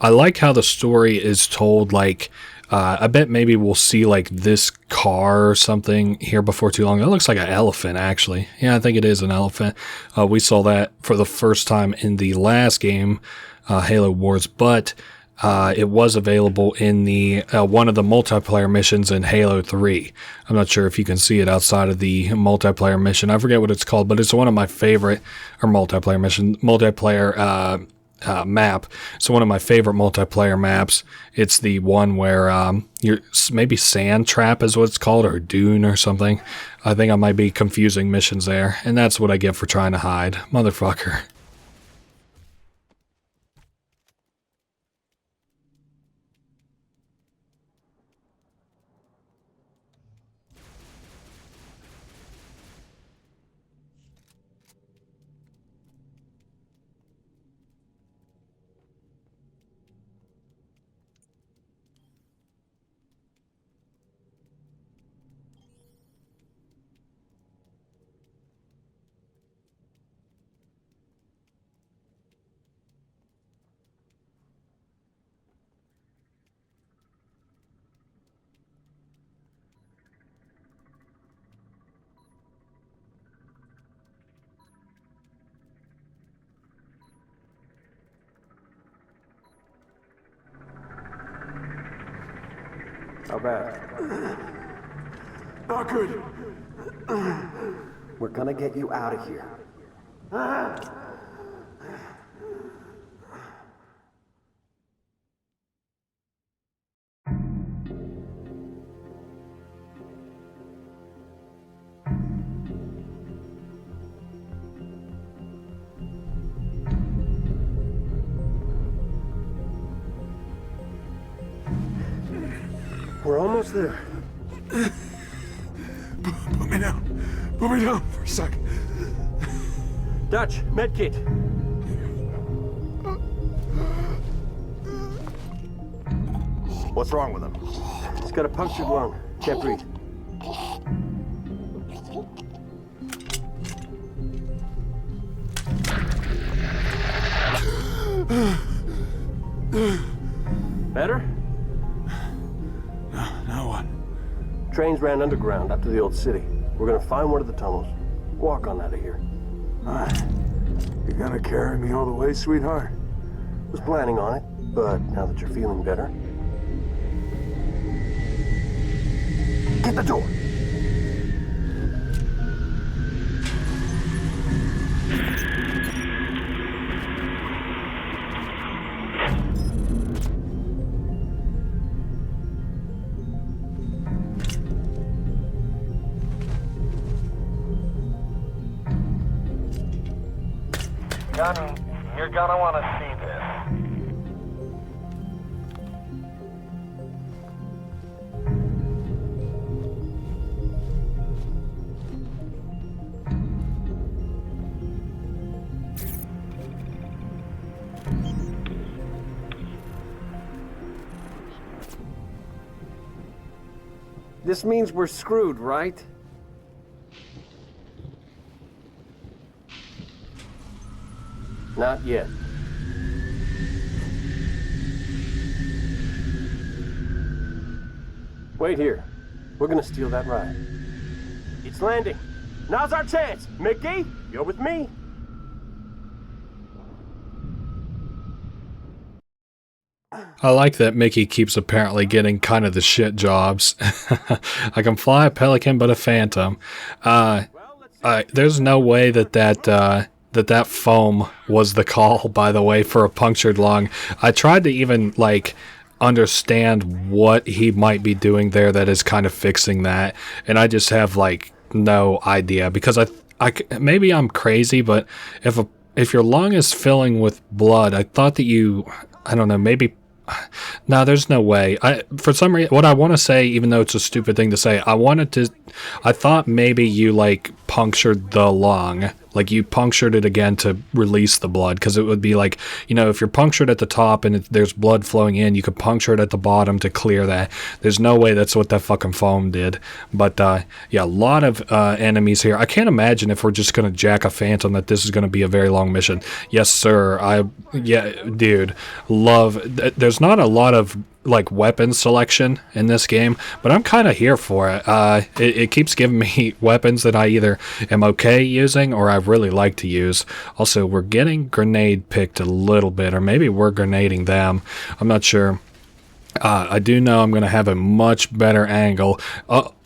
I like how the story is told. Like I bet maybe we'll see like this car or something here before too long. It looks like an elephant, actually. Yeah, I think it is an elephant. We saw that for the first time in the last game, Halo Wars, but it was available in the one of the multiplayer missions in Halo 3. I'm not sure if you can see it outside of the multiplayer mission. I forget what it's called, but it's one of my favorite, or multiplayer map. So one of my favorite multiplayer maps. It's the one where you're maybe Sand Trap is what it's called, or Dune or something. I think I might be confusing missions there, and that's what I get for trying to hide. Motherfucker. How bad? Not good. We're gonna get you out of here. We're almost there. Put me down. Put me down for a second. Dutch, medkit. What's wrong with him? He's got a punctured lung. Can't breathe. Better? Now what? Trains ran underground up to the old city. We're gonna find one of the tunnels. Walk on out of here. All right. You gonna carry me all the way, sweetheart? Was planning on it, but now that you're feeling better. Get the door! Gunny, you're gonna want to see this. This means we're screwed, right? Not yet. Wait here. We're gonna steal that ride. It's landing. Now's our chance. Mickey, you're with me. I like that Mickey keeps apparently getting kind of the shit jobs. I can fly a Pelican, but a Phantom. There's no way that foam was the call, by the way, for a punctured lung. I tried to even, like, understand what he might be doing there that is kind of fixing that, and I just have, like, no idea, because maybe I'm crazy, but if your lung is filling with blood, I thought that I don't know, maybe... No, there's no way. For some reason, what I want to say, even though it's a stupid thing to say, I thought maybe you, like, punctured the lung. Like, you punctured it again to release the blood, because it would be like, you know, if you're punctured at the top and there's blood flowing in, you could puncture it at the bottom to clear that. There's no way that's what that fucking foam did. But, yeah, a lot of enemies here. I can't imagine if we're just going to jack a Phantom that this is going to be a very long mission. Yes, sir. Yeah, dude, there's not a lot of, like, weapon selection in this game, but I'm kind of here for it. It keeps giving me weapons that I either am okay using or I really like to use. Also, we're getting grenade picked a little bit, or maybe we're grenading them. I'm not sure. I do know I'm going to have a much better angle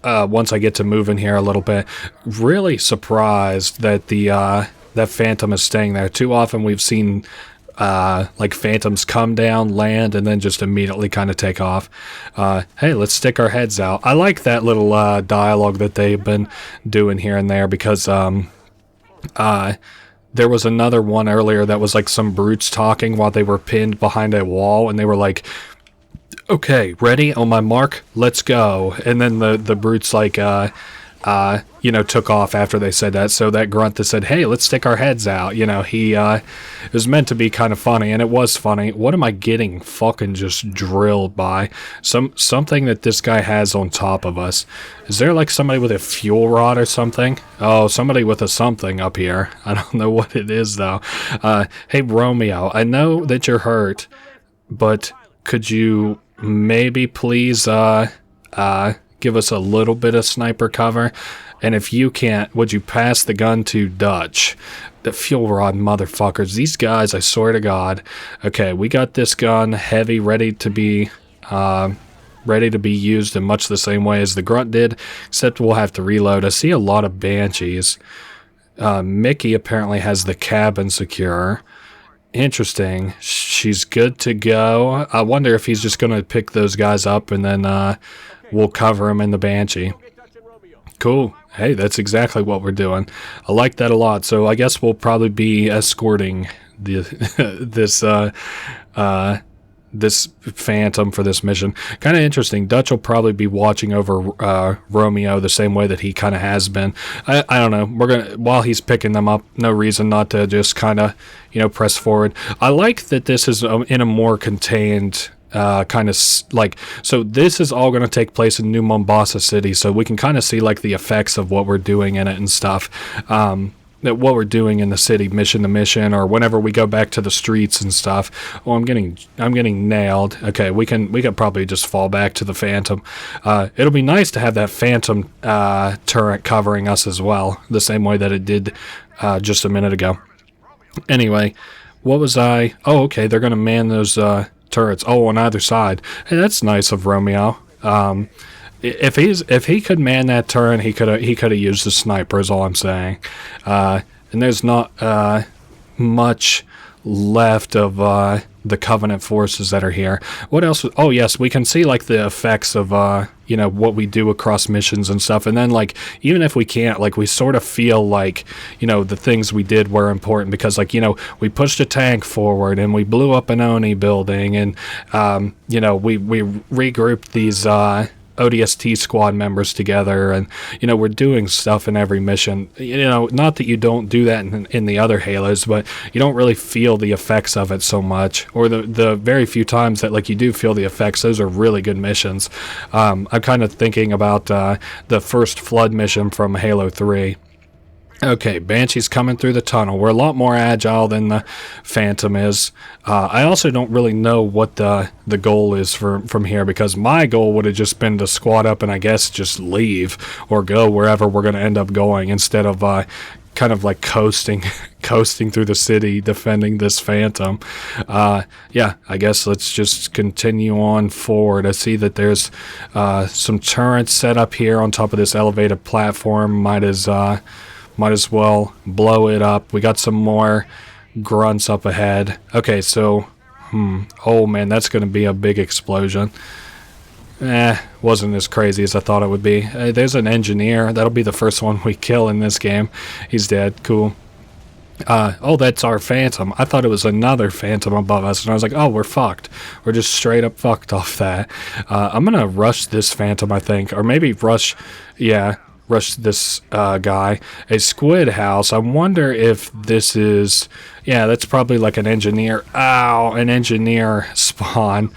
once I get to moving here a little bit. Really surprised that that Phantom is staying there. Too often we've seen like Phantoms come down, land, and then just immediately kind of take off. Hey, let's stick our heads out. I like that little dialogue that they've been doing here and there, because there was another one earlier that was like some brutes talking while they were pinned behind a wall, and they were like, okay, ready, on my mark, let's go. And then the brutes, like, you know, took off after they said that. So that grunt that said, hey, let's stick our heads out, you know, it was meant to be kind of funny, and it was funny. What am I getting fucking just drilled by? Something that this guy has on top of us. Is there like somebody with a fuel rod or something? Oh, somebody with a something up here. I don't know what it is, though. Hey, Romeo, I know that you're hurt, but could you maybe please give us a little bit of sniper cover? And if you can't, would you pass the gun to Dutch? The fuel rod motherfuckers. These guys, I swear to God. Okay, we got this gun heavy, ready to be used in much the same way as the grunt did, except we'll have to reload. I see a lot of banshees. Mickey apparently has the cabin secure. Interesting. She's good to go. I wonder if he's just going to pick those guys up and then we'll cover them in the Banshee. Cool. Hey, that's exactly what we're doing. I like that a lot. So I guess we'll probably be escorting this Phantom for this mission. Kind of interesting. Dutch will probably be watching over Romeo the same way that he kind of has been. I don't know. We're gonna, while he's picking them up, no reason not to just kind of, you know, press forward. I like that this is in a more contained kind of like, so this is all going to take place in New Mombasa City, so we can kind of see like the effects of what we're doing in it and stuff. What we're doing in the city, mission to mission, or whenever we go back to the streets and stuff. Oh, I'm getting nailed. Okay, we can probably just fall back to the Phantom. It'll be nice to have that Phantom turret covering us as well, the same way that it did just a minute ago. Anyway, what was I? Oh, okay, they're gonna man those turrets. Oh, on either side. Hey, that's nice of Romeo. If he could man that turret, he could have used the sniper. Is all I'm saying. And there's not much left of the Covenant forces that are here. What else? Oh yes, we can see like the effects of you know, what we do across missions and stuff, and then like even if we can't, like we sort of feel like, you know, the things we did were important because, like, you know, we pushed a tank forward and we blew up an ONI building, and you know, we regrouped these ODST squad members together, and you know, we're doing stuff in every mission. You know, not that you don't do that in the other Halos, but you don't really feel the effects of it so much, or the very few times that like you do feel the effects, those are really good missions. I'm kind of thinking about the first flood mission from Halo 3. Okay, Banshee's coming through the tunnel. We're a lot more agile than the Phantom is. I also don't really know what the goal is from here, because my goal would have just been to squat up and I guess just leave or go wherever we're going to end up going, instead of kind of like coasting through the city defending this Phantom. Yeah, I guess let's just continue on forward. I see that there's some turrets set up here on top of this elevated platform. Might as well blow it up. We got some more grunts up ahead. Okay, so, oh man, that's going to be a big explosion. Wasn't as crazy as I thought it would be. There's an engineer. That'll be the first one we kill in this game. He's dead. Cool. Oh, that's our Phantom. I thought it was another Phantom above us, and I was like, oh, we're fucked. We're just straight up fucked off that. I'm going to rush this Phantom, I think, or maybe rush this guy. A squid house. I wonder if this is, yeah, that's probably like an engineer. Ow, an engineer spawn.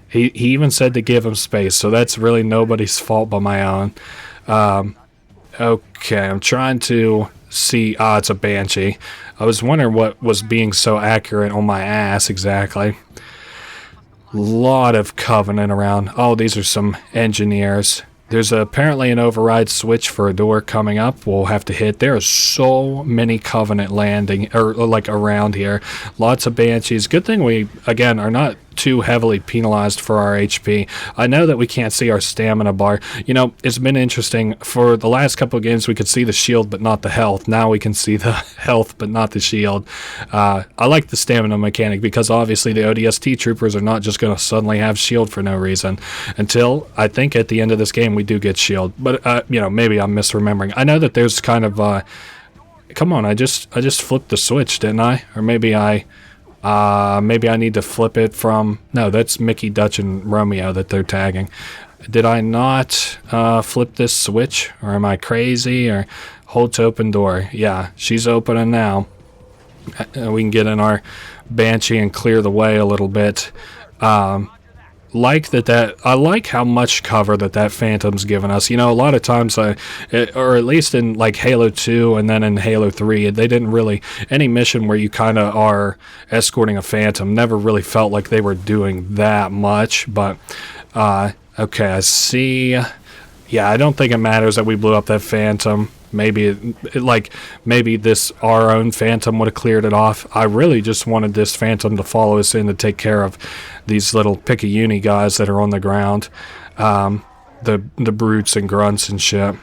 He even said to give him space, so that's really nobody's fault but my own. Okay, I'm trying to see. It's a Banshee. I was wondering what was being so accurate on my ass exactly. Lot of Covenant around. Oh, these are some engineers. There's apparently an override switch for a door coming up we'll have to hit. There are so many Covenant landing, or like around here. Lots of Banshees. Good thing we, again, are not too heavily penalized for our HP. I know that we can't see our stamina bar. You know, it's been interesting. For the last couple of games, we could see the shield but not the health. Now we can see the health but not the shield. I like the stamina mechanic because obviously the ODST troopers are not just going to suddenly have shield for no reason. Until, I think at the end of this game, we do get shield. But, you know, maybe I'm misremembering. I know that there's kind of, come on, I just flipped the switch, didn't I? Or maybe I need to flip it from... No, that's Mickey, Dutch, and Romeo that they're tagging. Did I not flip this switch? Or am I crazy? Or hold to open door. Yeah, she's opening now. We can get in our Banshee and clear the way a little bit. I like how much cover that Phantom's given us. You know, a lot of times, or at least in like Halo 2 and then in Halo 3, they didn't really, any mission where you kind of are escorting a Phantom never really felt like they were doing that much. But okay, I see. Yeah, I don't think it matters that we blew up that Phantom. Maybe maybe this our own Phantom would have cleared it off. I really just wanted this Phantom to follow us in to take care of these little Picayune guys that are on the ground, the brutes and grunts and shit.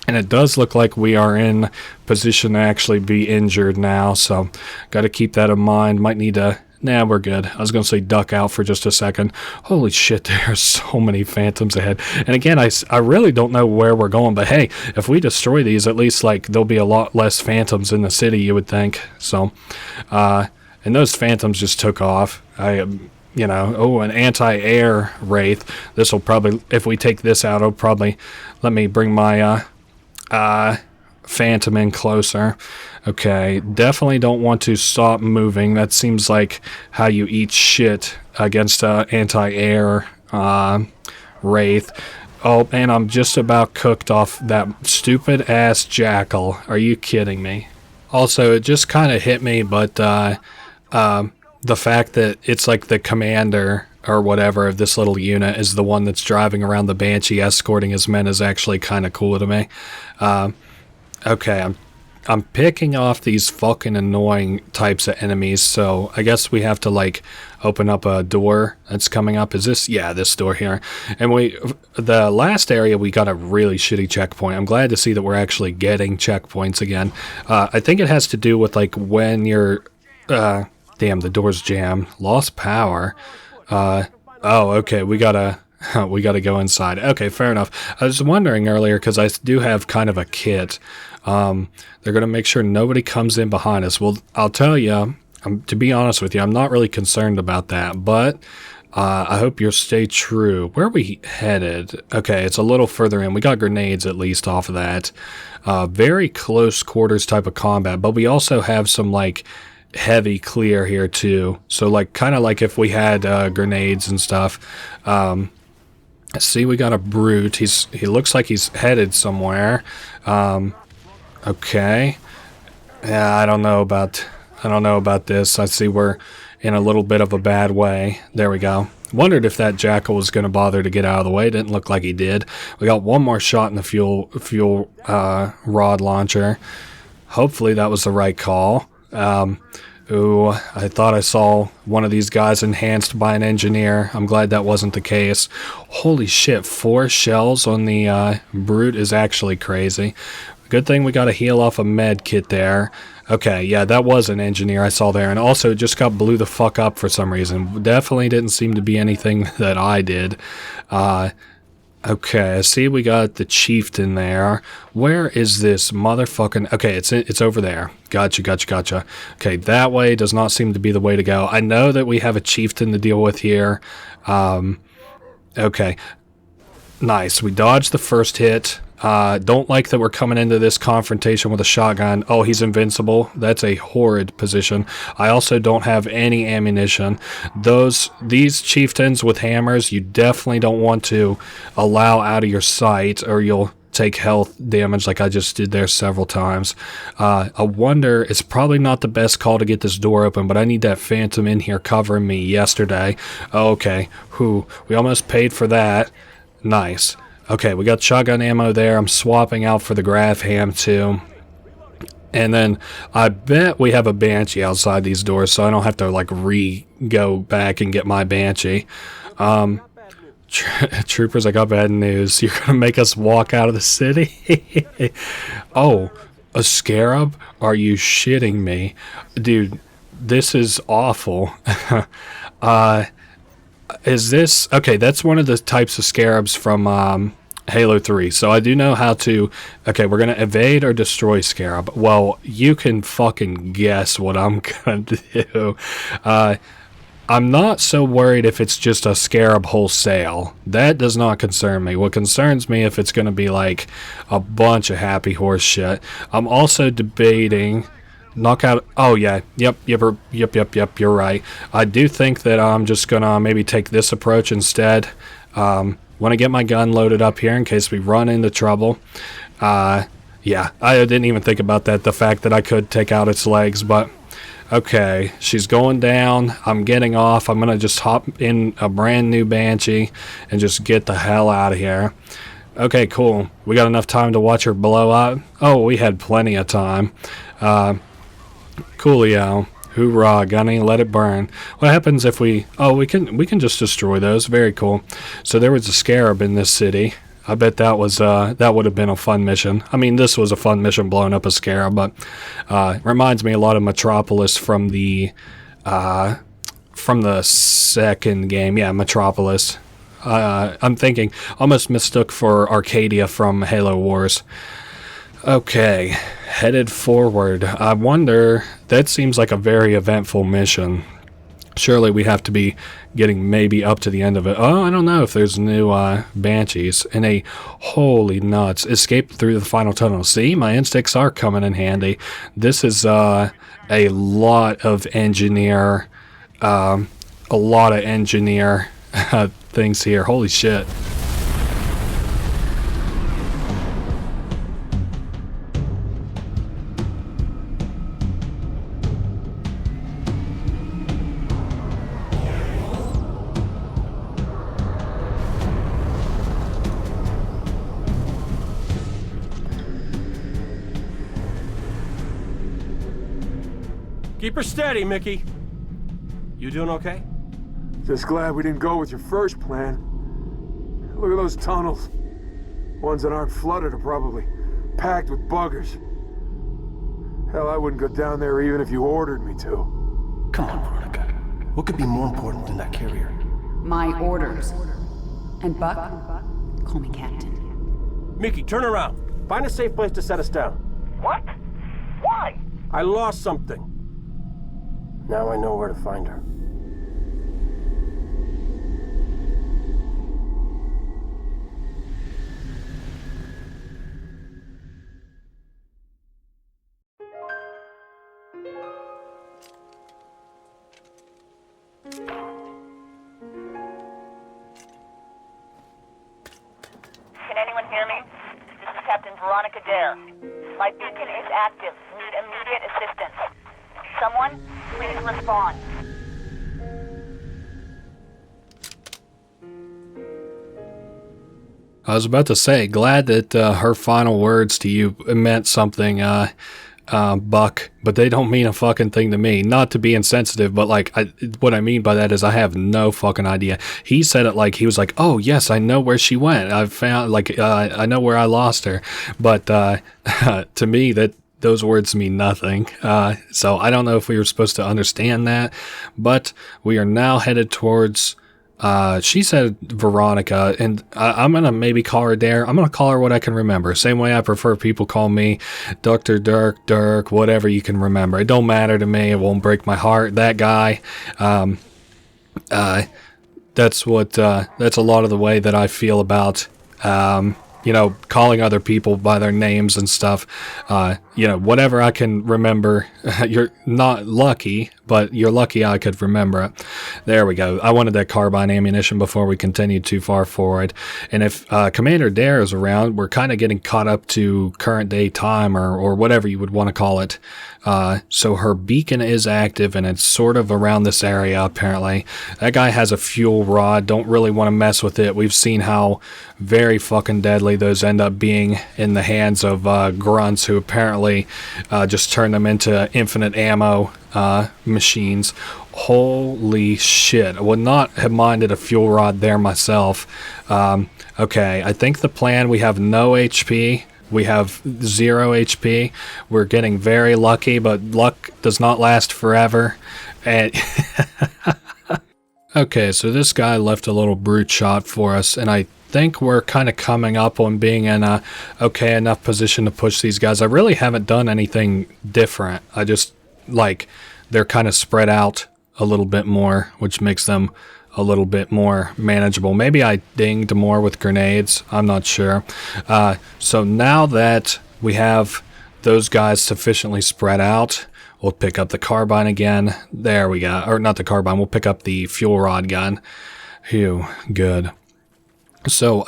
And it does look like we are in position to actually be injured now, so got to keep that in mind. Might need to. Nah, we're good. I was going to say duck out for just a second. Holy shit, there are so many Phantoms ahead. And again, I really don't know where we're going, but hey, if we destroy these, at least like there'll be a lot less Phantoms in the city, you would think. So, and those Phantoms just took off. You know, oh, an anti-air Wraith. This will probably, if we take this out, it'll probably let me bring my Phantom in closer. Okay, definitely don't want to stop moving. That seems like how you eat shit against anti-air Wraith. Oh, and I'm just about cooked off that stupid-ass Jackal. Are you kidding me? Also, it just kind of hit me, but the fact that it's like the commander or whatever of this little unit is the one that's driving around the Banshee escorting his men is actually kind of cool to me. Okay, I'm picking off these fucking annoying types of enemies, so I guess we have to, like, open up a door that's coming up. Is this? Yeah, this door here. And the last area, we got a really shitty checkpoint. I'm glad to see that we're actually getting checkpoints again. I think it has to do with, like, when you're... damn, the door's jammed. Lost power. Oh, okay, we gotta go inside. Okay, fair enough. I was wondering earlier, because I do have kind of a kit. They're going to make sure nobody comes in behind us. Well, I'll tell you, to be honest with you, I'm not really concerned about that, but I hope you'll stay true. Where are we headed? Okay, it's a little further in. We got grenades at least off of that. Very close quarters type of combat, but we also have some, like, heavy clear here too. So, like, kind of like if we had grenades and stuff. See, we got a brute. He looks like he's headed somewhere. Okay. Yeah, I don't know about this. I see we're in a little bit of a bad way. There we go. Wondered if that jackal was going to bother to get out of the way. Didn't look like he did. We got one more shot in the fuel rod launcher. Hopefully that was the right call. Ooh, I thought I saw one of these guys enhanced by an engineer. I'm glad that wasn't the case. Holy shit, 4 shells on the brute is actually crazy. Good thing we got to heal off a med kit there. Okay, yeah, that was an engineer I saw there. And also, it just got blew the fuck up for some reason. Definitely didn't seem to be anything that I did. Okay, I see we got the chieftain there. Where is this motherfucking... Okay, it's over there. Gotcha. Okay, that way does not seem to be the way to go. I know that we have a chieftain to deal with here. Okay. Nice. We dodged the first hit. Don't like that we're coming into this confrontation with a shotgun. Oh, he's invincible. That's a horrid position. I also don't have any ammunition. These chieftains with hammers, you definitely don't want to allow out of your sight, or you'll take health damage like I just did there several times. I wonder, it's probably not the best call to get this door open, but I need that phantom in here covering me yesterday. Okay. We almost paid for that. Nice. Okay, we got shotgun ammo there. I'm swapping out for the Graf Ham too. And then I bet we have a Banshee outside these doors, so I don't have to, like, go back and get my Banshee. Troopers, I got bad news. You're going to make us walk out of the city? Oh, a scarab? Are you shitting me? Dude, this is awful. Is this... Okay, that's one of the types of scarabs from Halo 3. So I do know how to... Okay, we're going to evade or destroy scarab. Well, you can fucking guess what I'm going to do. I'm not so worried if it's just a scarab wholesale. That does not concern me. What concerns me if it's going to be like a bunch of happy horse shit. I'm also debating... Knockout. Oh yeah. Yep. You're right. I do think that I'm just gonna maybe take this approach instead. Want to get my gun loaded up here in case we run into trouble. Yeah. I didn't even think about that. The fact that I could take out its legs, but okay. She's going down. I'm getting off. I'm gonna just hop in a brand new Banshee and just get the hell out of here. Okay. Cool. We got enough time to watch her blow up. Oh, we had plenty of time. Coolio. Hoorah, Gunny, let it burn. What happens if we... Oh, we can just destroy those. Very cool. So there was a scarab in this city. I bet that was that would have been a fun mission. I mean, this was a fun mission, blowing up a scarab, but reminds me a lot of Metropolis from the second game. Yeah, Metropolis. I'm thinking almost mistook for Arcadia from Halo Wars. Okay, headed forward. I wonder, that seems like a very eventful mission. Surely we have to be getting maybe up to the end of it. Oh, I don't know if there's new Banshees. And a, holy nuts, escape through the final tunnel. See, my instincts are coming in handy. This is a lot of engineer, things here. Holy shit. Keep her steady, Mickey. You doing okay? Just glad we didn't go with your first plan. Look at those tunnels. Ones that aren't flooded are probably packed with buggers. Hell, I wouldn't go down there even if you ordered me to. Come on, Veronica. What could be more important than that carrier? My orders. And Buck, call me Captain. Mickey, turn around. Find a safe place to set us down. What? Why? I lost something. Now I know where to find her. Can anyone hear me? This is Captain Veronica Dare. My beacon is active. Need immediate assistance. Someone, please respond. I was about to say, glad that her final words to you meant something, Buck, but they don't mean a fucking thing to me. Not to be insensitive, but like, what I mean by that is I have no fucking idea. He said it like he was like, "Oh yes, I know where she went. I found like I know where I lost her." But to me, that those words mean nothing. So I don't know if we were supposed to understand that, but we are now headed towards. She said Veronica, and I'm gonna maybe call her Dare. I'm gonna call her what I can remember. Same way I prefer people call me Dr. Dirk, whatever you can remember. It don't matter to me. It won't break my heart. That guy. That's what. That's a lot of the way that I feel about. Calling other people by their names and stuff. Whatever I can remember. You're not lucky, but you're lucky I could remember it. There we go. I wanted that carbine ammunition before we continued too far forward. And if Commander Dare is around, we're kind of getting caught up to current day time or whatever you would want to call it. So her beacon is active and it's sort of around this area apparently. That guy has a fuel rod. Don't really want to mess with it. We've seen how very fucking deadly those end up being in the hands of grunts who apparently just turn them into infinite ammo machines. Holy shit. I would not have minded a fuel rod there myself. Okay, I think the plan, we have no HP. We have 0 HP. We're getting very lucky, but luck does not last forever. And okay, so this guy left a little brute shot for us, and I think we're kind of coming up on being in a okay enough position to push these guys. I really haven't done anything different. I just, like, they're kind of spread out a little bit more, which makes them a little bit more manageable. Maybe I dinged more with grenades. I'm not sure. So now that we have those guys sufficiently spread out, we'll pick up the carbine again. There we go. Or not the carbine. We'll pick up the fuel rod gun. Phew, good. So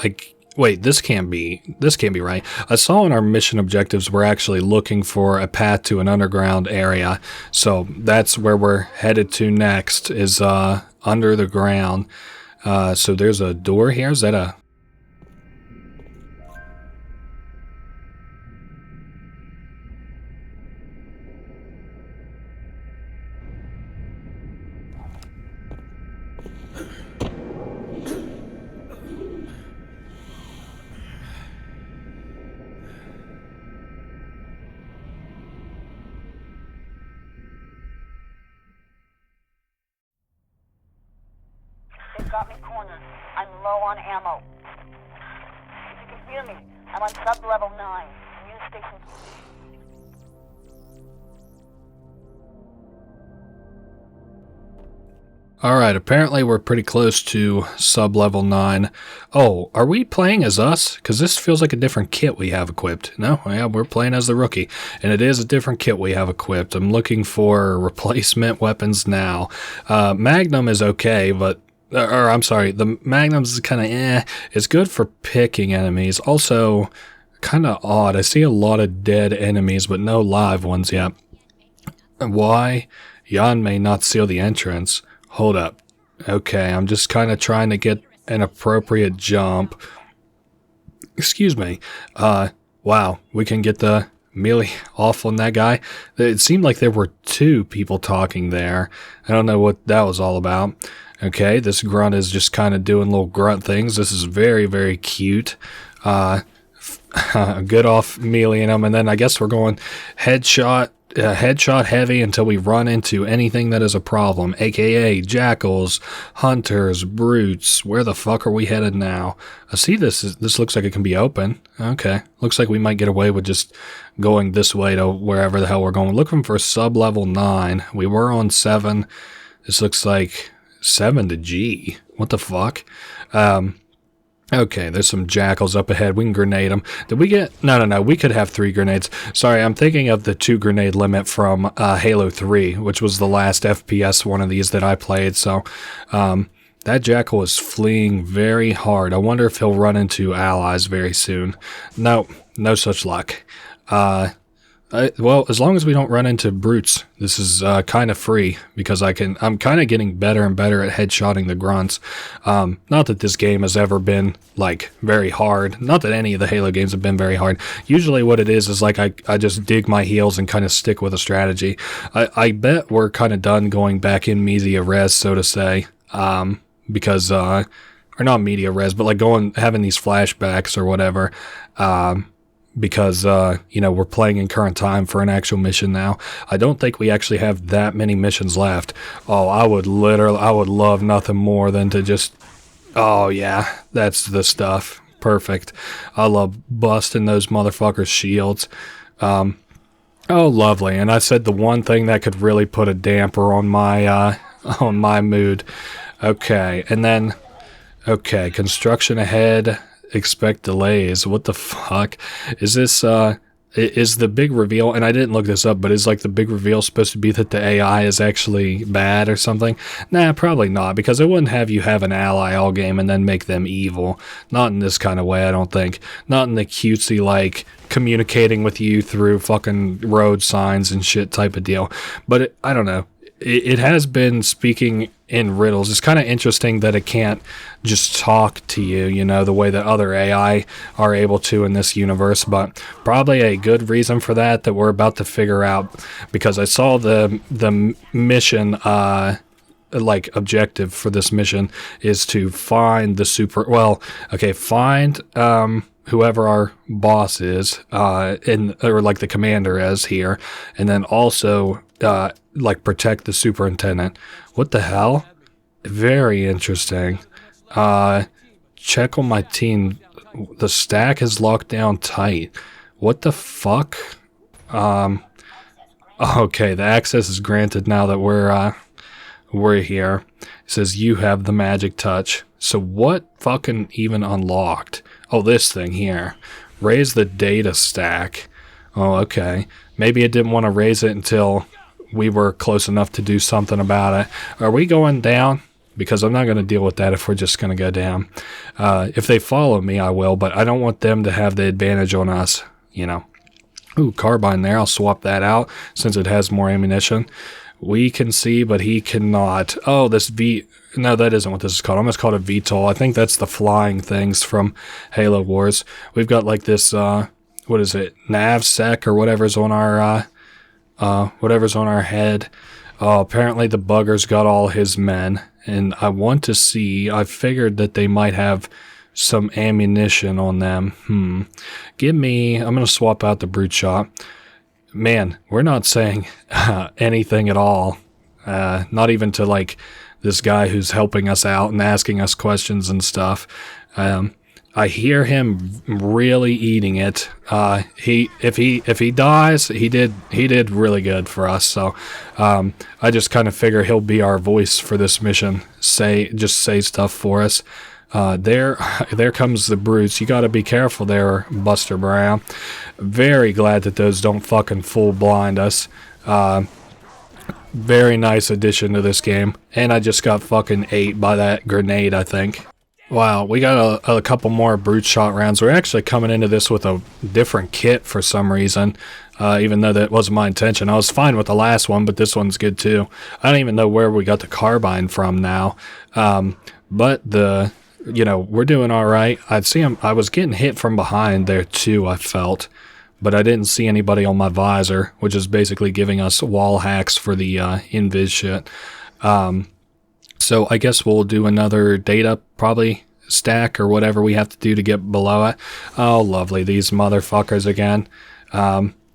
wait, this can't be right. I saw in our mission objectives we're actually looking for a path to an underground area. So that's where we're headed to next, is under the ground. So there's a door here. Is that a... They've got me cornered. I'm low on ammo. If you can hear me, I'm on sub-level 9. News station. Alright, apparently we're pretty close to sub-level 9. Oh, are we playing as us? Because this feels like a different kit we have equipped. No, yeah, we're playing as the rookie. And it is a different kit we have equipped. I'm looking for replacement weapons now. Magnum is okay, but... Or, I'm sorry, the Magnum's is kind of It's good for picking enemies. Also, kind of odd. I see a lot of dead enemies, but no live ones yet. Why? Jan may not seal the entrance. Hold up. Okay, I'm just kind of trying to get an appropriate jump. Excuse me. Wow, we can get the Mealy off on that guy. It seemed like there were two people talking there. I don't know what that was all about. Okay, this grunt is just kind of doing little grunt things. This is very, very cute. Good off mealying him, and then I guess we're going headshot heavy until we run into anything that is a problem, aka jackals, hunters, brutes. Where the fuck are we headed now? I see this looks like it can be open. Okay, looks like we might get away with just going this way to wherever the hell we're going. We're looking for sub-level 9. We were on 7. This looks like 7 to G. What the fuck? Okay, there's some jackals up ahead. We can grenade them. Did we get... No. We could have 3 grenades. Sorry, I'm thinking of the 2 grenade limit from Halo 3, which was the last FPS one of these that I played. So, that jackal is fleeing very hard. I wonder if he'll run into allies very soon. No such luck. Well, as long as we don't run into brutes, this is kind of free, because I'm kind of getting better and better at headshotting the grunts. Not that this game has ever been, like, very hard. Not that any of the Halo games have been very hard. Usually what it is like I just dig my heels and kind of stick with a strategy. I bet we're kind of done going back in media res, so to say, because, or not media res, but like having these flashbacks or whatever, because, we're playing in current time for an actual mission now. I don't think we actually have that many missions left. Oh, I would love nothing more than to just, oh yeah, that's the stuff. Perfect. I love busting those motherfuckers' shields. Oh, lovely. And I said the one thing that could really put a damper on my mood. Okay, and then, construction ahead. Expect delays. What the fuck? Is this, is the big reveal, and I didn't look this up, but is like the big reveal supposed to be that the AI is actually bad or something? Nah, probably not, because it wouldn't have you have an ally all game and then make them evil. Not in this kind of way, I don't think. Not in the cutesy, like, communicating with you through fucking road signs and shit type of deal. But I don't know. It has been speaking in riddles. It's kind of interesting that it can't just talk to you, the way that other AI are able to in this universe, but probably a good reason for that we're about to figure out, because I saw the mission, like, objective for this mission is to find find, whoever our boss is, or like the commander is here, and then also, like, protect the superintendent. What the hell? Very interesting. Check on my team. The stack is locked down tight. What the fuck? Okay, the access is granted now that we're here. It says you have the magic touch. So what fucking even unlocked? Oh, this thing here. Raise the data stack. Oh, okay. Maybe it didn't want to raise it until we were close enough to do something about it. Are we going down? Because I'm not going to deal with that if we're just going to go down. If they follow me, I will, but I don't want them to have the advantage on us, Ooh, carbine there. I'll swap that out since it has more ammunition. We can see, but he cannot. Oh, this No, that isn't what this is called. I almost called it VTOL. I think that's the flying things from Halo Wars. We've got like this, what is it? NavSec or whatever's on our head. Apparently the bugger's got all his men, and I want to see, I figured that they might have some ammunition on them. I'm going to swap out the brute shot. Man, we're not saying anything at all. Not even to, like, this guy who's helping us out and asking us questions and stuff. I hear him really eating it. If he dies, he did really good for us. So I just kind of figure he'll be our voice for this mission. Say stuff for us. There comes the brutes. You got to be careful there, Buster Brown. Very glad that those don't fucking full blind us. Very nice addition to this game. And I just got fucking ate by that grenade, I think. Wow, we got a couple more brute shot rounds. We're actually coming into this with a different kit for some reason, even though that wasn't my intention. I was fine with the last one, but this one's good too. I don't even know where we got the carbine from now. But we're doing all right. I was getting hit from behind there too, I felt. but I didn't see anybody on my visor, which is basically giving us wall hacks for the invis shit. So I guess we'll do another data probably stack or whatever we have to do to get below it. Oh, lovely. These motherfuckers again.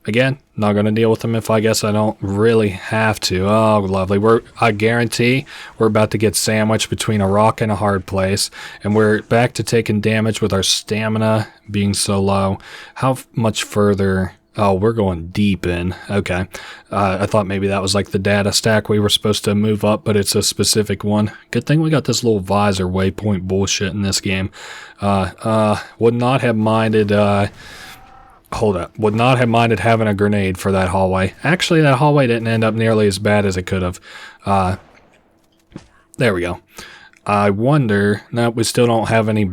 Again, not going to deal with them if I guess I don't really have to. Oh, lovely. I guarantee we're about to get sandwiched between a rock and a hard place. And we're back to taking damage with our stamina being so low. How much further? Oh, we're going deep in. Okay. I thought maybe that was like the data stack we were supposed to move up, but it's a specific one. Good thing we got this little visor waypoint bullshit in this game. Would not have minded... Hold up. Would not have minded having a grenade for that hallway. Actually, that hallway didn't end up nearly as bad as it could have. There we go. I wonder... No, we still don't have any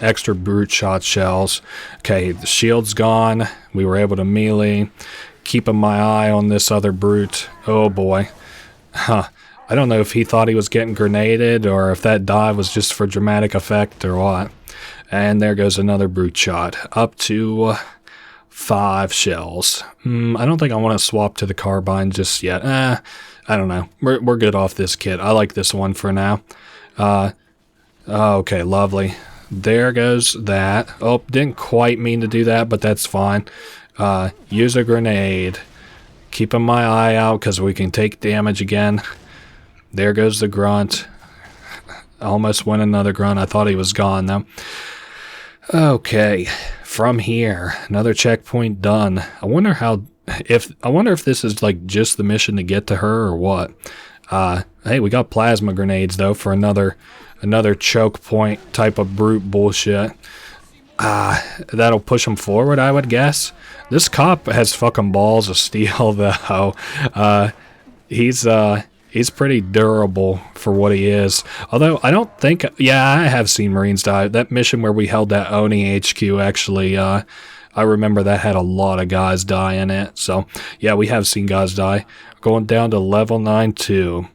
extra brute shot shells. Okay, the shield's gone. We were able to melee. Keeping my eye on this other brute. Oh boy. Huh. I don't know if he thought he was getting grenaded or if that dive was just for dramatic effect or what. And there goes another brute shot. Up to 5 shells. I don't think I want to swap to the carbine just yet. I don't know. We're good off this kit. I like this one for now. Okay, lovely. There goes that. Oh, didn't quite mean to do that, but that's fine. Use a grenade. Keeping my eye out because we can take damage again. There goes the grunt. Almost went another grunt. I thought he was gone though. Okay, from here, another checkpoint done. I wonder if this is like just the mission to get to her or what. Hey, we got plasma grenades though for another choke point type of brute bullshit. That'll push him forward, I would guess. This cop has fucking balls of steel though. He's pretty durable for what he is. Although, I don't think... Yeah, I have seen Marines die. That mission where we held that ONI HQ, actually, I remember that had a lot of guys die in it. So, yeah, we have seen guys die. Going down to level 9 too.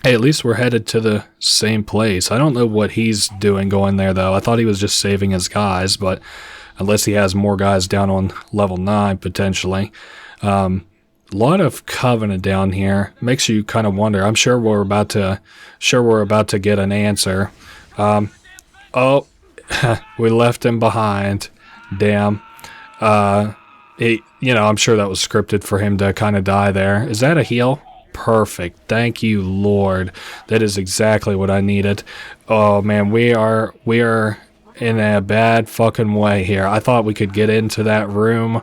Hey, at least we're headed to the same place. I don't know what he's doing going there, though. I thought he was just saving his guys, but... Unless he has more guys down on level 9, potentially. A lot of Covenant down here. Makes you kind of wonder. I'm sure we're about to get an answer. Oh, we left him behind. Damn. I'm sure that was scripted for him to kind of die there. Is that a heal? Perfect. Thank you, Lord. That is exactly what I needed. Oh man, we are in a bad fucking way here. I thought we could get into that room.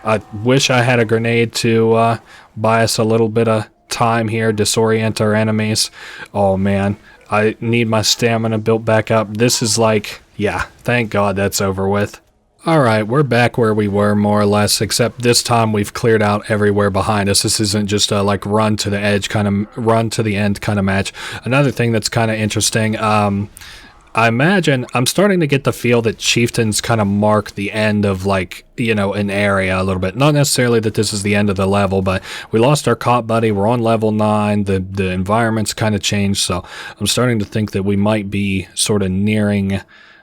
I wish I had a grenade to buy us a little bit of time here, disorient our enemies. Oh man, I need my stamina built back up. This is like, yeah, thank God that's over with. Alright, we're back where we were more or less, except this time we've cleared out everywhere behind us. This isn't just a like run to the edge kind of, run to the end kind of match. Another thing that's kind of interesting, I imagine, I'm starting to get the feel that chieftains kind of mark the end of like, an area a little bit. Not necessarily that this is the end of the level, but we lost our cop buddy. We're on level 9. The environment's kind of changed. So I'm starting to think that we might be sort of nearing,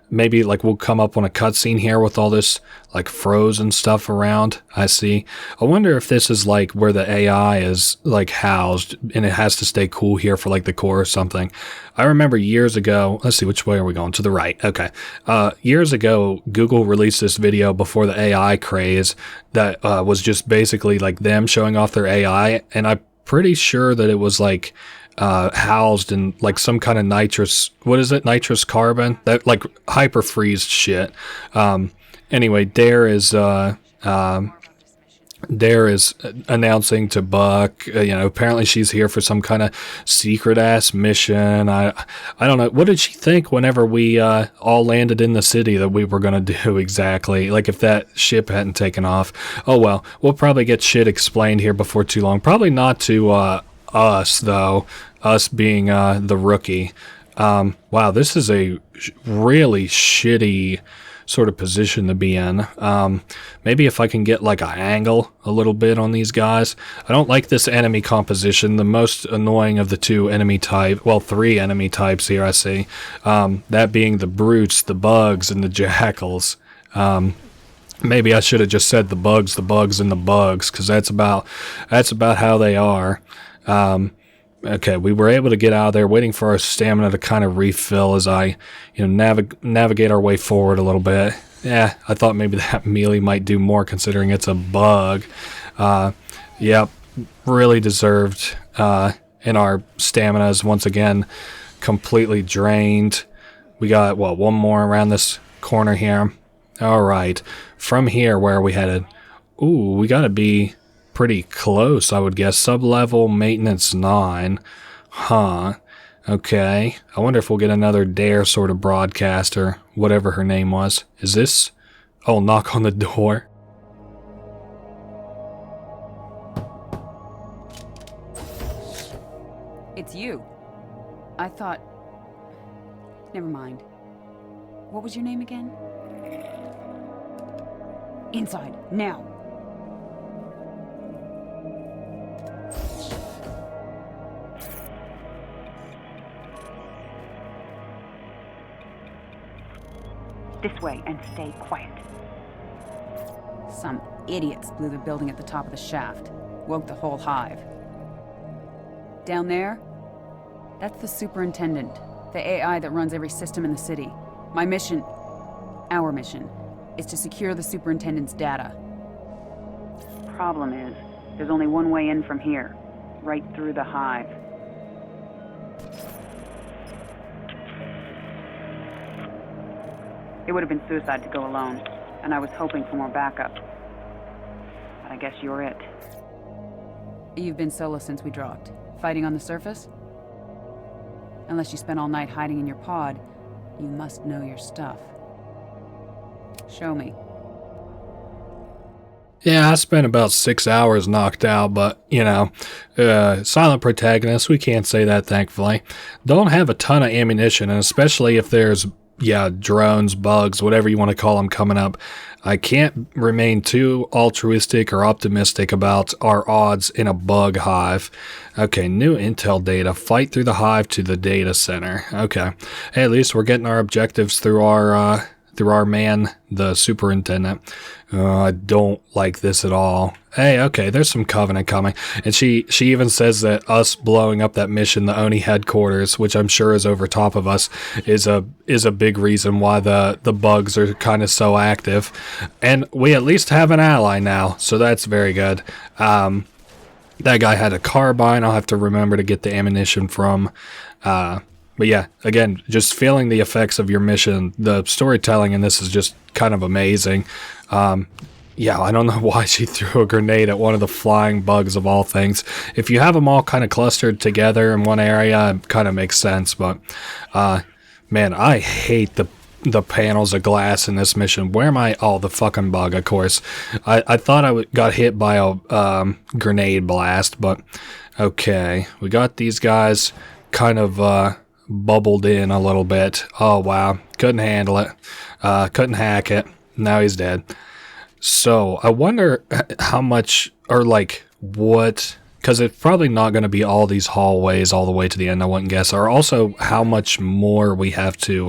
maybe like we'll come up on a cutscene here with all this like frozen stuff around. I see. I wonder if this is like where the AI is like housed and it has to stay cool here for like the core or something. I remember years ago, let's see, which way are we going? To the right. Okay. Years ago, Google released this video before the AI craze that was just basically like them showing off their AI. And I'm pretty sure that it was like housed in like some kind of nitrous, what is it? Nitrous carbon? That like hyper freeze shit. Anyway, Dare is announcing to Buck, apparently she's here for some kind of secret ass mission. I don't know. What did she think whenever we all landed in the city that we were going to do exactly? Like if that ship hadn't taken off. Oh well, we'll probably get shit explained here before too long. Probably not to us though, us being the rookie. Wow, this is a really shitty sort of position to be in. Maybe if I can get like an angle a little bit on these guys. I don't like this enemy composition. The most annoying of the three enemy types here I see. That being the brutes, the bugs, and the jackals. Maybe I should have just said the bugs, and the bugs, because that's about how they are. Okay, we were able to get out of there, waiting for our stamina to kind of refill as I, navigate our way forward a little bit. Yeah, I thought maybe that melee might do more considering it's a bug. Yep, really deserved. And our stamina is once again completely drained. We got, one more around this corner here. All right, from here, where are we headed? Ooh, we gotta be pretty close, I would guess. Sub-level maintenance 9. Huh. Okay. I wonder if we'll get another Dare sort of broadcast or whatever her name was. Is this? Oh, knock on the door. It's you. I thought... Never mind. What was your name again? Inside, now. This way, and stay quiet. Some idiots blew the building at the top of the shaft. Woke the whole hive. Down there? That's the superintendent. The AI that runs every system in the city. My mission, our mission, is to secure the superintendent's data. Problem is, there's only one way in from here. Right through the hive. It would have been suicide to go alone, and I was hoping for more backup. But I guess you're it. You've been solo since we dropped. Fighting on the surface? Unless you spent all night hiding in your pod, you must know your stuff. Show me. Yeah, I spent about 6 hours knocked out, but, silent protagonist, we can't say that, thankfully. Don't have a ton of ammunition, and especially if there's, drones, bugs, whatever you want to call them coming up, I can't remain too altruistic or optimistic about our odds in a bug hive. Okay, new intel data. Fight through the hive to the data center. Okay. Hey, at least we're getting our objectives through our man, the superintendent. I don't like this at all. Hey, okay, there's some Covenant coming. And she even says that us blowing up that mission, the ONI headquarters, which I'm sure is over top of us, is a big reason why the bugs are kind of so active. And we at least have an ally now, so that's very good. That guy had a carbine. I'll have to remember to get the ammunition from. But yeah, again, just feeling the effects of your mission. The storytelling in this is just kind of amazing. I don't know why she threw a grenade at one of the flying bugs of all things. If you have them all kind of clustered together in one area, it kind of makes sense. But, man, I hate the panels of glass in this mission. Where am I? Oh, the fucking bug, of course. I thought I got hit by a grenade blast, but okay. We got these guys kind of bubbled in a little bit. Oh, wow. Couldn't handle it. Couldn't hack it. Now he's dead. So I wonder how much, or like what, because it's probably not going to be all these hallways all the way to the end, I wouldn't guess, or also how much more we have to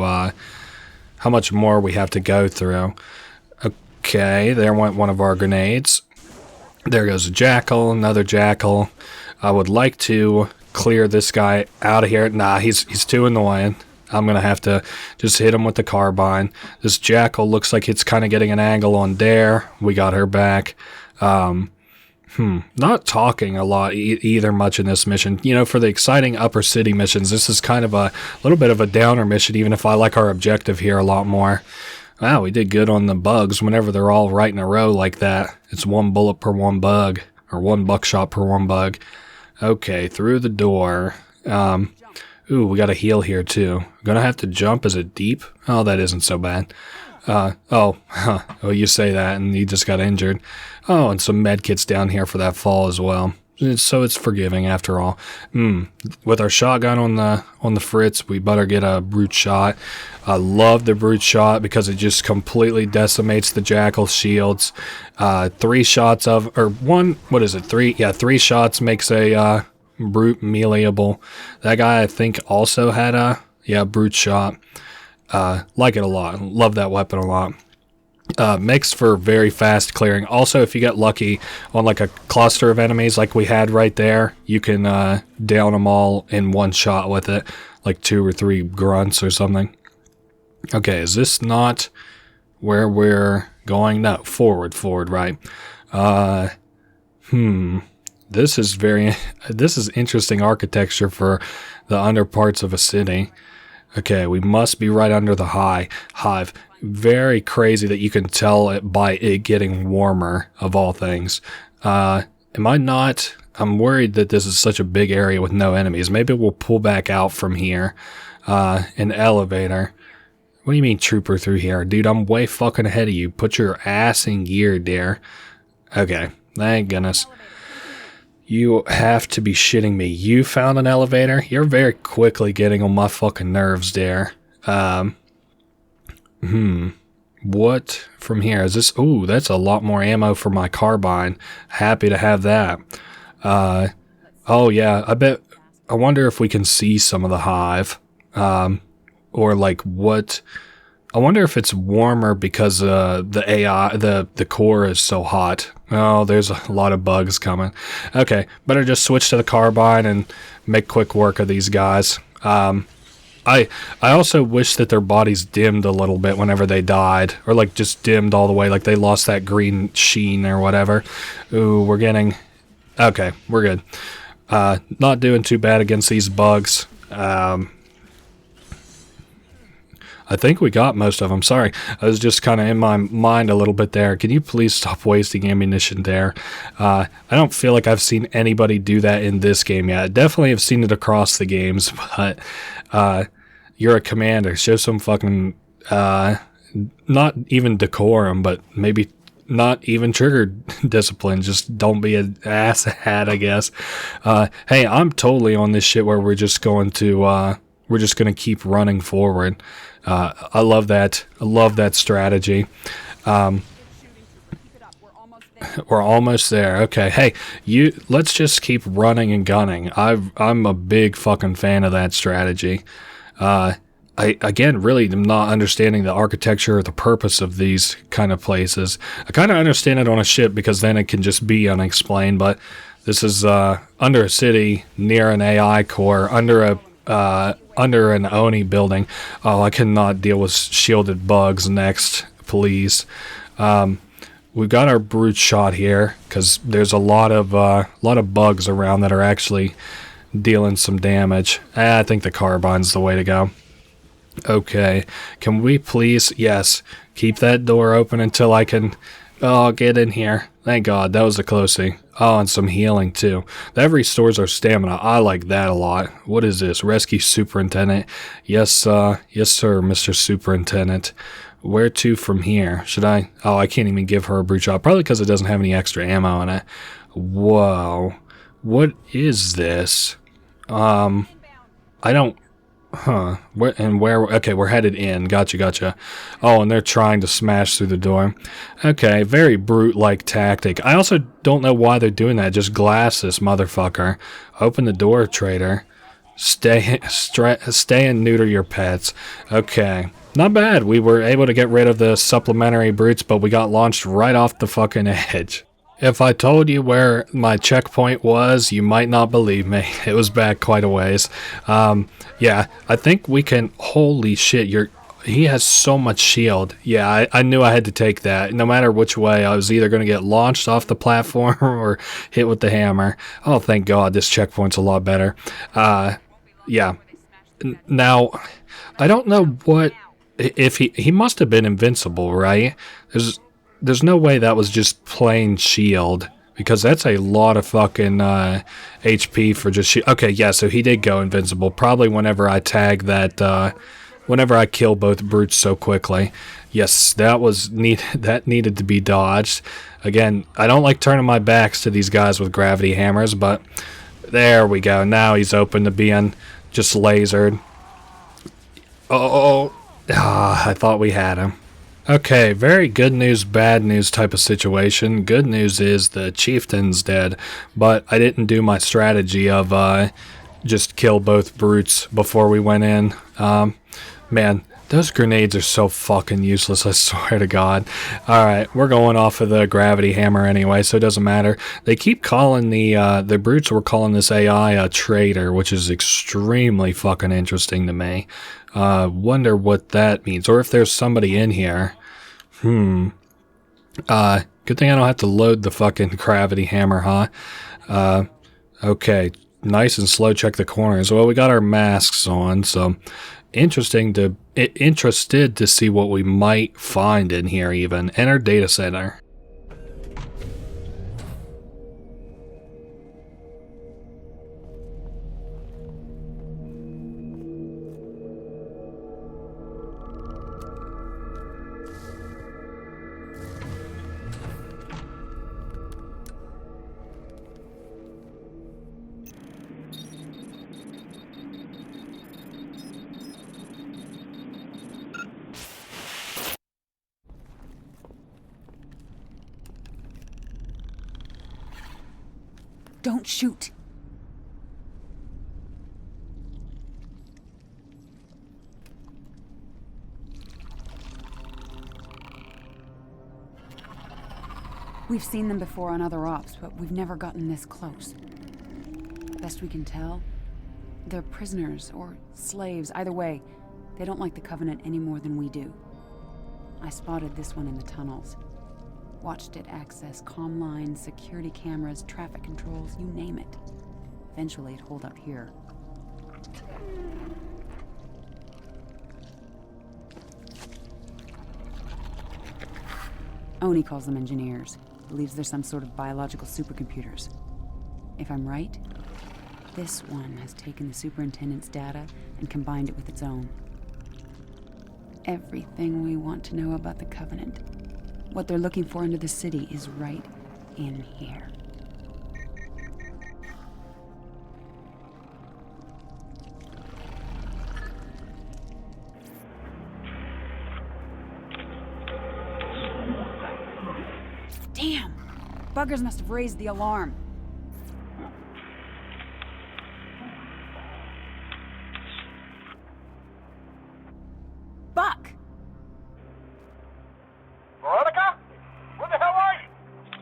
go through. Okay, there went one of our grenades. There goes a jackal, another jackal. I would like to clear this guy out of here. Nah, he's too annoying. I'm going to have to just hit him with the carbine. This jackal looks like it's kind of getting an angle on Dare. We got her back. Not talking a lot either much in this mission. For the exciting upper city missions, this is kind of a little bit of a downer mission, even if I like our objective here a lot more. Wow, we did good on the bugs whenever they're all right in a row like that. It's one bullet per one bug, or one buckshot per one bug. Okay, through the door. Ooh, we got a heal here too. Gonna have to jump. Is it deep? Oh, that isn't so bad. Oh, you say that and you just got injured. Oh, and some med kits down here for that fall as well. So it's forgiving after all. With our shotgun on the fritz, we better get a brute shot. I love the brute shot because it just completely decimates the jackal shields. 3 shots of, or one, what is it? 3? Yeah, 3 shots makes a brute meleeable. That guy I think also had a brute shot. Like it a lot. Love that weapon a lot. Makes for very fast clearing. Also, if you get lucky on like a cluster of enemies like we had right there, you can down them all in one shot with it, like 2 or 3 grunts or something. Okay, is this not where we're going? No, forward, right. This is interesting architecture for the under parts of a city. Okay, we must be right under the Hive. Very crazy that you can tell it by it getting warmer, of all things. Am I not? I'm worried that this is such a big area with no enemies. Maybe we'll pull back out from here. An elevator. What do you mean trooper through here? Dude, I'm way fucking ahead of you. Put your ass in gear, dear. Okay, thank goodness. You have to be shitting me. You found an elevator? You're very quickly getting on my fucking nerves there. What from here? Is this... Ooh, that's a lot more ammo for my carbine. Happy to have that. Oh yeah, I wonder if we can see some of the Hive. Or like what... I wonder if it's warmer because the AI, the core is so hot. Oh, there's a lot of bugs coming. Okay, better just switch to the carbine and make quick work of these guys. I also wish that their bodies dimmed a little bit whenever they died, or like just dimmed all the way, like they lost that green sheen or whatever. Ooh, we're getting... Okay, we're good. Not doing too bad against these bugs. I think we got most of them. Sorry, I was just kind of in my mind a little bit there. Can you please stop wasting ammunition there? I don't feel like I've seen anybody do that in this game yet. I definitely have seen it across the games, but you're a commander. Show some fucking, not even decorum, but maybe not even trigger discipline. Just don't be an asshat, I guess. Hey, I'm totally on this shit where we're just going to keep running forward. I love that. I love that strategy. We're almost there. Okay, hey, let's just keep running and gunning. I'm a big fucking fan of that strategy. I again really am not understanding the architecture or the purpose of these kind of places. I kind of understand it on a ship because then it can just be unexplained, but this is under a city near an AI core, under an ONI building. Oh, I cannot deal with shielded bugs next, please. We've got our brute shot here because there's a lot of bugs around that are actually dealing some damage. I think the carbine's the way to go. Okay, can we please, yes, keep that door open until I can, get in here. Thank God, that was a closey. Oh, and some healing too. That restores our stamina. I like that a lot. What is this? Rescue Superintendent. Yes, yes sir, Mr. Superintendent. Where to from here? Should I? Oh, I can't even give her a brute shot. Probably because it doesn't have any extra ammo in it. Whoa. What is this? I don't... Huh. Where? Okay, we're headed in. Gotcha. Oh, and they're trying to smash through the door. Okay, very brute-like tactic. I also don't know why they're doing that. Just glass this motherfucker. Open the door, traitor. Stay and neuter your pets. Okay. Not bad. We were able to get rid of the supplementary brutes, but we got launched right off the fucking edge. If I told you where my checkpoint was, you might not believe me. It was back quite a ways. Yeah, I think we can... Holy shit, he has so much shield. Yeah, I knew I had to take that. No matter which way, I was either going to get launched off the platform or hit with the hammer. Oh, thank God, this checkpoint's a lot better. Yeah. Now, I don't know what... If he must have been invincible, right? There's no way that was just plain shield, because that's a lot of fucking HP for just shield. Okay, yeah, so he did go invincible. Probably whenever I tag that, whenever I kill both brutes so quickly. Yes, that needed to be dodged. Again, I don't like turning my backs to these guys with gravity hammers, but there we go. Now he's open to being just lasered. I thought we had him. Okay, very good news, bad news type of situation. Good news is the chieftain's dead, but I didn't do my strategy of just kill both brutes before we went in. Man, those grenades are so fucking useless, I swear to God. Alright, we're going off of the gravity hammer anyway, so it doesn't matter. They keep calling the brutes were calling this AI a traitor, which is extremely fucking interesting to me. Wonder what that means, or if there's somebody in here. Good thing I don't have to load the fucking gravity hammer, huh? Okay, nice and slow check the corners. Well, we got our masks on, so interested to see what we might find in here even. Enter data center. Don't shoot. We've seen them before on other ops, but we've never gotten this close. Best we can tell, they're prisoners or slaves. Either way, they don't like the Covenant any more than we do. I spotted this one in the tunnels. Watched it access comm lines, security cameras, traffic controls, you name it. Eventually it'd hold up here. ONI calls them engineers. Believes they're some sort of biological supercomputers. If I'm right, this one has taken the superintendent's data and combined it with its own. Everything we want to know about the Covenant. What they're looking for into the city is right in here. Damn! Buggers must have raised the alarm. Buck! Veronica? Where the hell are you?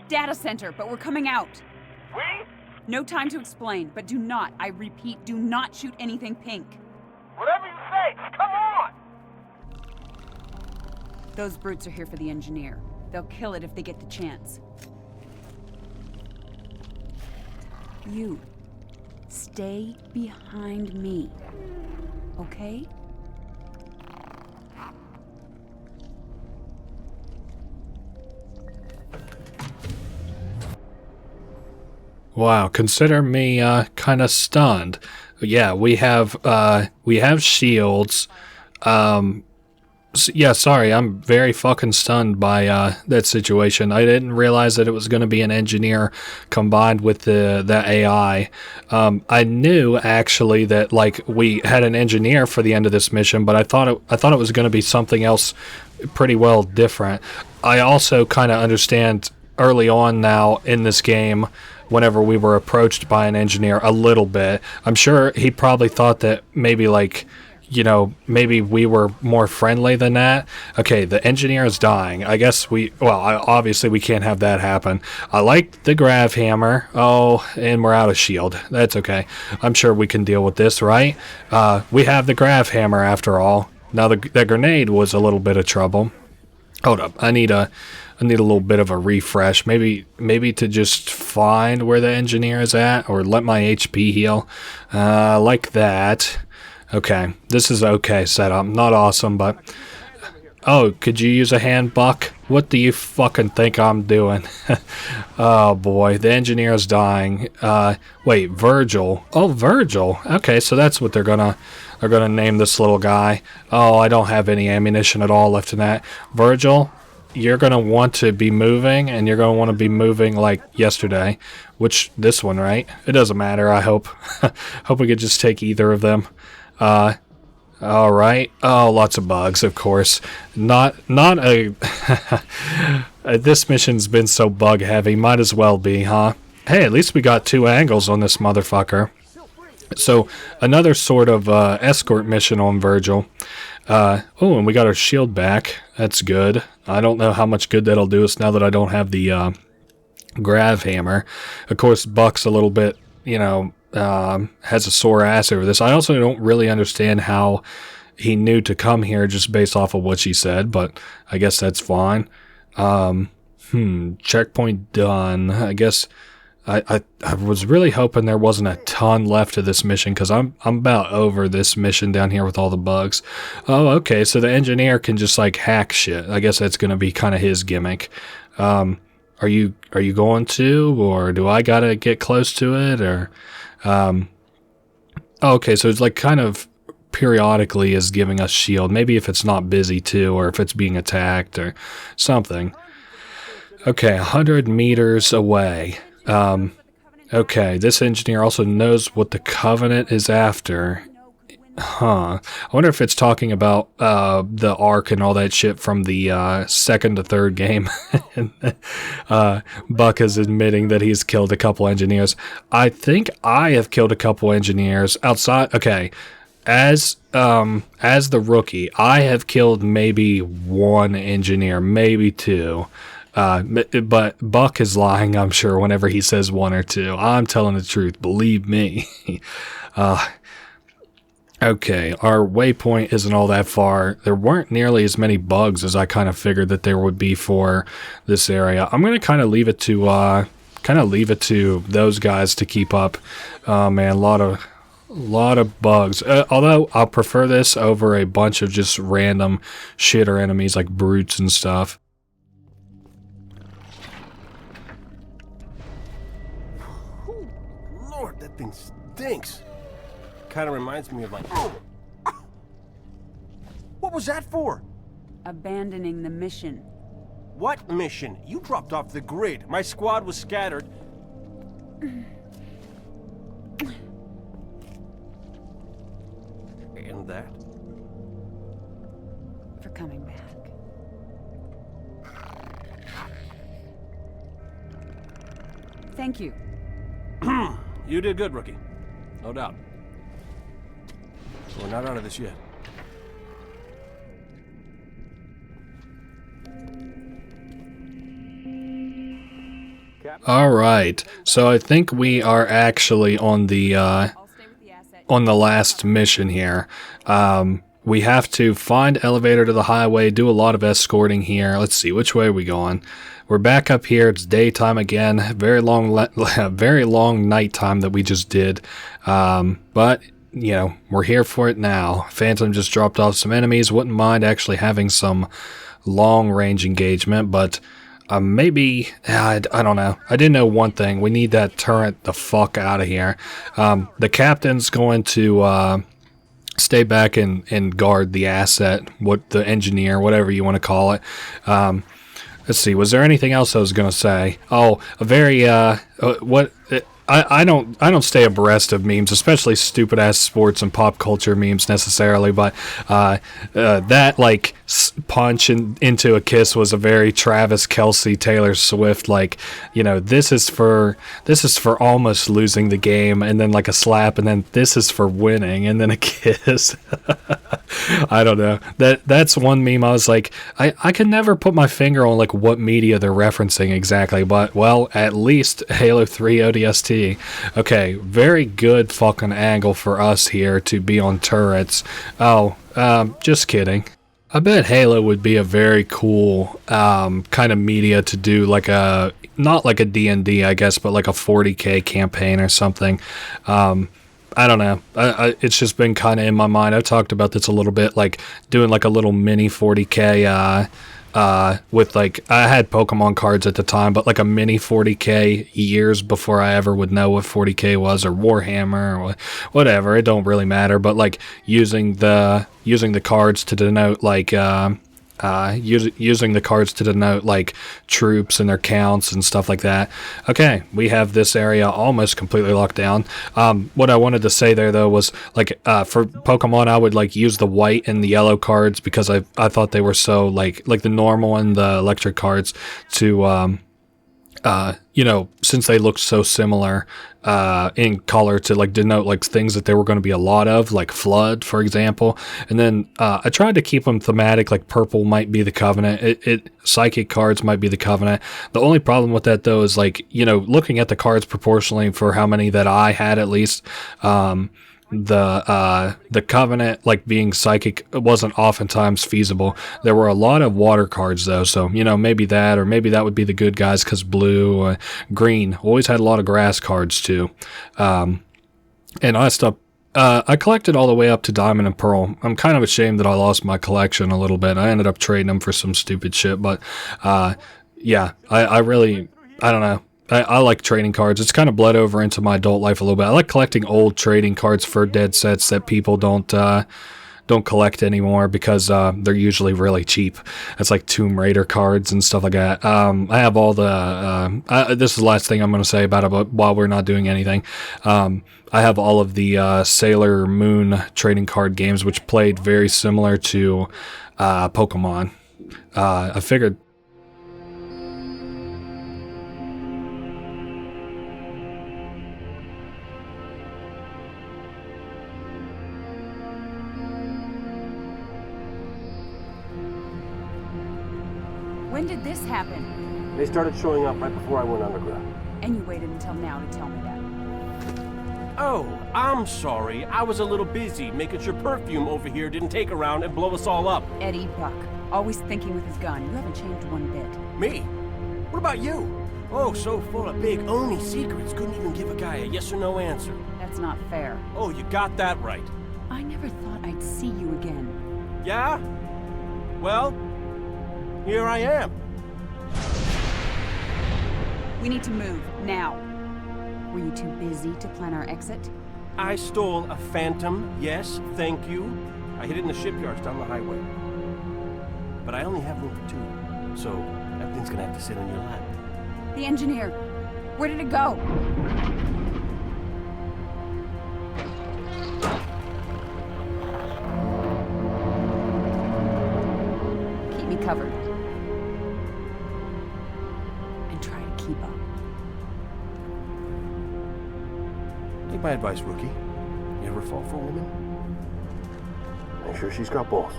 Data center, but we're coming out. We? No time to explain, but do not, I repeat, do not shoot anything pink. Whatever you say, just come on! Those brutes are here for the engineer. They'll kill it if they get the chance. You, stay behind me, okay? Wow, consider me kind of stunned. Yeah, we have shields. Yeah, sorry, I'm very fucking stunned by that situation. I didn't realize that it was going to be an engineer combined with the AI. I knew actually that like we had an engineer for the end of this mission, but I thought it was going to be something else pretty well different. I also kind of understand early on now in this game, whenever we were approached by an engineer a little bit, I'm sure he probably thought that maybe like, you know, maybe we were more friendly than that. Okay, the engineer is dying. I guess obviously we can't have that happen. I like the grav hammer. Oh, and we're out of shield. That's okay. I'm sure we can deal with this, right? We have the grav hammer after all. Now the grenade was a little bit of trouble. Hold up. I need a little bit of a refresh. Maybe to just find where the engineer is at, or let my HP heal. Like that. Okay, this is okay setup. Not awesome, but... Oh, could you use a hand, Buck? What do you fucking think I'm doing? Oh boy, the engineer is dying. Wait, Virgil. Oh, Virgil. Okay, so that's what they're gonna name this little guy. Oh, I don't have any ammunition at all left in that. Virgil, you're gonna want to be moving, and you're gonna want to be moving like yesterday. Which, this one, right? It doesn't matter, I hope. Hope we could just take either of them. Alright. Oh, lots of bugs, of course. Not a... This mission's been so bug heavy, might as well be, huh? Hey, at least we got 2 angles on this motherfucker. So another sort of escort mission on Virgil. Oh, and we got our shield back. That's good. I don't know how much good that'll do us now that I don't have the grav hammer. Of course, Buck's a little bit, has a sore ass over this. I also don't really understand how he knew to come here just based off of what she said, but I guess that's fine. Checkpoint done. I guess I was really hoping there wasn't a ton left of this mission, because I'm about over this mission down here with all the bugs. Oh, okay, so the engineer can just like hack shit. I guess that's gonna be kind of his gimmick. Are you going to, or do I gotta get close to it, or okay, so it's like kind of periodically is giving us shield. Maybe if it's not busy too, or if it's being attacked or something. Okay, 100 meters away. Okay, this engineer also knows what the Covenant is after. Huh. I wonder if it's talking about the Ark and all that shit from the second to third game. Buck is admitting that he's killed a couple engineers. I think I have killed a couple engineers outside. Okay, as the rookie, I have killed maybe one engineer, maybe two. But Buck is lying, I'm sure, whenever he says one or two. I'm telling the truth, believe me. Okay, our waypoint isn't all that far. There weren't nearly as many bugs as I kind of figured that there would be for this area. I'm gonna kind of leave it to those guys to keep up. Oh man, a lot of bugs. Although I'll prefer this over a bunch of just random shitter enemies like brutes and stuff. Lord, that thing stinks. Kind of reminds me of like... What was that for? Abandoning the mission. What mission? You dropped off the grid. My squad was scattered. And that? For coming back. Thank you. You did good, rookie. No doubt. We're not out of this yet. All right, so I think we are actually on the last mission here. We have to find elevator to the highway, do a lot of escorting here. Let's see, which way are we going? We're back up here. It's daytime again. Very long nighttime that we just did. But we're here for it now. Phantom just dropped off some enemies. Wouldn't mind actually having some long-range engagement, but maybe, I don't know. I did know one thing. We need that turret the fuck out of here. The captain's going to stay back and guard the asset, the engineer, whatever you want to call it. Let's see, was there anything else I was going to say? Oh, a very, I don't stay abreast of memes, especially stupid ass sports and pop culture memes necessarily, but that like punch into a kiss was a very Travis Kelce, Taylor Swift, this is for almost losing the game, and then like a slap, and then this is for winning, and then a kiss. I don't know. That's one meme I was like, I can never put my finger on like what media they're referencing exactly, but well, at least Halo 3 ODST. Okay, very good fucking angle for us here to be on turrets. Oh, just kidding. I bet Halo would be a very cool kind of media to do like not like a D&D, I guess, but like a 40K campaign or something. I don't know. It's just been kind of in my mind. I've talked about this a little bit, like doing like a little mini 40K with like, I had Pokemon cards at the time, but like a mini 40K years before I ever would know what 40K was, or Warhammer, or whatever. It don't really matter, but like using the cards to denote like using the cards to denote like troops and their counts and stuff like that. Okay, we have this area almost completely locked down. What I wanted to say there though was like for Pokemon I would like use the white and the yellow cards because I thought they were so like the normal and the electric cards to since they look so similar in color to like denote like things that there were going to be a lot of, like flood, for example. And then I tried to keep them thematic, like purple might be the Covenant, psychic cards might be the Covenant. The only problem with that though is like, looking at the cards proportionally for how many that I had at least, the Covenant, like being psychic, wasn't oftentimes feasible. There were a lot of water cards though, so maybe that, or maybe that would be the good guys, because blue, green always had a lot of grass cards too. And I collected all the way up to Diamond and Pearl. I'm kind of ashamed that I lost my collection a little bit. I ended up trading them for some stupid shit, but yeah, I really, I don't know. I like trading cards. It's kind of bled over into my adult life a little bit. I like collecting old trading cards for dead sets that people don't collect anymore, because they're usually really cheap. It's like Tomb Raider cards and stuff like that. I have all the... this is the last thing I'm going to say about it, but while we're not doing anything. I have all of the Sailor Moon trading card games, which played very similar to Pokemon. I figured... When did this happen? They started showing up right before I went underground. And you waited until now to tell me that. Oh, I'm sorry. I was a little busy making sure perfume over here didn't take around and blow us all up. Eddie Buck, always thinking with his gun. You haven't changed one bit. Me? What about you? Oh, so full of big ONI secrets, couldn't even give a guy a yes or no answer. That's not fair. Oh, you got that right. I never thought I'd see you again. Yeah? Well, here I am. We need to move, now. Were you too busy to plan our exit? I stole a Phantom, yes, thank you. I hid it in the shipyards down the highway. But I only have room for two, so that thing's gonna have to sit on your lap. The engineer, where did it go? Keep me covered. Try to keep up. Take my advice, rookie. You ever fall for a woman? Make sure she's got balls.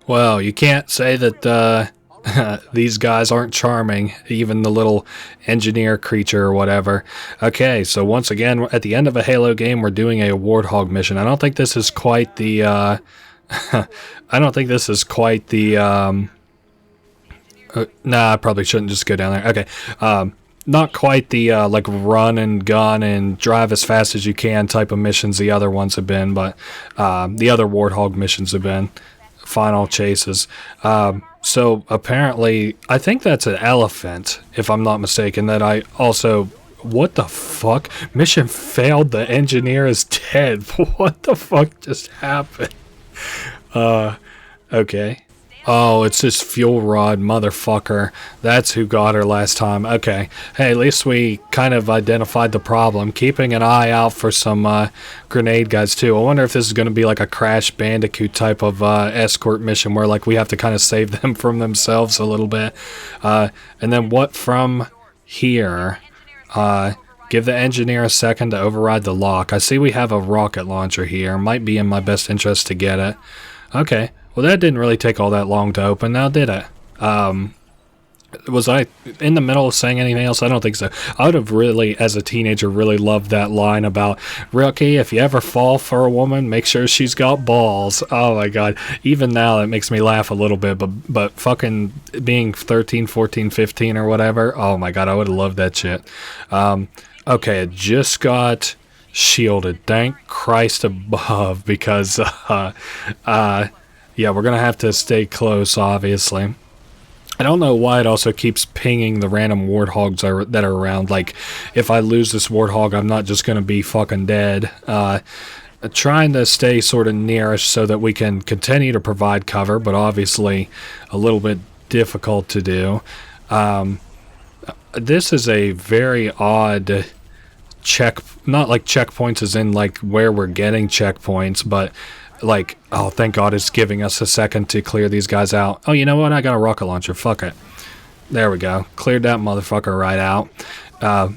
Well, you can't say that these guys aren't charming, even the little engineer creature or whatever. Okay, so once again, at the end of a Halo game, we're doing a Warthog mission. I don't think this is quite the, I don't think this is quite the, nah, I probably shouldn't just go down there. Okay, not quite the, like, run and gun and drive as fast as you can type of missions the other ones have been, but, the other Warthog missions have been. Final chases. So apparently, I think that's an elephant, if I'm not mistaken, that I also... What the fuck? Mission failed, the engineer is dead. What the fuck just happened? Okay. Oh, it's this fuel rod motherfucker. That's who got her last time. Okay. Hey, at least we kind of identified the problem. Keeping an eye out for some grenade guys too. I wonder if this is going to be like a Crash Bandicoot type of escort mission where like we have to kind of save them from themselves a little bit. And then what from here? Give the engineer a second to override the lock. I see we have a rocket launcher here. Might be in my best interest to get it. Okay. Well, that didn't really take all that long to open now, did it? Was I in the middle of saying anything else? I don't think so. I would have really, as a teenager, really loved that line about, Rookie, if you ever fall for a woman, make sure she's got balls. Oh my god. Even now, that makes me laugh a little bit, but fucking being 13, 14, 15 or whatever, oh my god, I would have loved that shit. Okay, it just got shielded. Thank Christ above, because, yeah, we're going to have to stay close, obviously. I don't know why it also keeps pinging the random warthogs that are around. Like, if I lose this warthog, I'm not just going to be fucking dead. Trying to stay sort of nearish so that we can continue to provide cover, but obviously a little bit difficult to do. This is a very odd not like checkpoints as in like where we're getting checkpoints, but like, oh, thank God it's giving us a second to clear these guys out. Oh, you know what? I got a rocket launcher. Fuck it. There we go. Cleared that motherfucker right out.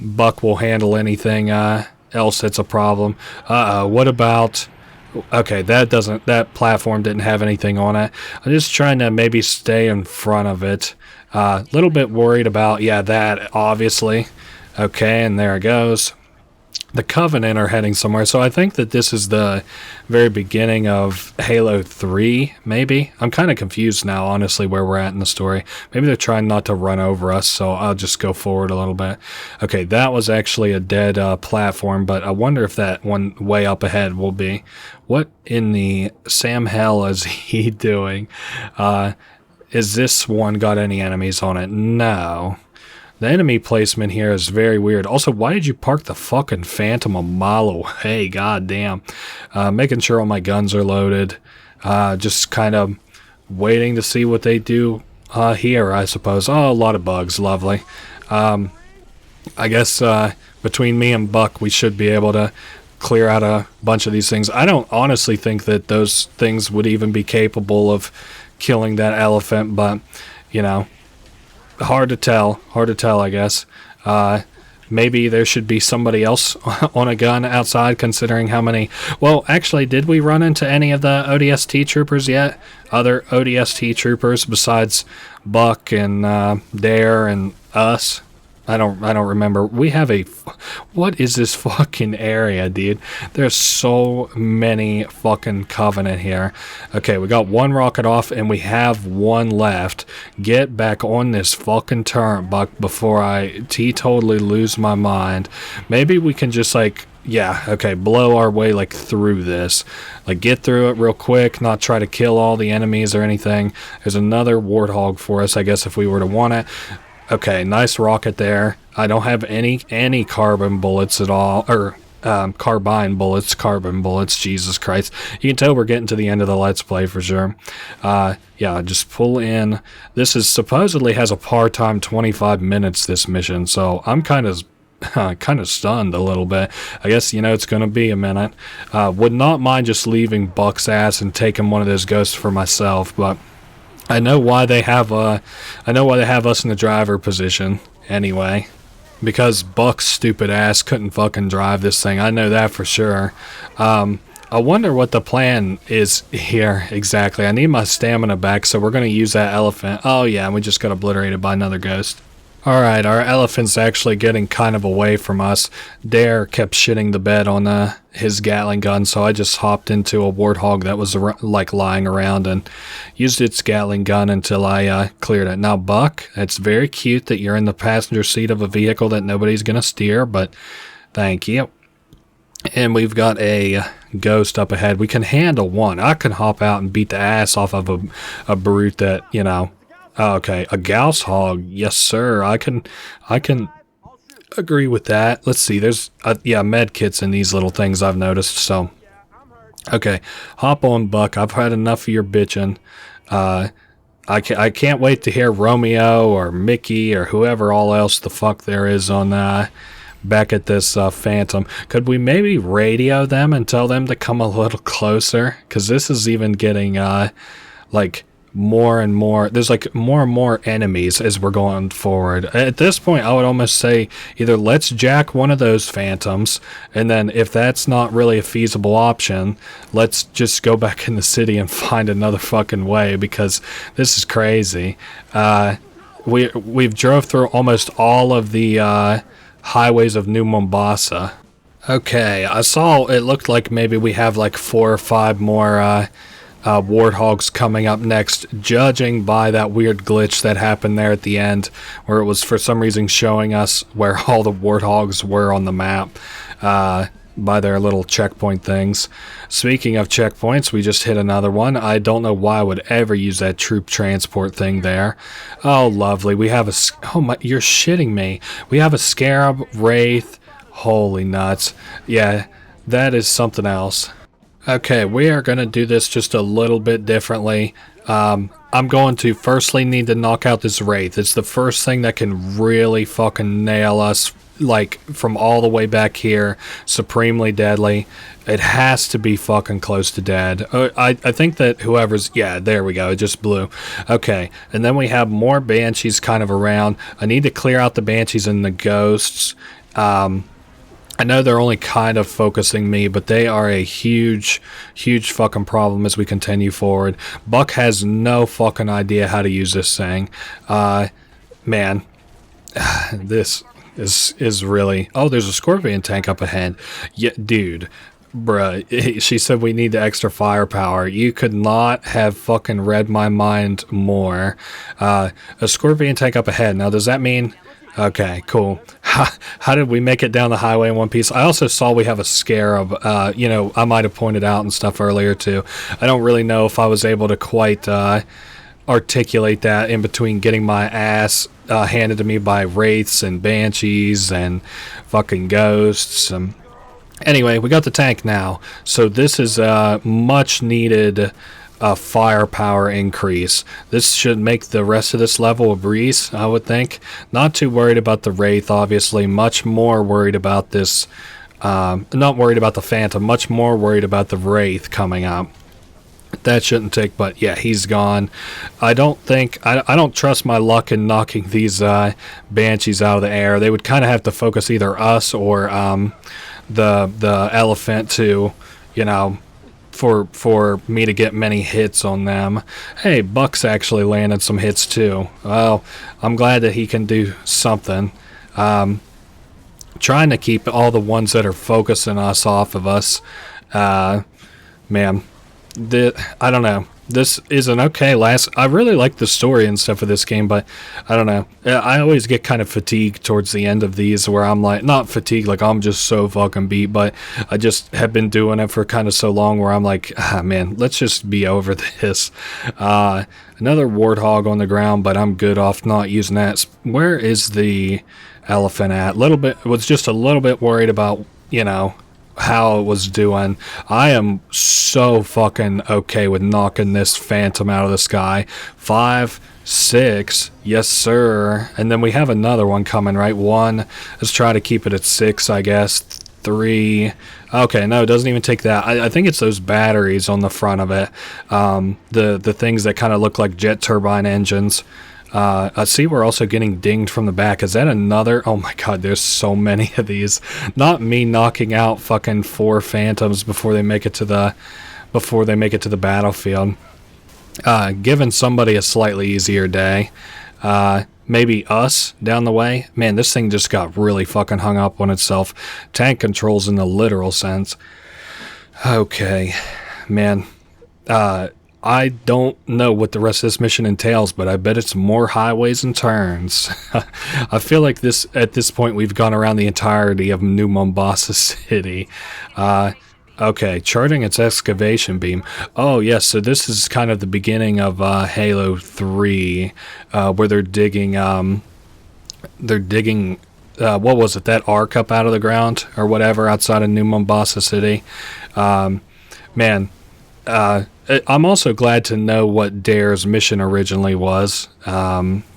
Buck will handle anything else that's a problem. What about... Okay, that platform didn't have anything on it. I'm just trying to maybe stay in front of it. A little bit worried about, yeah, that, obviously. Okay, and there it goes. The Covenant are heading somewhere, so I think that this is the very beginning of Halo 3, maybe? I'm kind of confused now, honestly, where we're at in the story. Maybe they're trying not to run over us, so I'll just go forward a little bit. Okay, that was actually a dead platform, but I wonder if that one way up ahead will be. What in the Sam hell is he doing? Is this one got any enemies on it? No. The enemy placement here is very weird. Also, why did you park the fucking Phantom a mile away? God damn. Making sure all my guns are loaded. Just kind of waiting to see what they do here, I suppose. Oh, a lot of bugs. Lovely. I guess between me and Buck, we should be able to clear out a bunch of these things. I don't honestly think that those things would even be capable of killing that elephant, but, you know... Hard to tell, I guess. Maybe there should be somebody else on a gun outside, considering how many... Well, actually, did we run into any of the ODST troopers yet? Other ODST troopers besides Buck and Dare and us? I don't remember. We have a... What is this fucking area, dude? There's so many fucking Covenant here. Okay, we got one rocket off, and we have one left. Get back on this fucking turret, Buck, before I totally lose my mind. Maybe we can just, like... Yeah, okay, blow our way, like, through this. Like, get through it real quick, not try to kill all the enemies or anything. There's another Warthog for us, I guess, if we were to want it. Okay, nice rocket there. I don't have any carbon bullets at all, or carbine bullets, Jesus Christ. You can tell we're getting to the end of the Let's Play for sure. Yeah, just pull in. This is supposedly has a par time 25 minutes, this mission, so I'm kind of stunned a little bit. I guess, you know, it's going to be a minute. Would not mind just leaving Buck's ass and taking one of those ghosts for myself, but... I know why they have us in the driver position anyway, because Buck's stupid ass couldn't fucking drive this thing. I know that for sure. I wonder what the plan is here exactly. I need my stamina back, so we're going to use that elephant. Oh yeah, we just got obliterated by another ghost. Alright, our elephant's actually getting kind of away from us. Dare kept shitting the bed on his Gatling gun, so I just hopped into a Warthog that was like lying around and used its Gatling gun until I cleared it. Now, Buck, it's very cute that you're in the passenger seat of a vehicle that nobody's going to steer, but thank you. And we've got a ghost up ahead. We can handle one. I can hop out and beat the ass off of a brute that, you know... Okay, a Gauss Hog. Yes, sir. I can agree with that. Let's see. There's yeah, med kits in these little things I've noticed. So, okay, hop on, Buck. I've had enough of your bitching. I can't wait to hear Romeo or Mickey or whoever all else the fuck there is on back at this Phantom. Could we maybe radio them and tell them to come a little closer? Because this is even getting like. More and more, there's like more and more enemies as we're going forward. At this point, I would almost say either let's jack one of those Phantoms, and then if that's not really a feasible option, let's just go back in the city and find another fucking way, because this is crazy. We've drove through almost all of the highways of New Mombasa. Okay, I saw it looked like maybe we have like 4 or 5 more Warthogs coming up next, judging by that weird glitch that happened there at the end, where it was for some reason showing us where all the Warthogs were on the map by their little checkpoint things. Speaking of checkpoints, we just hit another one. I don't know why I would ever use that troop transport thing there. Oh, lovely. We have oh my, you're shitting me. We have a Scarab, Wraith. Holy nuts. Yeah, that is something else. Okay, we are going to do this just a little bit differently. I'm going to firstly need to knock out this Wraith. It's the first thing that can really fucking nail us like from all the way back here, supremely deadly. It has to be fucking close to dead. I think that whoever's... Yeah, there we go. It just blew. Okay, and then we have more banshees kind of around. I need to clear out the banshees and the ghosts. I know they're only kind of focusing me, but they are a huge fucking problem as we continue forward. Buck has no fucking idea how to use this thing. Man, this is really... Oh, there's a scorpion tank up ahead. Yeah, dude. Bruh, she said we need the extra firepower. You could not have fucking read my mind more. A scorpion tank up ahead. Now, does that mean... Okay, cool. How did we make it down the highway in one piece? I also saw we have a scarab. You know, I might have pointed out and stuff earlier, too. I don't really know if I was able to quite articulate that in between getting my ass handed to me by wraiths and banshees and fucking ghosts. Anyway, we got the tank now. So this is much needed... firepower increase. This should make the rest of this level a breeze, I would think. Not too worried about the Wraith, obviously. Much more worried about this... not worried about the Phantom. Much more worried about the Wraith coming up. That shouldn't take, but yeah, he's gone. I don't think... I don't trust my luck in knocking these Banshees out of the air. They would kind of have to focus either us or the elephant to, you know... For me to get many hits on them. Hey, Buck's actually landed some hits too. Well, I'm glad that he can do something. Trying to keep all the ones that are focusing us off of us. Man, I don't know. This is an okay last... I really like the story and stuff of this game, but I don't know. I always get kind of fatigued towards the end of these where I'm like... Not fatigued, like I'm just so fucking beat, but I just have been doing it for kind of so long where I'm like, man, let's just be over this. Another warthog on the ground, but I'm good off not using that. Where is the elephant at? Was just a little bit worried about, you know... how it was doing. I am so fucking okay with knocking this Phantom out of the sky. 5, 6, yes sir. And then we have another one coming, right? 1, let's try to keep it at 6, I guess. 3, okay, no, it doesn't even take that. I think it's those batteries on the front of it. The things that kind of look like jet turbine engines. I see we're also getting dinged from the back. Is that another? Oh my god, there's so many of these. Not me knocking out fucking 4 Phantoms before they make it to the battlefield. Giving somebody a slightly easier day. Maybe us down the way. Man, this thing just got really fucking hung up on itself. Tank controls in the literal sense. Okay, man. I don't know what the rest of this mission entails, but I bet it's more highways and turns. I feel like at this point we've gone around the entirety of New Mombasa City. Okay, charting its excavation beam. Oh yes, so this is kind of the beginning of Halo 3, where they're digging what was it, that arc up out of the ground or whatever outside of New Mombasa City. Man, I'm also glad to know what Dare's mission originally was.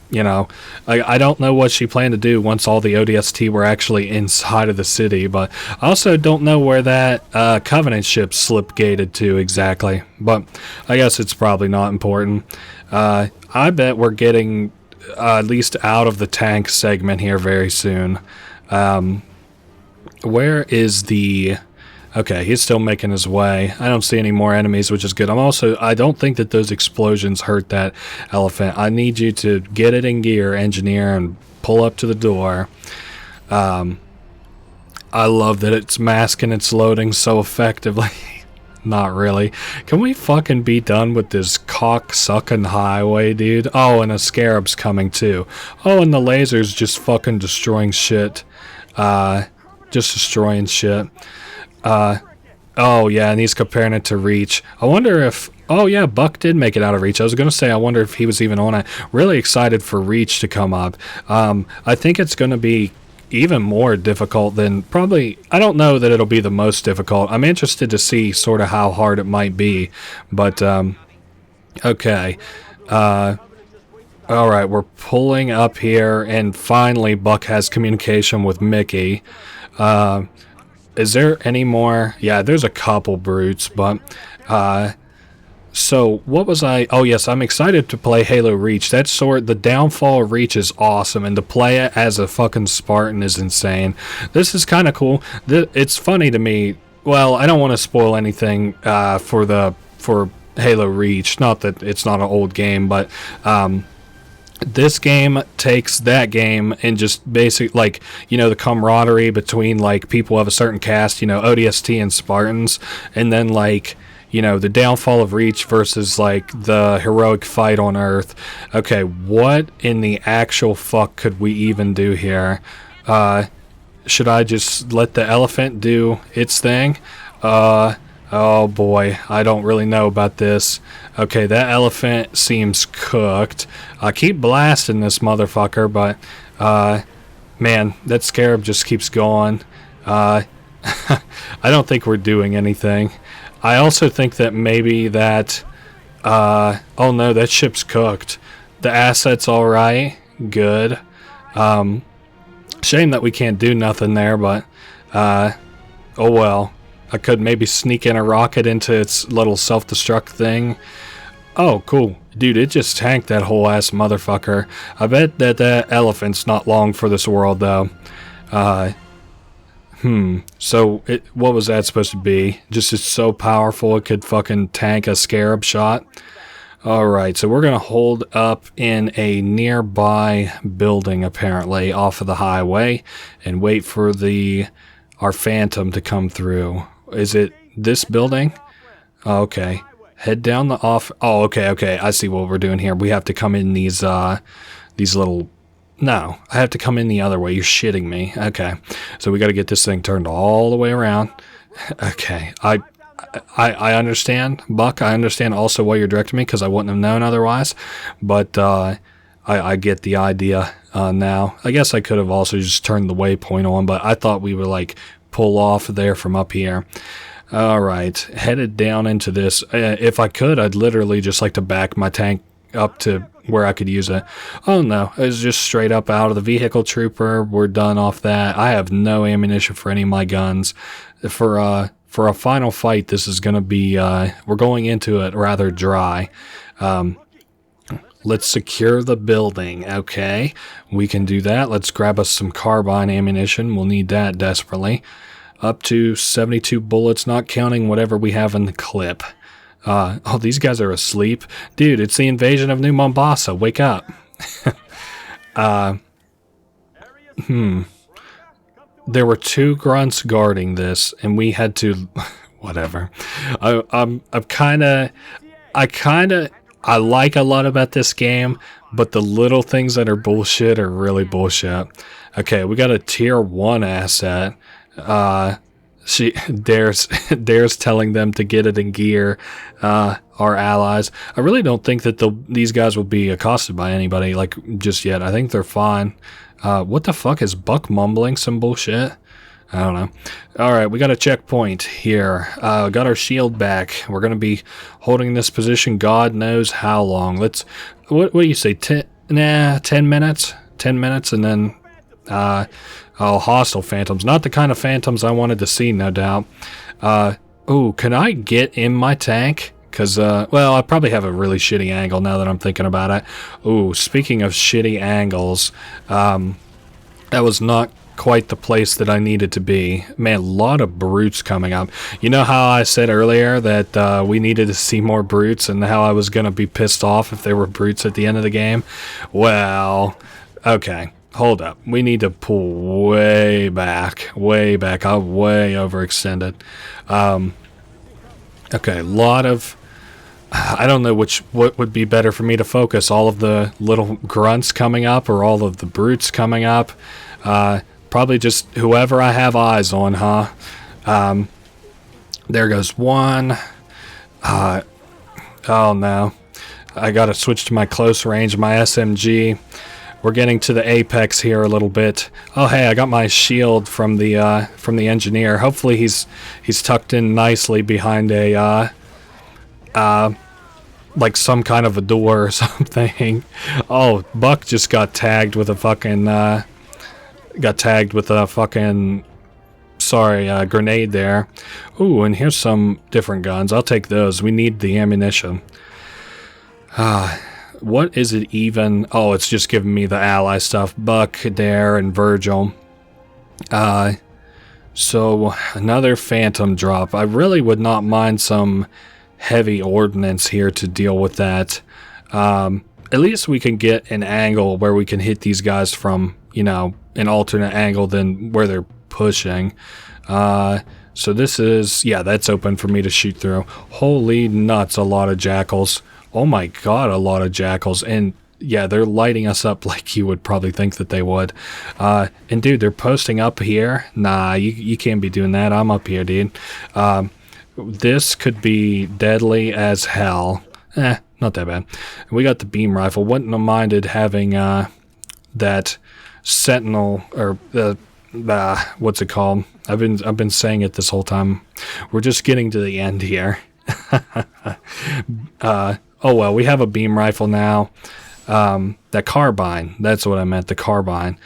You know, I don't know what she planned to do once all the ODST were actually inside of the city, but I also don't know where that Covenant ship slip-gated to exactly, but I guess it's probably not important. I bet we're getting at least out of the tank segment here very soon. Where is the... Okay, he's still making his way. I don't see any more enemies, which is good. I don't think that those explosions hurt that elephant. I need you to get it in gear, engineer, and pull up to the door. I love that it's masking its loading so effectively. Not really. Can we fucking be done with this cock-sucking highway, dude? Oh, and a scarab's coming too. Oh, and the laser's just fucking destroying shit. Just destroying shit. Oh yeah, and he's comparing it to Reach. I wonder if... Oh yeah, Buck did make it out of Reach. I was going to say, I wonder if he was even on it. Really excited for Reach to come up. I think it's going to be even more difficult than probably... I don't know that it'll be the most difficult. I'm interested to see sort of how hard it might be. But, okay. Alright, we're pulling up here, and finally Buck has communication with Mickey. Is there any more? Yeah, there's a couple brutes, but, so, what was I... Oh, yes, I'm excited to play Halo Reach. The downfall of Reach is awesome, and to play it as a fucking Spartan is insane. This is kind of cool. It's funny to me. Well, I don't want to spoil anything for Halo Reach. Not that it's not an old game, but this game takes that game and just basically, like, you know, the camaraderie between, like, people of a certain caste, you know, ODST and Spartans, and then, like, you know, the downfall of Reach versus, like, the heroic fight on Earth. Okay, what in the actual fuck could we even do here? Should I just let the elephant do its thing? Oh boy, I don't really know about this. Okay, that elephant seems cooked. I keep blasting this motherfucker, but, man, that scarab just keeps going. I don't think we're doing anything. I also think that maybe that, oh no, that ship's cooked. The asset's alright. Good. Shame that we can't do nothing there, but, oh well. I could maybe sneak in a rocket into its little self-destruct thing. Oh, cool. Dude, it just tanked that whole ass motherfucker. I bet that elephant's not long for this world, though. So, what was that supposed to be? Just it's so powerful it could fucking tank a scarab shot? Alright, so we're gonna hold up in a nearby building, apparently, off of the highway, and wait for our Phantom to come through. Is it this building? Oh, okay. Head down the off... Oh, okay. I see what we're doing here. We have to come in these little... No, I have to come in the other way. You're shitting me. Okay. So we got to get this thing turned all the way around. Okay. I understand, Buck. I understand also why you're directing me, because I wouldn't have known otherwise. But I get the idea now. I guess I could have also just turned the waypoint on, but I thought we would, like, pull off there from up here. Alright, headed down into this. If I could, I'd literally just like to back my tank up to where I could use it. Oh no, it's just straight up out of the vehicle trooper. We're done off that. I have no ammunition for any of my guns. For a final fight, this is going to be, we're going into it rather dry. Let's secure the building. Okay, we can do that. Let's grab us some carbine ammunition. We'll need that desperately. Up to 72 bullets, not counting whatever we have in the clip. Oh, these guys are asleep. Dude, it's the invasion of New Mombasa. Wake up. There were 2 grunts guarding this, and we had to... Whatever. I like a lot about this game, but the little things that are bullshit are really bullshit. Okay, we got a tier 1 asset. She dares telling them to get it in gear, our allies. I really don't think that these guys will be accosted by anybody, like, just yet. I think they're fine. What the fuck is Buck mumbling some bullshit? I don't know. Alright, we got a checkpoint here. Got our shield back. We're going to be holding this position God knows how long. Let's... What do you say? 10 minutes? 10 minutes and then... Oh, hostile phantoms. Not the kind of phantoms I wanted to see, no doubt. Ooh, can I get in my tank? Because, well, I probably have a really shitty angle now that I'm thinking about it. Ooh, speaking of shitty angles, that was not quite the place that I needed to be. Man, a lot of brutes coming up. You know how I said earlier that we needed to see more brutes and how I was going to be pissed off if there were brutes at the end of the game? Well, okay. Hold up. We need to pull way back. Way back. I'm way overextended. Okay, a lot of... I don't know what would be better for me to focus. All of the little grunts coming up or all of the brutes coming up. Probably just whoever I have eyes on, huh? There goes one. Oh no. I gotta switch to my close range, my SMG. We're getting to the apex here a little bit. Oh hey, I got my shield from the engineer. Hopefully he's tucked in nicely behind a like some kind of a door or something. Oh, Buck just got tagged with a fucking grenade there. Ooh, and here's some different guns. I'll take those. We need the ammunition. What is it even? Oh, it's just giving me the ally stuff. Buck, Dare, and Virgil. So another phantom drop. I really would not mind some heavy ordnance here to deal with that. At least we can get an angle where we can hit these guys from, you know, an alternate angle than where they're pushing. So this is, yeah, that's open for me to shoot through. Holy nuts, a lot of jackals. Oh my god, a lot of jackals. And yeah, they're lighting us up like you would probably think that they would. And dude, they're posting up here. Nah, you can't be doing that. I'm up here, dude. This could be deadly as hell. Not that bad. We got the beam rifle. Wouldn't have minded having that sentinel, or what's it called? I've been saying it this whole time. We're just getting to the end here. Oh well, we have a beam rifle now. That carbine. That's what I meant. The carbine.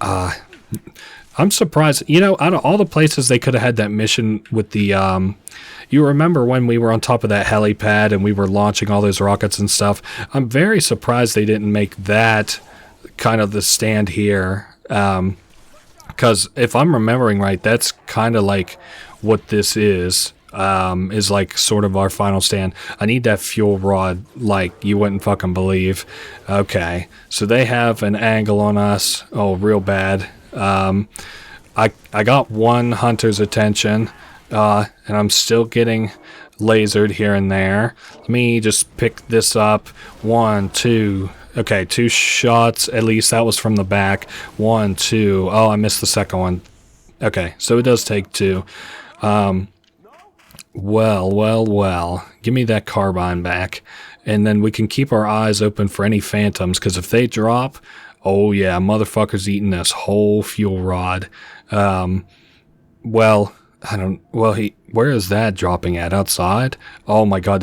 I'm surprised. You know, out of all the places they could have had that mission with the. You remember when we were on top of that helipad and we were launching all those rockets and stuff? I'm very surprised they didn't make that kind of the stand here. Because if I'm remembering right, that's kind of like what this is like sort of our final stand. I need that fuel rod like you wouldn't fucking believe. Okay, so they have an angle on us. Oh, real bad. I got one hunter's attention, and I'm still getting lasered here and there. Let me just pick this up. 1, 2. Okay, 2 shots. At least that was from the back. 1, 2. Oh, I missed the second one. Okay, so it does take 2. Well. Give me that carbine back. And then we can keep our eyes open for any phantoms, because if they drop, oh yeah, motherfucker's eating this whole fuel rod. Where is that dropping at? Outside? Oh my god,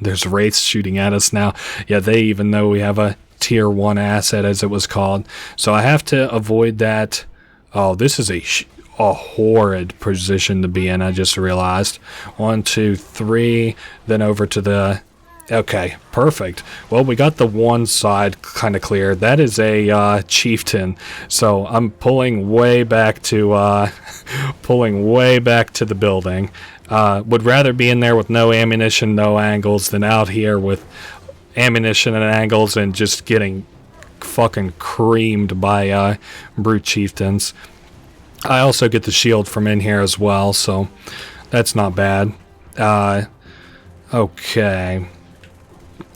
there's wraiths shooting at us now. Yeah, they even know we have a tier 1 asset, as it was called. So I have to avoid that. Oh, this is a horrid position to be in, I just realized. 1, 2, 3, then over to the... Okay, perfect. Well, we got the one side kind of clear. That is a chieftain, so I'm pulling way back to the building. Would rather be in there with no ammunition, no angles, than out here with ammunition and angles and just getting fucking creamed by brute chieftains. I also get the shield from in here as well, so that's not bad. Okay.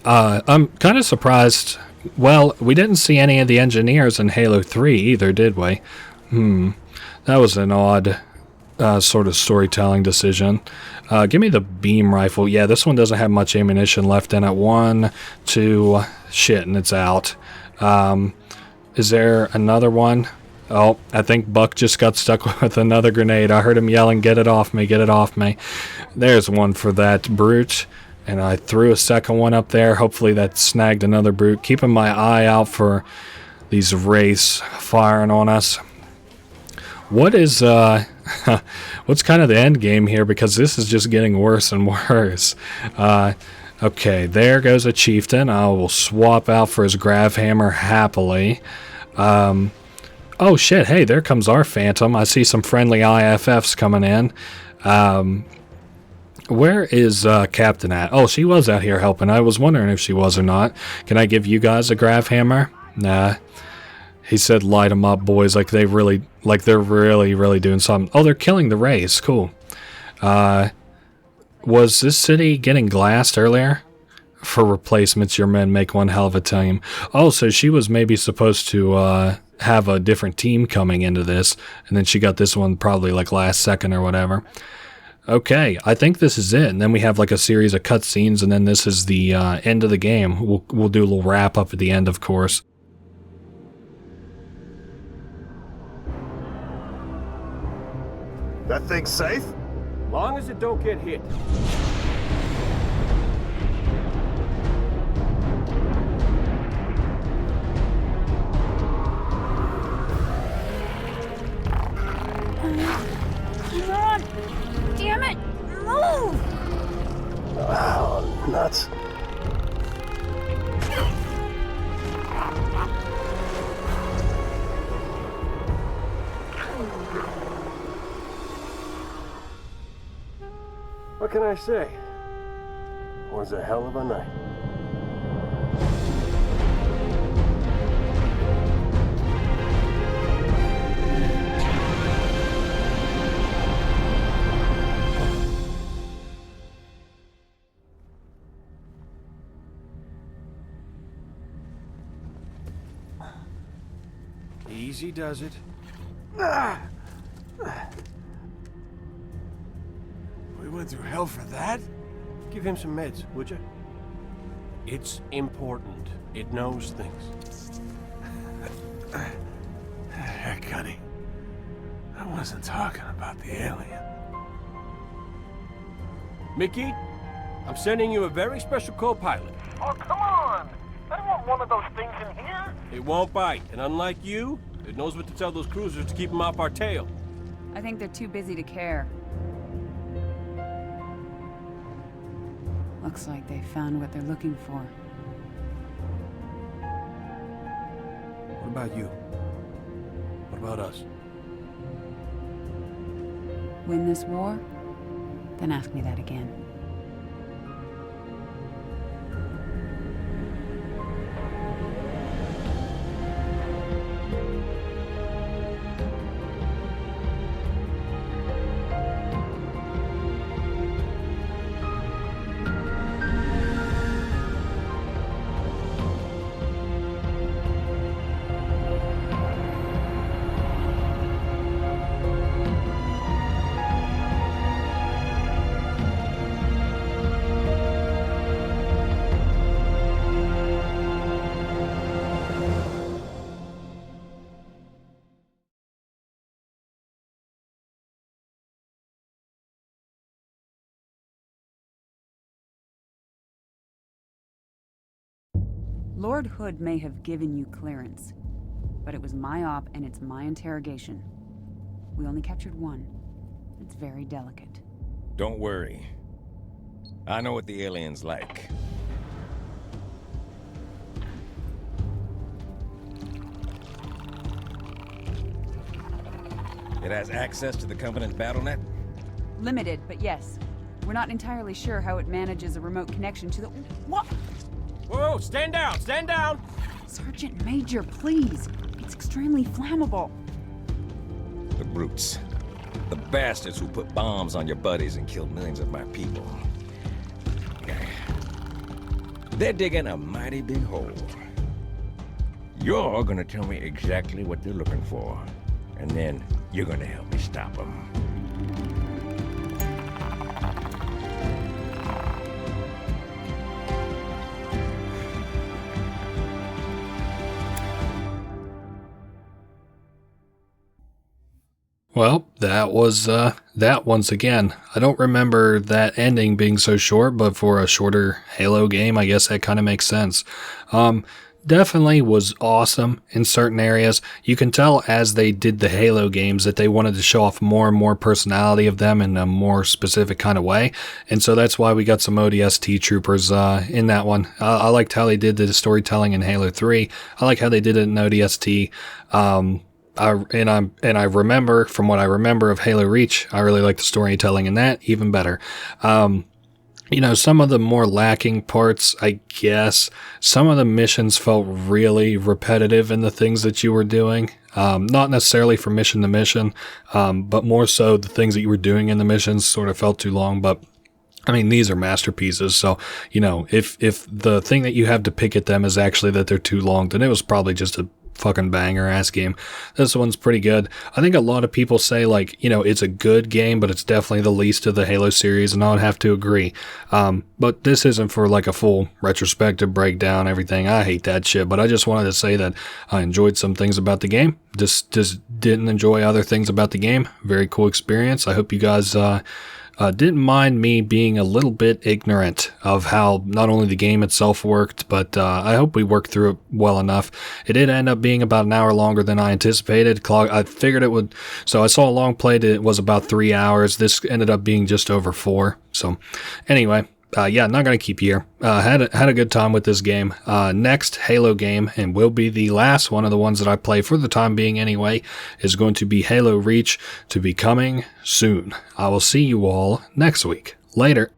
I'm kind of surprised. Well, we didn't see any of the engineers in Halo 3 either, did we? That was an odd sort of storytelling decision. Give me the beam rifle. Yeah, this one doesn't have much ammunition left in it. 1, 2, shit, and it's out. Is there another one? Oh, I think Buck just got stuck with another grenade. I heard him yelling, "Get it off me, get it off me." There's one for that brute. And I threw a second one up there. Hopefully that snagged another brute. Keeping my eye out for these wraiths firing on us. What is, what's kind of the end game here? Because this is just getting worse and worse. Okay, there goes a chieftain. I will swap out for his grav hammer happily. Oh shit, hey, there comes our phantom. I see some friendly IFFs coming in. Where is Captain at? Oh, she was out here helping. I was wondering if she was or not. Can I give you guys a grav hammer? Nah. He said light them up, boys, like they're really doing something. Oh, they're killing the race. Cool. Was this city getting glassed earlier? For replacements, your men make one hell of a team. Oh, so she was maybe supposed to have a different team coming into this, and then she got this one probably like last second or whatever. Okay, I think this is it, and then we have like a series of cutscenes, and then this is the end of the game. We'll do a little wrap up at the end, of course. That thing's safe? Long as it don't get hit. Come on! Damn it! Move! Oh, nuts. What can I say? Was a hell of a night. Easy does it. We went through hell for that? Give him some meds, would you? It's important. It knows things. Heck, honey. I wasn't talking about the alien. Mickey, I'm sending you a very special co-pilot. Oh, come on! I don't want one of those things in here. It won't bite, and unlike you, it knows what to tell those cruisers to keep them off our tail. I think they're too busy to care. Looks like they found what they're looking for. What about you? What about us? Win this war? Then ask me that again. Lord Hood may have given you clearance, but it was my op and it's my interrogation. We only captured one. It's very delicate. Don't worry. I know what the alien's like. It has access to the Covenant BattleNet? Limited, but yes. We're not entirely sure how it manages a remote connection to the... What? Whoa, stand down, stand down! Sergeant Major, please. It's extremely flammable. The brutes. The bastards who put bombs on your buddies and killed millions of my people. They're digging a mighty big hole. You're gonna tell me exactly what they're looking for, and then you're gonna help me stop them. Well, that was that once again. I don't remember that ending being so short, but for a shorter Halo game, I guess that kind of makes sense. Definitely was awesome in certain areas. You can tell as they did the Halo games that they wanted to show off more and more personality of them in a more specific kind of way. And so that's why we got some ODST troopers in that one. I liked how they did the storytelling in Halo 3. I like how they did it in ODST. I remember, from what I remember of Halo Reach, I really like the storytelling in that even better. You know, some of the more lacking parts, I guess, some of the missions felt really repetitive in the things that you were doing. Not necessarily from mission to mission, but more so the things that you were doing in the missions sort of felt too long. But I mean, these are masterpieces. So, you know, if the thing that you have to pick at them is actually that they're too long, then it was probably just a fucking banger ass game. This one's pretty good. I think a lot of people say, like, you know, it's a good game, but it's definitely the least of the Halo series, and I would have to agree. But this isn't for like a full retrospective breakdown, everything. I hate that shit, but I just wanted to say that I enjoyed some things about the game. Just didn't enjoy other things about the game. Very cool experience. I hope you guys Didn't mind me being a little bit ignorant of how not only the game itself worked, but I hope we worked through it well enough. It did end up being about an hour longer than I anticipated. I figured it would, so I saw a long play that it was about 3 hours. This ended up being just over 4. So anyway, yeah, not going to keep you here. Had a good time with this game. Next Halo game, and will be the last one of the ones that I play for the time being anyway, is going to be Halo Reach, to be coming soon. I will see you all next week. Later.